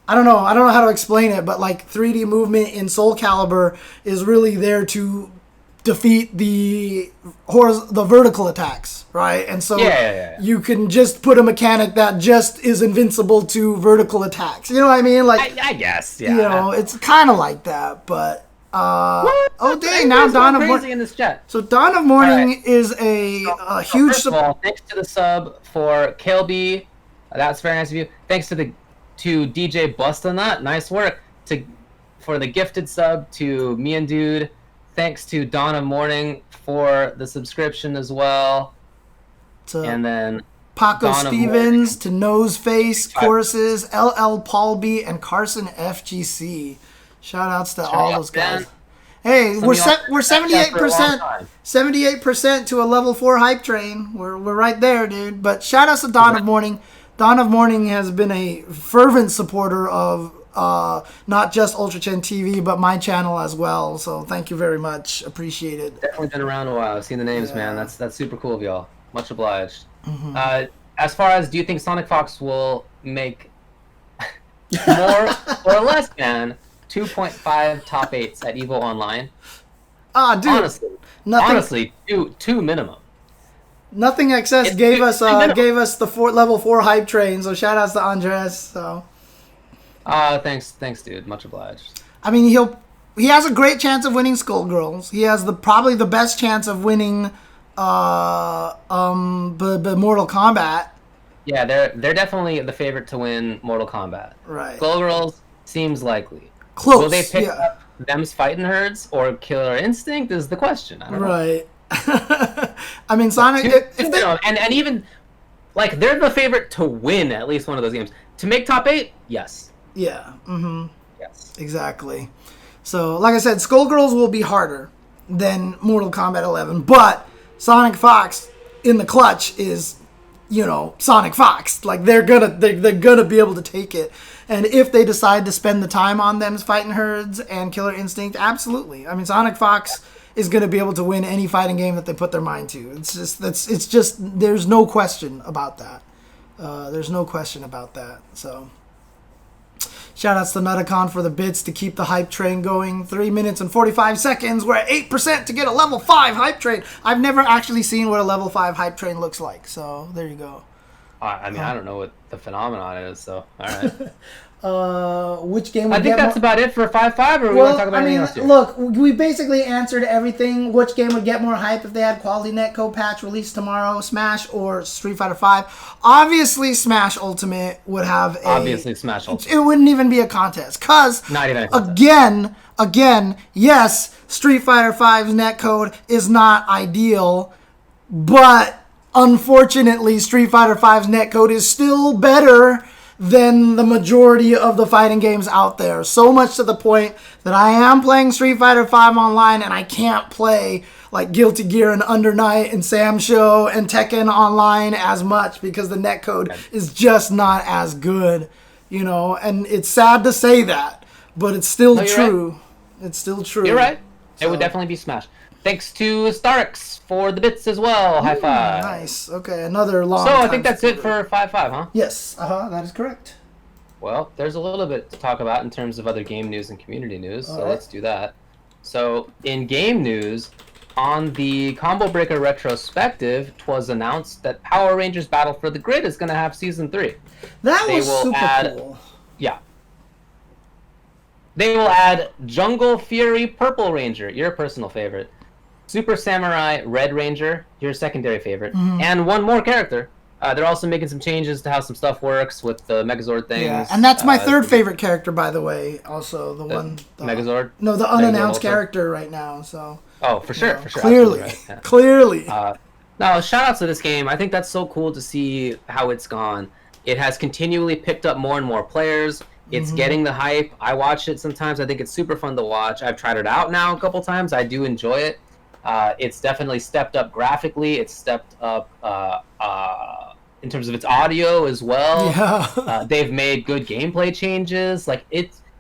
I don't know how to explain it, but like 3D movement in Soul Calibur is really there to defeat the vertical attacks, right? And so you can just put a mechanic that just is invincible to vertical attacks. You know what I mean? Like I guess, yeah. It's kind of like that, but dang! Now Dawn of Morning in this chat. So Dawn of Morning is a huge. First of all, thanks to the sub for KLB. That's very nice of you. Thanks to DJ Bustanut, nice work. For the gifted sub to me and Dude. Thanks to Dawn of Morning for the subscription as well. And then Paco Stevens to Noseface Choruses, LL Paulby, and Carson FGC. Shout outs to all those guys. Hey, we're 78% to a level 4 hype train. We're right there, dude. But shout outs to Dawn of Morning. Dawn of Morning has been a fervent supporter of not just Ultra Chen TV, but my channel as well. So thank you very much. Appreciate it. Definitely been around a while. I've seen the names, man. That's super cool of y'all. Much obliged. As far as, do you think SonicFox will make more or less than 2.5 top 8s at Evo Online? Dude. Honestly, two minimum. Nothing Excess gave us the level 4 hype train. So shout outs to Andres. So. Thanks, dude. Much obliged. I mean, he has a great chance of winning Skullgirls. He has probably the best chance of winning Mortal Kombat. Yeah, they're definitely the favorite to win Mortal Kombat. Right. Skullgirls seems likely. Close. Will they pick up Them's Fighting Herds or Killer Instinct is the question. I don't know. Right. I mean, Sonic. And even Like, they're the favorite to win at least one of those games. To make top 8, yes. Yeah. Mm-hmm. Yes. Exactly. So, like I said, Skullgirls will be harder than Mortal Kombat 11, but SonicFox in the clutch is, SonicFox. Like they're gonna be able to take it. And if they decide to spend the time on them fighting herds and Killer Instinct, absolutely. I mean, SonicFox is going to be able to win any fighting game that they put their mind to. It's just there's no question about that. There's no question about that. So, shoutouts to Nutacon for the bits to keep the hype train going. 3 minutes and 45 seconds. We're at 8% to get a level 5 hype train. I've never actually seen what a level 5 hype train looks like. So there you go. I mean, I don't know what the phenomenon is, so all right. Which game? I think that's about it for 5.5, or we want to talk about anything else here? Look, we basically answered everything. Which game would get more hype if they had quality netcode patch released tomorrow? Smash or Street Fighter V? Obviously, Smash Ultimate would have a... Obviously, Smash Ultimate. It wouldn't even be a contest, because not even a contest. Again, yes, Street Fighter V's netcode is not ideal, but unfortunately, Street Fighter V's netcode is still better than the majority of the fighting games out there. So much to the point that I am playing Street Fighter V online and I can't play like Guilty Gear and Under Night and Sam Show and Tekken online as much because the netcode is just not as good, and it's sad to say that, but it's still true. Right. It's still true. You're right. It would definitely be Smash. Thanks to Starks for the bits as well. High five. Nice. Okay, another long. So I think that's it for 5.5, huh? Yes. That is correct. Well, there's a little bit to talk about in terms of other game news and community news, so let's do that. So in game news, on the Combo Breaker Retrospective, 'twas announced that Power Rangers Battle for the Grid is going to have Season 3. That was super cool. Yeah. They will add Jungle Fury Purple Ranger, your personal favorite, Super Samurai Red Ranger, your secondary favorite, and one more character. They're also making some changes to how some stuff works with the Megazord things. Yeah, and that's my third favorite character, by the way. Also, the Megazord? No, the unannounced character right now. So. Oh, for sure. Clearly. Right. Yeah. Clearly. No, shout out to this game. I think that's so cool to see how it's gone. It has continually picked up more and more players. It's getting the hype. I watch it sometimes. I think it's super fun to watch. I've tried it out now a couple times. I do enjoy it. It's definitely stepped up graphically. It's stepped up in terms of its audio as well. Yeah. They've made good gameplay changes. Like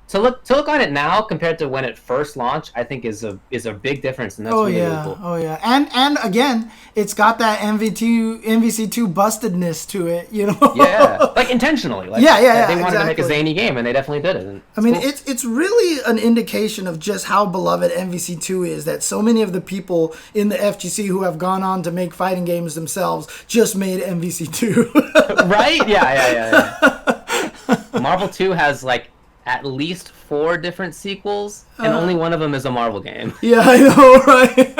to look on it now compared to when it first launched, I think is a big difference, and that's really cool. Oh yeah, and again, it's got that MVC2 bustedness to it, Yeah, like intentionally. Like, They wanted to make a zany game, and they definitely did it. I mean, cool. It's really an indication of just how beloved MVC2 is, that so many of the people in the FGC who have gone on to make fighting games themselves just made MVC2. Right? Yeah. Marvel 2 has like at least 4 different sequels, and only one of them is a Marvel game. Yeah, I know, right?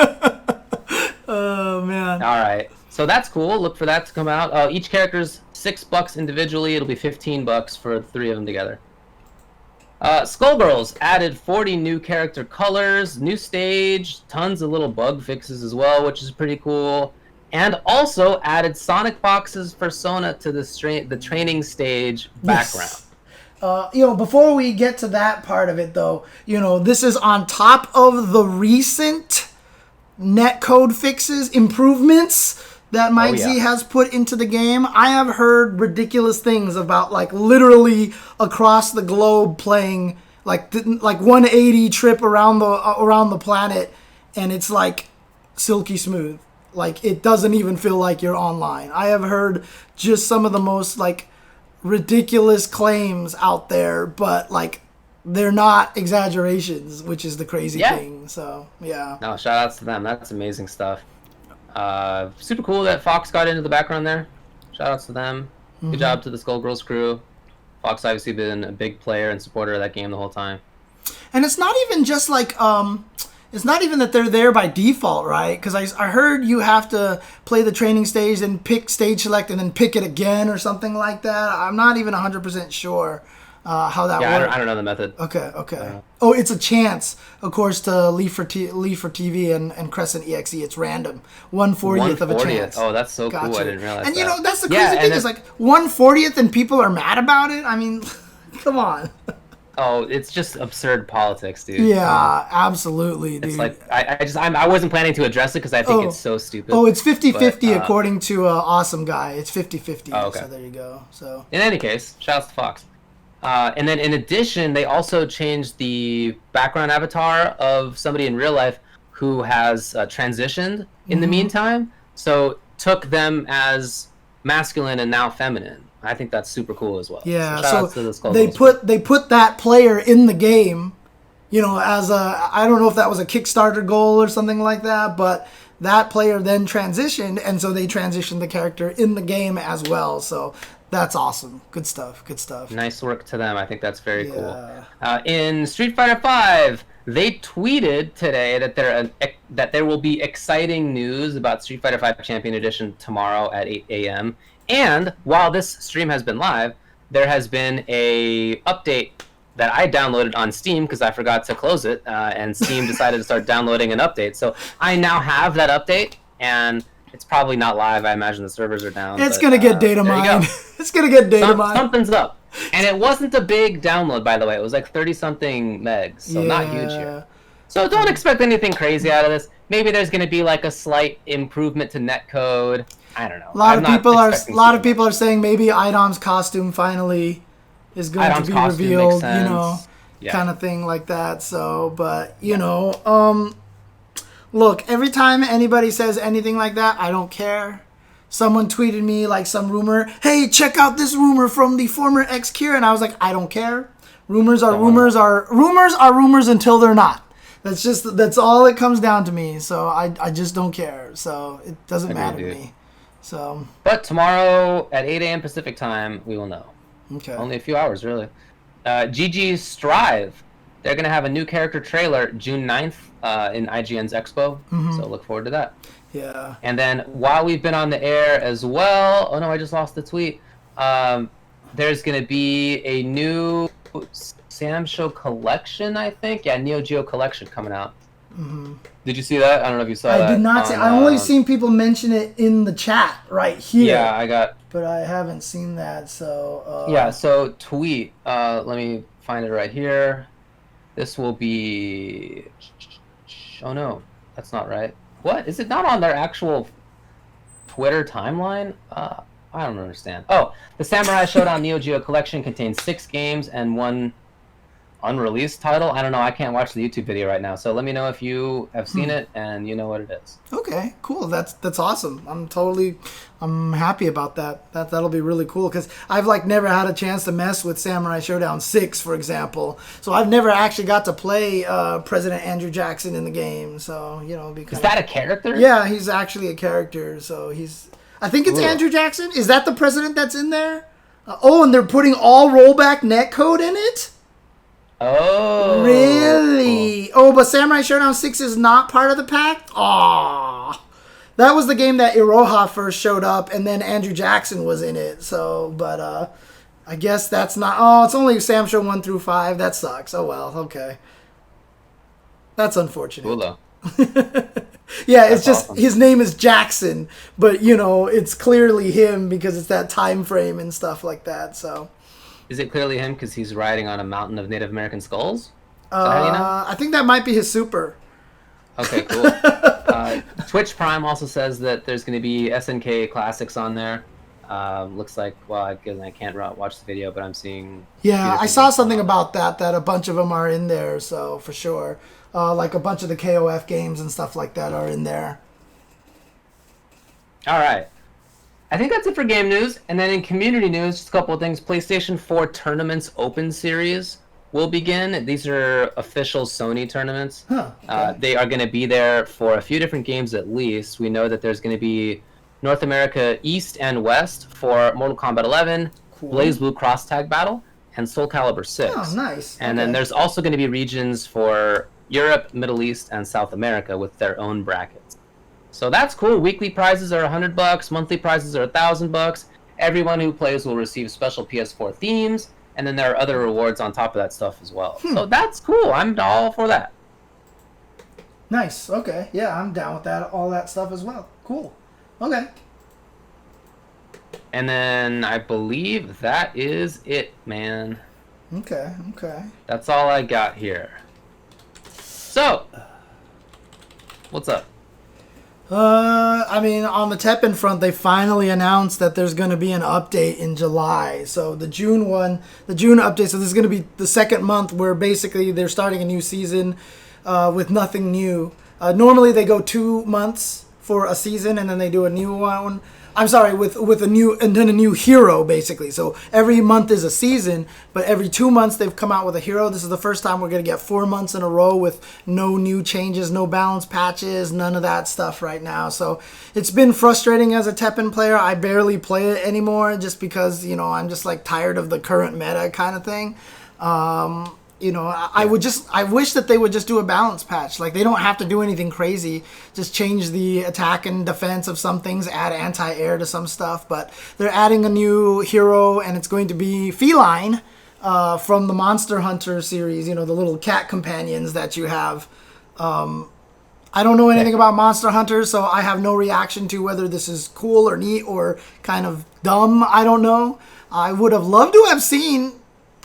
Oh, man. All right. So that's cool. Look for that to come out. Each character's $6 individually. It'll be $15 for the 3 of them together. Skullgirls added 40 new character colors, new stage, tons of little bug fixes as well, which is pretty cool. And also added SonicFox's fursona to the training stage background. Yes. Before we get to that part of it, though, this is on top of the recent netcode fixes, improvements that Mike Z has put into the game. I have heard ridiculous things about, like, literally across the globe playing, like 180 trip around the planet, and it's, like, silky smooth. Like, it doesn't even feel like you're online. I have heard just some of the most, like, ridiculous claims out there, but like they're not exaggerations, which is the crazy thing. So yeah. No, shout outs to them. That's amazing stuff. Super cool that Fox got into the background there. Shout outs to them. Good job to the Skullgirls crew. Fox obviously been a big player and supporter of that game the whole time. And it's not even just like it's not even that they're there by default, right? Because I heard you have to play the training stage and pick stage select and then pick it again or something like that. I'm not even 100% sure. How that Yeah, works? I don't know the method. Okay. Oh, it's a chance, of course, to leave for TV and Crescent EXE. It's random. 1/40th of a chance. Oh, that's so cool. Gotcha. I didn't realize and that. you know, that's the crazy thing is like 1/40th and people are mad about it. I mean, come on. Oh, it's just absurd politics, dude. Yeah, absolutely, dude. It's like I wasn't planning to address it because I think it's so stupid. Oh, it's 50-50 according to Awesome Guy. It's 50-50. Oh, okay. So there you go. So in any case, shouts to Fox. And then in addition, they also changed the background avatar of somebody in real life who has transitioned in the meantime. So took them as masculine and now feminine. I think that's super cool as well. Yeah, so they put that player in the game, you know, as I don't know if that was a Kickstarter goal or something like that, but that player then transitioned, and so they transitioned the character in the game as well. So that's awesome. Good stuff. Nice work to them. I think that's very cool. In Street Fighter V, they tweeted today that there will be exciting news about Street Fighter V Champion Edition tomorrow at 8 a.m. And while this stream has been live, there has been a update that I downloaded on Steam because I forgot to close it, and Steam decided to start downloading an update. So I now have that update, and it's probably not live. I imagine the servers are down. It's going to get data mined. It's going to get data mined. Something's up. And it wasn't a big download, by the way. It was like 30-something megs, so not huge here. So don't expect anything crazy out of this. Maybe there's going to be like a slight improvement to netcode. I don't know. A lot of people are saying maybe Idom's costume finally is going to be revealed, you know, kind of thing like that. So, but you know, look, every time anybody says anything like that, I don't care. Someone tweeted me like some rumor, hey, check out this rumor from the former ex-Cure, and I was like, I don't care. Rumors are rumors until they're not. That's all it comes down to me. So I just don't care. So it doesn't matter to me. So. But tomorrow at 8 a.m. Pacific time, we will know. Okay. Only a few hours, really. GG's Strive. They're going to have a new character trailer June 9th in IGN's Expo. So look forward to that. Yeah. And then while we've been on the air as well, oh no, I just lost the tweet. There's going to be a new Sam Show collection, I think. Yeah, Neo Geo collection coming out. Did you see that? I don't know if you saw that. I did not see. I only seen people mention it in the chat right here. Yeah, but I haven't seen that. So. Yeah. So tweet. Let me find it right here. This will be. Oh no, that's not right. What is it? Not on their actual Twitter timeline? I don't understand. Oh, the Samurai Shodown Neo Geo collection contains 6 games and 1 unreleased title. I don't know. I can't watch the YouTube video right now. So let me know if you have seen it and you know what it is. Okay, cool. That's awesome. I'm happy about that. That'll be really cool because I've like never had a chance to mess with Samurai Shodown 6, for example. So I've never actually got to play President Andrew Jackson in the game. So you know, because is that a character? Yeah, he's actually a character. So I think it's Andrew Jackson. Is that the president that's in there? And they're putting all rollback netcode in it. Oh. Really? Cool. Oh, but Samurai Shodown 6 is not part of the pack? Aww. That was the game that Iroha first showed up, and then Andrew Jackson was in it. So, but I guess that's not... Oh, it's only Sam Show 1 through 5. That sucks. Oh, well. Okay. That's unfortunate. Cool, though. Yeah, it's just... Awesome. His name is Jackson, but, you know, it's clearly him because it's that time frame and stuff like that, so... Is it clearly him because he's riding on a mountain of Native American skulls? I think that might be his super. Okay, cool. Twitch Prime also says that there's going to be SNK classics on there. Looks like, well, I can't watch the video, but I'm seeing... Yeah, I saw something about that a bunch of them are in there, so for sure. Like a bunch of the KOF games and stuff like that are in there. All right. I think that's it for game news. And then in community news, just a couple of things. PlayStation 4 Tournaments Open Series will begin. These are official Sony tournaments. Huh, okay. They are going to be there for a few different games at least. We know that there's going to be North America East and West for Mortal Kombat 11, cool. BlazBlue Cross Tag Battle, and Soul Calibur 6. Oh, nice. And then there's also going to be regions for Europe, Middle East, and South America with their own brackets. So that's cool. Weekly prizes are $100. Monthly prizes are $1,000. Everyone who plays will receive special PS4 themes and then there are other rewards on top of that stuff as well. So that's cool. I'm all for that. Nice. Okay. Yeah, I'm down with that. All that stuff as well. Cool. Okay. And then I believe that is it, man. Okay. That's all I got here. So, what's up? I mean, on the Teppen front, they finally announced that there's going to be an update in July. So the June update, so this is going to be the second month where basically they're starting a new season with nothing new. Normally they go 2 months for a season and then they do a new one. I'm sorry, with a new hero, basically. So every month is a season, but every 2 months they've come out with a hero. This is the first time we're going to get 4 months in a row with no new changes, no balance patches, none of that stuff right now. So it's been frustrating as a Teppen player. I barely play it anymore just because, I'm just like tired of the current meta kind of thing. I wish that they would just do a balance patch. Like, they don't have to do anything crazy. Just change the attack and defense of some things, add anti-air to some stuff. But they're adding a new hero, and it's going to be Feline from the Monster Hunter series, the little cat companions that you have. I don't know anything about Monster Hunter, so I have no reaction to whether this is cool or neat or kind of dumb. I don't know. I would have loved to have seen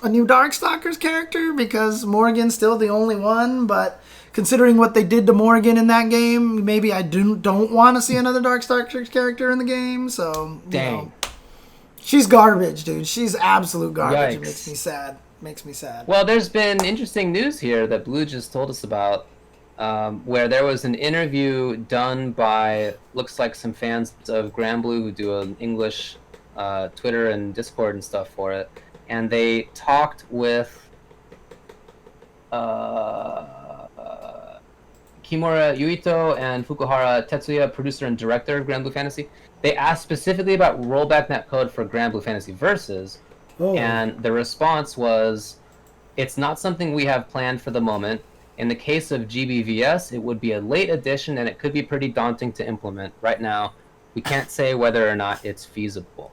a new Darkstalkers character because Morrigan's still the only one, but considering what they did to Morrigan in that game, maybe I don't want to see another Darkstalkers character in the game. So, she's garbage, dude. She's absolute garbage. Yikes. It makes me sad. Well, there's been interesting news here that Blue just told us about, where there was an interview done by, looks like some fans of Granblue who do an English Twitter and Discord and stuff for it. And they talked with Kimura Yuito and Fukuhara Tetsuya, producer and director of Granblue Fantasy. They asked specifically about rollback netcode for Granblue Fantasy Versus, and the response was, it's not something we have planned for the moment. In the case of GBVS, it would be a late addition and it could be pretty daunting to implement. Right now, we can't say whether or not it's feasible.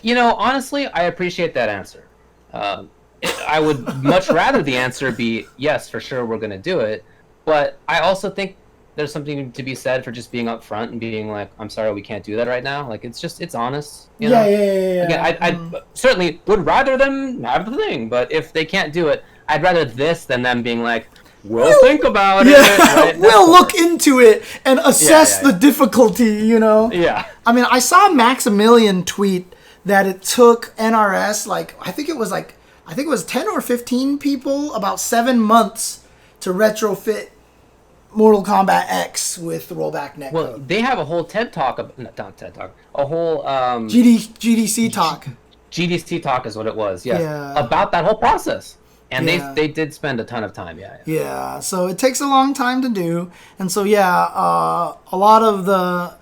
Honestly, I appreciate that answer. I would much rather the answer be, yes, for sure, we're going to do it. But I also think there's something to be said for just being upfront and being like, I'm sorry, we can't do that right now. Like, it's honest. Yeah. Again, I certainly would rather them have the thing. But if they can't do it, I'd rather this than them being like, we'll think about it. Right? We'll look into it and assess the difficulty, Yeah. I mean, I saw Maximilian tweet that it took NRS, I think it was 10 or 15 people about 7 months to retrofit Mortal Kombat X with rollback netcode. Well, they have a whole TED Talk, not TED Talk, a whole GDC talk. GDC talk is what it was, yes, about that whole process. And they did spend a ton of time, Yeah, so it takes a long time to do. And so, a lot of the,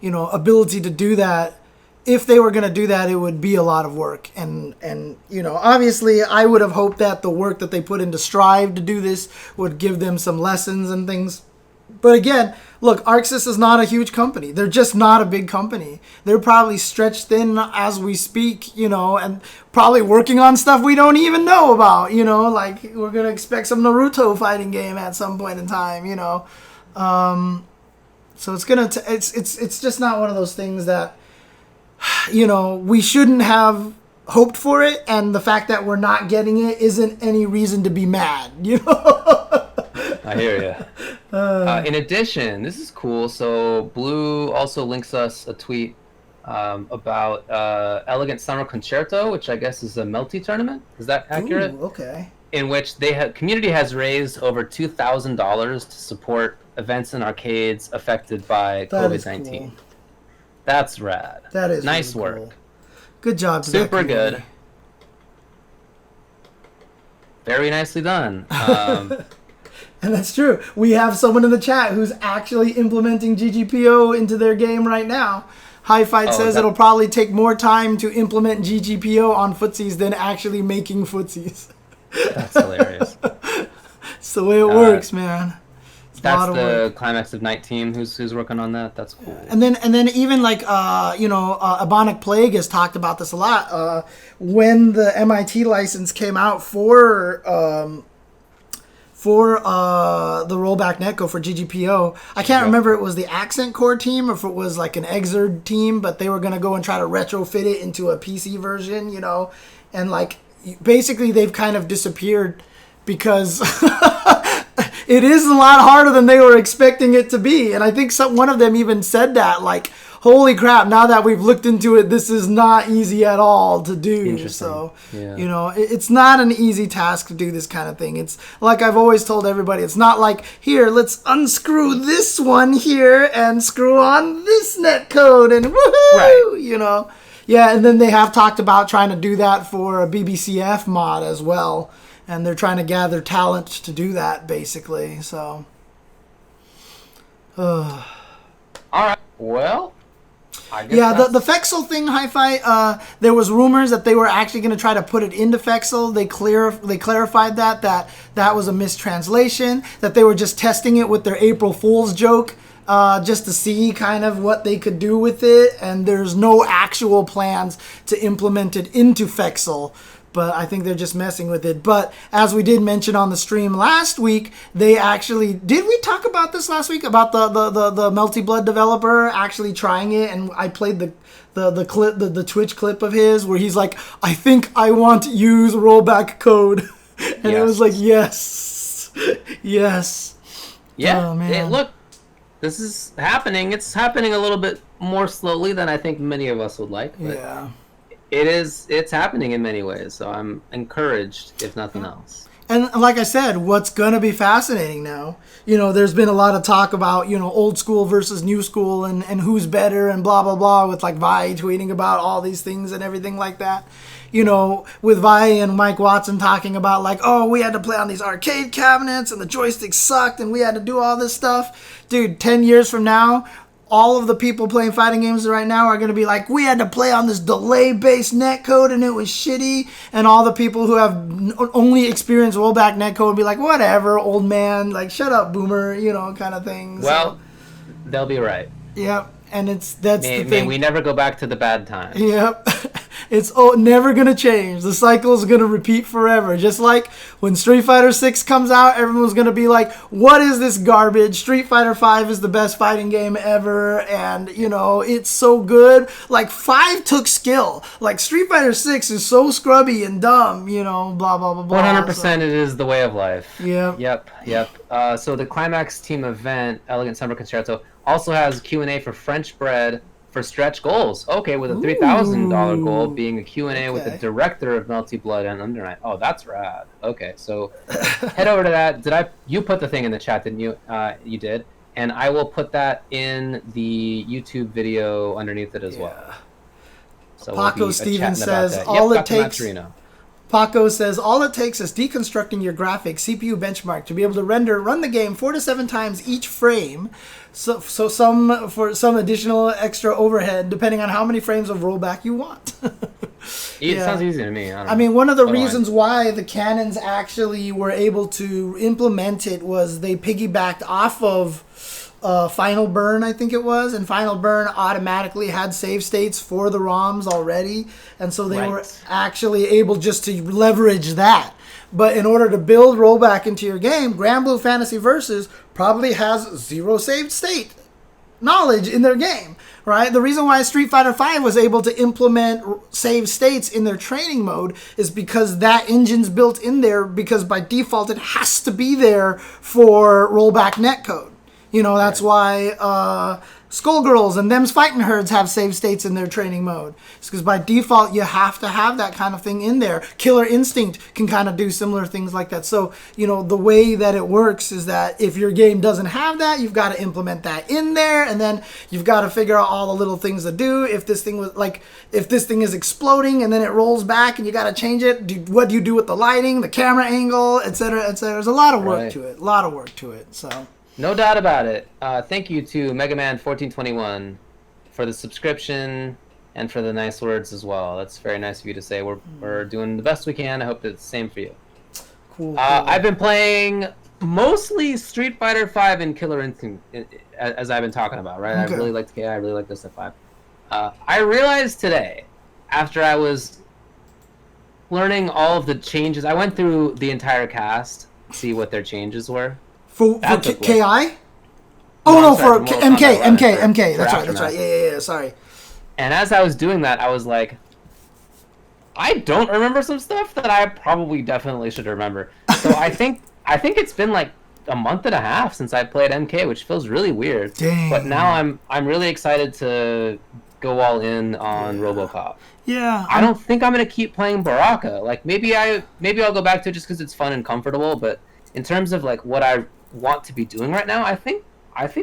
ability to do that, if they were going to do that, it would be a lot of work. And obviously, I would have hoped that the work that they put into Strive to do this would give them some lessons and things. But again, look, ArcSys is not a huge company. They're just not a big company. They're probably stretched thin as we speak, and probably working on stuff we don't even know about, like we're going to expect some Naruto fighting game at some point in time, So it's just not one of those things that, we shouldn't have hoped for it, and the fact that we're not getting it isn't any reason to be mad, I hear you. In addition, this is cool. So Blue also links us a tweet about Elegant Summer Concerto, which I guess is a multi-tournament. Is that accurate? Ooh, okay. In which community has raised over $2,000 to support events in arcades affected by COVID-19. Cool. That's rad. That is nice really work. Cool. Good job. To Super good. Very nicely done. And that's true. We have someone in the chat who's actually implementing GGPO into their game right now. High Fight says it'll probably take more time to implement GGPO on footsies than actually making footsies. That's hilarious. It's the way it works, man. That's the Climax of Night team who's working on that. That's cool. And then even like Ebonic Plague has talked about this a lot. When the MIT license came out for the rollback netcode for GGPO, I can't remember if it was the Accent Core team or if it was like an Exerd team, but they were gonna go and try to retrofit it into a PC version, and like basically they've kind of disappeared because it is a lot harder than they were expecting it to be. And I think one of them even said that, like, holy crap, now that we've looked into it, this is not easy at all to do. So, it's not an easy task to do this kind of thing. It's like I've always told everybody, it's not like, here, let's unscrew this one here and screw on this netcode and woohoo, Yeah, and then they have talked about trying to do that for a BBCF mod as well. And they're trying to gather talent to do that, basically. So, all right. Well, I guess the Fexel thing, Hi-Fi. There was rumors that they were actually going to try to put it into Fexel. They clarified that was a mistranslation. That they were just testing it with their April Fool's joke, just to see kind of what they could do with it. And there's no actual plans to implement it into Fexel. But I think they're just messing with it. But as we did mention on the stream last week, they actually... Did we talk about this last week? About the Melty Blood developer actually trying it? And I played the clip, the Twitch clip of his where he's like, I think I want to use rollback code. And it was like, yes. Yes. Yeah. Oh, man. Look, this is happening. It's happening a little bit more slowly than I think many of us would like. But yeah. It's happening in many ways, so I'm encouraged, if nothing else. And like I said, what's going to be fascinating now, there's been a lot of talk about, old school versus new school and who's better and blah, blah, blah, with like Vi tweeting about all these things and everything like that. With Vi and Mike Watson talking about like, oh, we had to play on these arcade cabinets and the joysticks sucked and we had to do all this stuff. Dude, 10 years from now, all of the people playing fighting games right now are going to be like, we had to play on this delay-based netcode and it was shitty. And all the people who have only experienced rollback netcode will be like, whatever, old man, like, shut up, boomer, kind of thing. Well, they'll be right. Yep. And that's the thing. May we never go back to the bad times. Yep. It's never going to change. The cycle is going to repeat forever. Just like when Street Fighter 6 comes out, everyone's going to be like, what is this garbage? Street Fighter 5 is the best fighting game ever. And, it's so good. Like, 5 took skill. Like, Street Fighter 6 is so scrubby and dumb, blah, blah, blah, blah. 100% so. It is the way of life. Yep. Yep. So the Climax team event, Elegant Summer Concerto, also has Q&A for French Bread for stretch goals. Okay, with a $3,000 goal being a Q&A with the director of Melty Blood and Under Night. Oh, that's rad. Okay, so head over to that. You put the thing in the chat, didn't you? You did. And I will put that in the YouTube video underneath it as well. So Paco Stevens says, Paco says, all it takes is deconstructing your graphics CPU benchmark to be able to run the game 4 to 7 times each frame. So for some additional extra overhead, depending on how many frames of rollback you want. It sounds easy to me. I mean, one of the reasons why the Canons actually were able to implement it was they piggybacked off of Final Burn, I think it was, and Final Burn automatically had save states for the ROMs already, and so they were actually able just to leverage that. But in order to build rollback into your game, Granblue Fantasy Versus probably has 0 saved state knowledge in their game, right? The reason why Street Fighter V was able to implement save states in their training mode is because that engine's built in there, because by default it has to be there for rollback netcode. That's why Skullgirls and them's fighting herds have save states in their training mode. It's because by default you have to have that kind of thing in there. Killer Instinct can kind of do similar things like that. So, the way that it works is that if your game doesn't have that, you've got to implement that in there, and then you've got to figure out all the little things to do. If this thing is exploding and then it rolls back and you got to change it, what do you do with the lighting, the camera angle, etc., etc. There's a lot of work to it. So. No doubt about it. Thank you to MegaMan1421 for the subscription and for the nice words as well. That's very nice of you to say. We're doing the best we can. I hope it's the same for you. Cool. I've been playing Mostly Street Fighter 5 and Killer Instinct, as I've been talking about, right? Okay. I really liked KI, I really like this at 5. I realized today, after I was learning all of the changes, I went through the entire cast, see what their changes were. For KI? No, no, sorry, for Mortal MK, Kombat 11, MK. for That's Aftermath. right. Yeah. Sorry. And as I was doing that, I was like, I don't remember some stuff that I probably definitely should remember. So I think it's been like a month and a half since I played MK, which feels really weird. Dang. But now I'm really excited to go all in on RoboCop. Yeah. I don't think I'm gonna keep playing Baraka. Like maybe I'll go back to it just because it's fun and comfortable. But in terms of like what I want to be doing right now, I think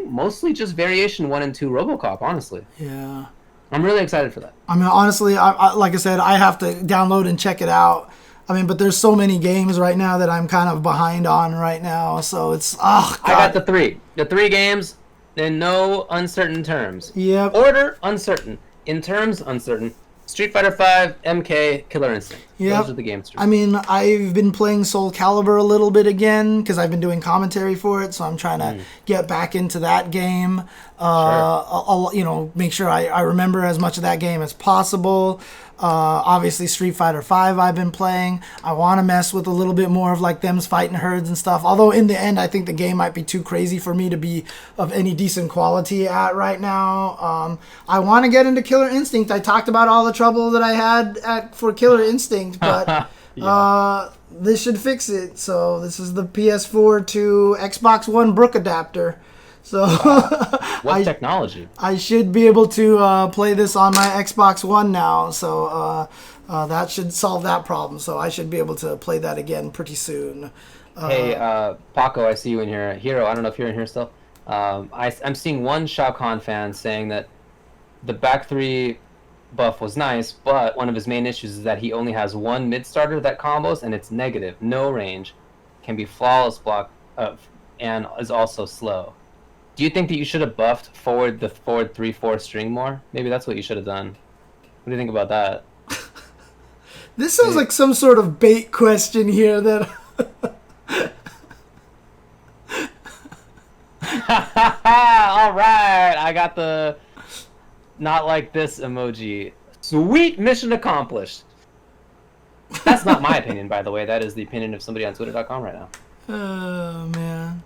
mostly just variation 1 and 2 RoboCop. Honestly. Yeah. I'm really excited for that. I mean, honestly, I like I said, I have to download and check it out. I mean, but there's so many games right now that I'm kind of behind on right now. So it's, God. I got the 3 games in no uncertain terms. Yep. Order, uncertain. In terms, uncertain. Street Fighter 5, MK, Killer Instinct. Yep. Those are the games. I mean, I've been playing Soul Calibur a little bit again because I've been doing commentary for it, so I'm trying to get back into that game. I'll make sure I remember as much of that game as possible. Obviously, Street Fighter 5 I've been playing. I want to mess with a little bit more of like them's fighting herds and stuff. Although in the end, I think the game might be too crazy for me to be of any decent quality at right now. I want to get into Killer Instinct. I talked about all the trouble that I had for Killer Instinct, but this should fix it. So this is the PS4 to Xbox One Brook adapter. So what technology? I should be able to play this on my Xbox One now. So that should solve that problem. So I should be able to play that again pretty soon. Hey, Paco, I see you in here. Hero, I don't know if you're in here still. I'm seeing one Shao Kahn fan saying that the back 3 buff was nice, but one of his main issues is that he only has one mid starter that combos, and it's negative, no range, can be flawless block, and is also slow. Do you think that you should have buffed forward 3/4 string more? Maybe that's what you should have done. What do you think about that? This sounds like some sort of bait question here that. All right, I got the not like this emoji. Sweet, mission accomplished. That's not my opinion, by the way. That is the opinion of somebody on Twitter.com right now. Oh man.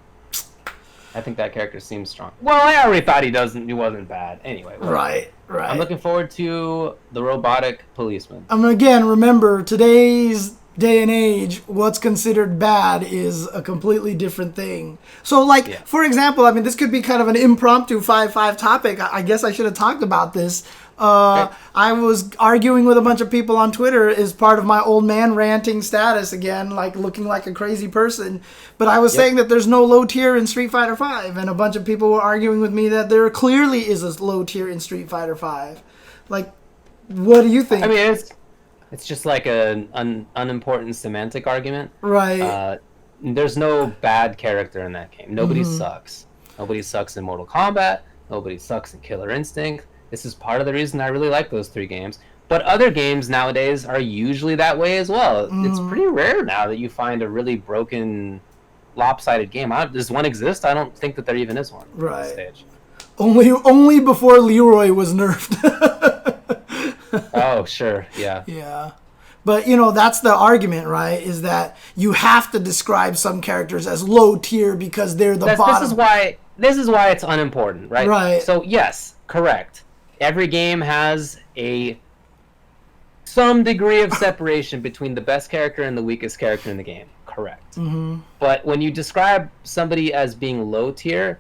I think that character seems strong. Well, I already thought he wasn't bad. Anyway. Right. I'm looking forward to the robotic policeman. I mean, again, remember, today's day and age, what's considered bad is a completely different thing. So, for example, I mean, this could be kind of an impromptu 5-5 topic. I guess I should have talked about this. I was arguing with a bunch of people on Twitter as part of my old man ranting status again, like looking like a crazy person. But I was saying that there's no low tier in Street Fighter 5, and a bunch of people were arguing with me that there clearly is a low tier in Street Fighter 5. Like, what do you think? I mean, it's just like an unimportant semantic argument. Right. There's no bad character in that game. Nobody sucks. Nobody sucks in Mortal Kombat. Nobody sucks in Killer Instinct. This is part of the reason I really like those 3 games. But other games nowadays are usually that way as well. It's pretty rare now that you find a really broken, lopsided game. Does one exist? I don't think that there even is one. Right. On this stage. Only before Leroy was nerfed. Oh, sure. Yeah. Yeah. But, that's the argument, right? Is that you have to describe some characters as low tier because they're the bottom. This is why it's unimportant, right? Right. So, yes, correct. Every game has some degree of separation between the best character and the weakest character in the game. Correct. Mm-hmm. But when you describe somebody as being low tier,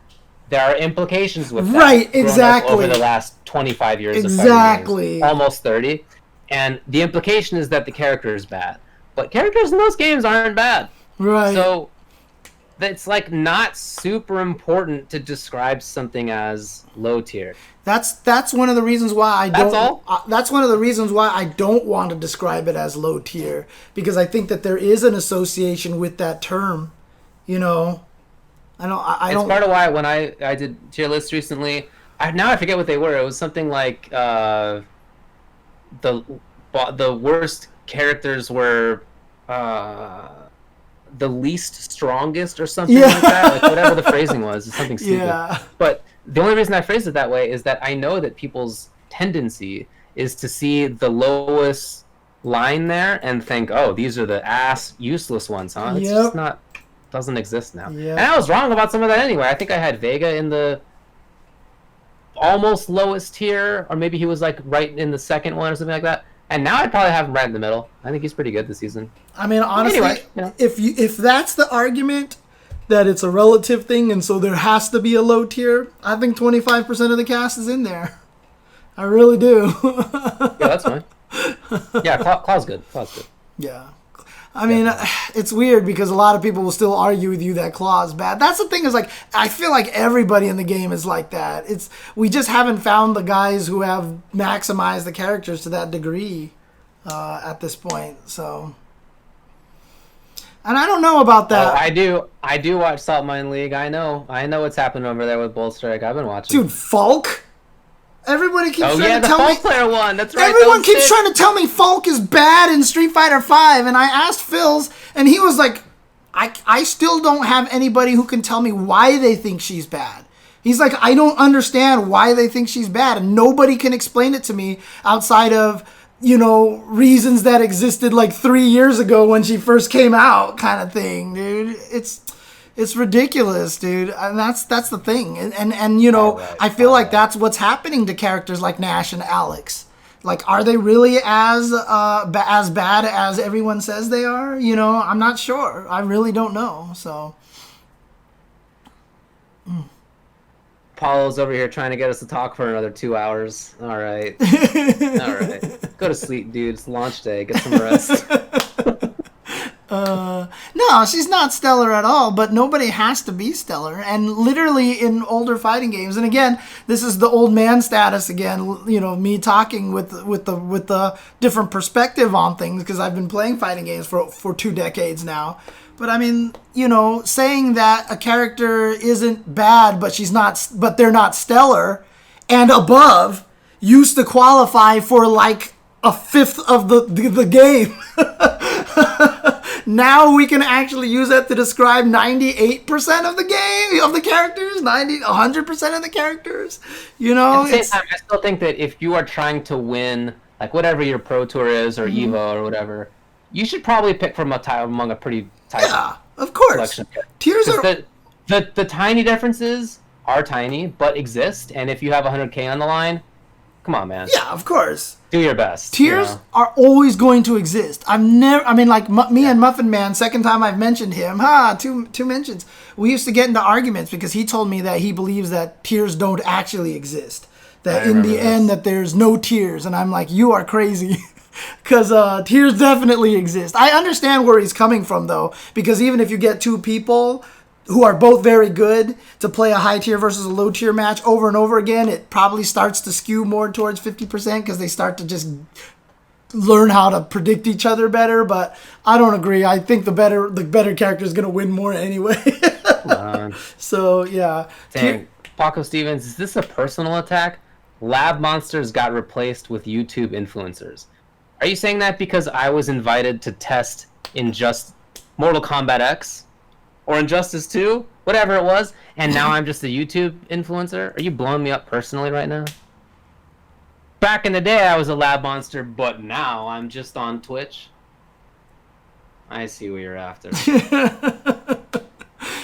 there are implications with that. Right, exactly. Over the last 25 years of fighting games, almost 30. And the implication is that the character is bad. But characters in those games aren't bad. Right. So it's like not super important to describe something as low tier. That's one of the reasons why I don't. That's all? That's one of the reasons why I don't want to describe it as low tier, because I think that there is an association with that term. I don't. It's part of why when I did tier lists recently, I forget what they were. It was something like the worst characters were the least strongest or something like that. Like whatever the phrasing was, it's something stupid. Yeah. But the only reason I phrased it that way is that I know that people's tendency is to see the lowest line there and think, oh, these are the ass useless ones, huh? It's just not, doesn't exist now. And I was wrong about some of that anyway. I think I had Vega in the almost lowest tier, or maybe he was like right in the second one or something like that. And now I'd probably have him right in the middle. I think he's pretty good this season. I mean, honestly, anyway, you know. if that's the argument, that it's a relative thing and so there has to be a low tier, I think 25% of the cast is in there. I really do. Yeah, that's fine. Yeah, Claw's good. Claw's good. Yeah. I mean, it's weird because a lot of people will still argue with you that Claw's bad. That's the thing is, like, I feel like everybody in the game is like that. We just haven't found the guys who have maximized the characters to that degree at this point. So, and I don't know about that. Oh, I do watch Salt Mine League. I know what's happening over there with Bull Strike. I've been watching. Dude, Falk? Everybody keeps trying to the tell Falk me. Player one. That's right. Everyone keeps trying to tell me Falk is bad in Street Fighter V, and I asked Phil's, and he was like, I still don't have anybody who can tell me why they think she's bad. He's like, I don't understand why they think she's bad, and nobody can explain it to me outside of, you know, reasons that existed like 3 years ago when she first came out, kind of thing, dude. It's ridiculous, dude, and that's the thing, and you know, I feel like that's what's happening to characters like Nash and Alex. Like, are they really as bad as everyone says they are? You know, I'm not sure. I really don't know. So, Paulo's over here trying to get us to talk for another 2 hours. All right, all right, go to sleep, dude. It's launch day. Get some rest. No, she's not stellar at all, but nobody has to be stellar. And literally in older fighting games, and again, this is the old man status again, you know, me talking with the different perspective on things because I've been playing fighting games for 2 decades now. But I mean, you know, saying that a character isn't bad, but they're not stellar and above used to qualify for like a fifth of the game. Now we can actually use that to describe 98% of the game, of the characters, 100% of the characters. You know, at the same time, I still think that if you are trying to win, like whatever your Pro Tour is or Evo or whatever, you should probably pick from among a pretty tight of course. Selection. Tiers are the tiny differences are tiny, but exist, and if you have 100K on the line, come on, man. Yeah, of course. Do your best. Tiers are always going to exist. And Muffin Man, second time I've mentioned him, two mentions. We used to get into arguments because he told me that he believes that tiers don't actually exist. That in the end that there's no tiers. And I'm like, you are crazy. Because tiers definitely exist. I understand where he's coming from, though. Because even if you get 2 people who are both very good to play a high tier versus a low tier match over and over again, it probably starts to skew more towards 50% because they start to just learn how to predict each other better. But I don't agree. I think the better character is going to win more anyway. So, yeah. Dang. Paco Stevens, is this a personal attack? Lab monsters got replaced with YouTube influencers. Are you saying that because I was invited to test Mortal Kombat X? Or Injustice 2, whatever it was, and now I'm just a YouTube influencer? Are you blowing me up personally right now? Back in the day, I was a lab monster, but now I'm just on Twitch. I see what you're after.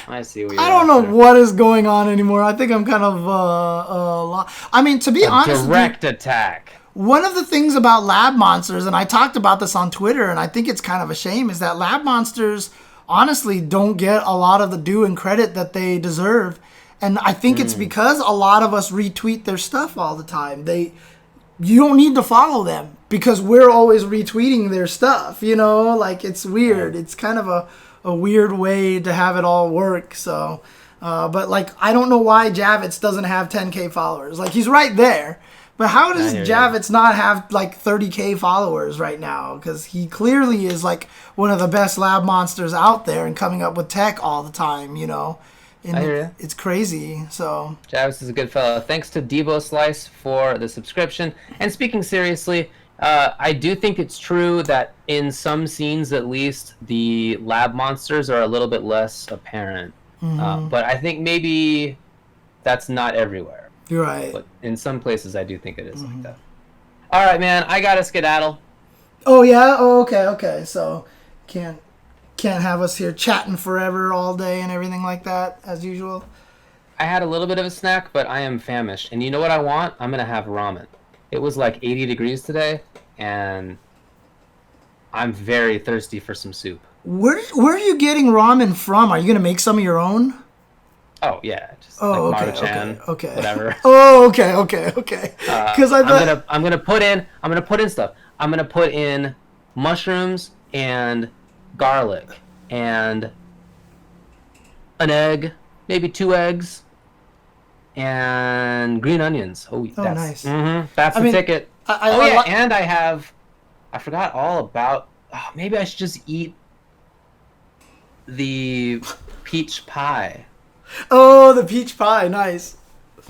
I don't know what is going on anymore. I think I'm kind of I mean, to be honest, direct attack. One of the things about lab monsters, and I talked about this on Twitter, and I think it's kind of a shame, is that lab monsters honestly don't get a lot of the due and credit that they deserve. And I think it's because a lot of us retweet their stuff all the time. You don't need to follow them because we're always retweeting their stuff, you know? Like, it's weird. It's kind of a weird way to have it all work. So, but like, I don't know why Javits doesn't have 10K followers. Like, he's right there. But how does Javits not have like 30K followers right now? Because he clearly is like one of the best lab monsters out there and coming up with tech all the time, you know? And it's crazy. So Javits is a good fellow. Thanks to Devo Slice for the subscription. And speaking seriously, I do think it's true that in some scenes, at least, the lab monsters are a little bit less apparent. But I think maybe that's not everywhere. You're right. But in some places, I do think it is like that. All right, man. I got to skedaddle. Oh, yeah? Oh, okay. So, can't have us here chatting forever all day and everything like that, as usual. I had a little bit of a snack, but I am famished. And you know what I want? I'm going to have ramen. It was like 80 degrees today, and I'm very thirsty for some soup. Where are you getting ramen from? Are you going to make some of your own? Oh, yeah. Just like Maruchan, okay. Whatever. Oh, okay. Because I'm gonna put in stuff. I'm gonna put in mushrooms and garlic and an egg, maybe 2 eggs, and green onions. Oh, nice. That's the ticket. And I forgot all about. Oh, maybe I should just eat the peach pie. Oh, the peach pie, nice.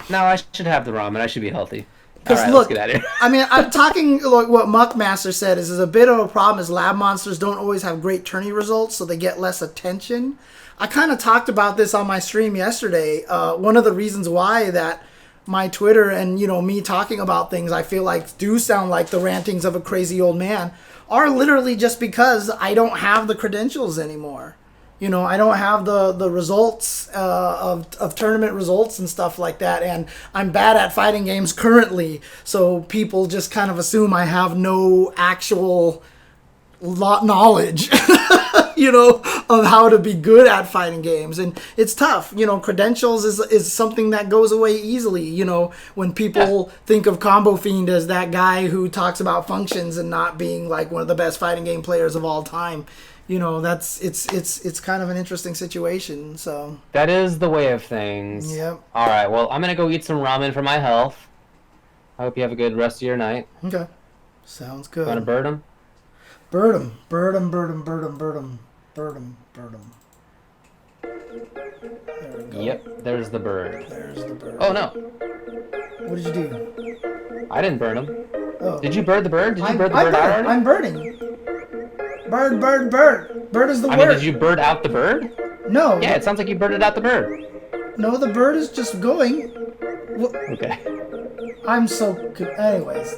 No, I should have the ramen. I should be healthy. Because right, look, let's get out of here. I mean, I'm talking like what Muckmaster said is a bit of a problem is lab monsters don't always have great tourney results, so they get less attention. I kind of talked about this on my stream yesterday. One of the reasons why that my Twitter and, me talking about things I feel like do sound like the rantings of a crazy old man are literally just because I don't have the credentials anymore. I don't have the results of tournament results and stuff like that, and I'm bad at fighting games currently, so people just kind of assume I have no actual knowledge, of how to be good at fighting games, and it's tough. Credentials is something that goes away easily. When people think of Combo Fiend as that guy who talks about functions and not being like one of the best fighting game players of all time. It's kind of an interesting situation. So that is the way of things. Yep. All right. Well, I'm gonna go eat some ramen for my health. I hope you have a good rest of your night. Okay. Sounds good. Want to bird him? Bird him. Bird him. Bird him. Bird him. Bird him. Bird him. Bird him. There we go. Yep. There's the bird. There's the bird. Oh no. What did you do? I didn't burn him. Oh. Did you bird the bird? Did you bird the bird out already? I'm birding. Bird, bird, bird. Bird is the word. I mean, did you bird out the bird? No. Yeah, it sounds like you birded out the bird. No, the bird is just going. Okay. I'm so... Anyways.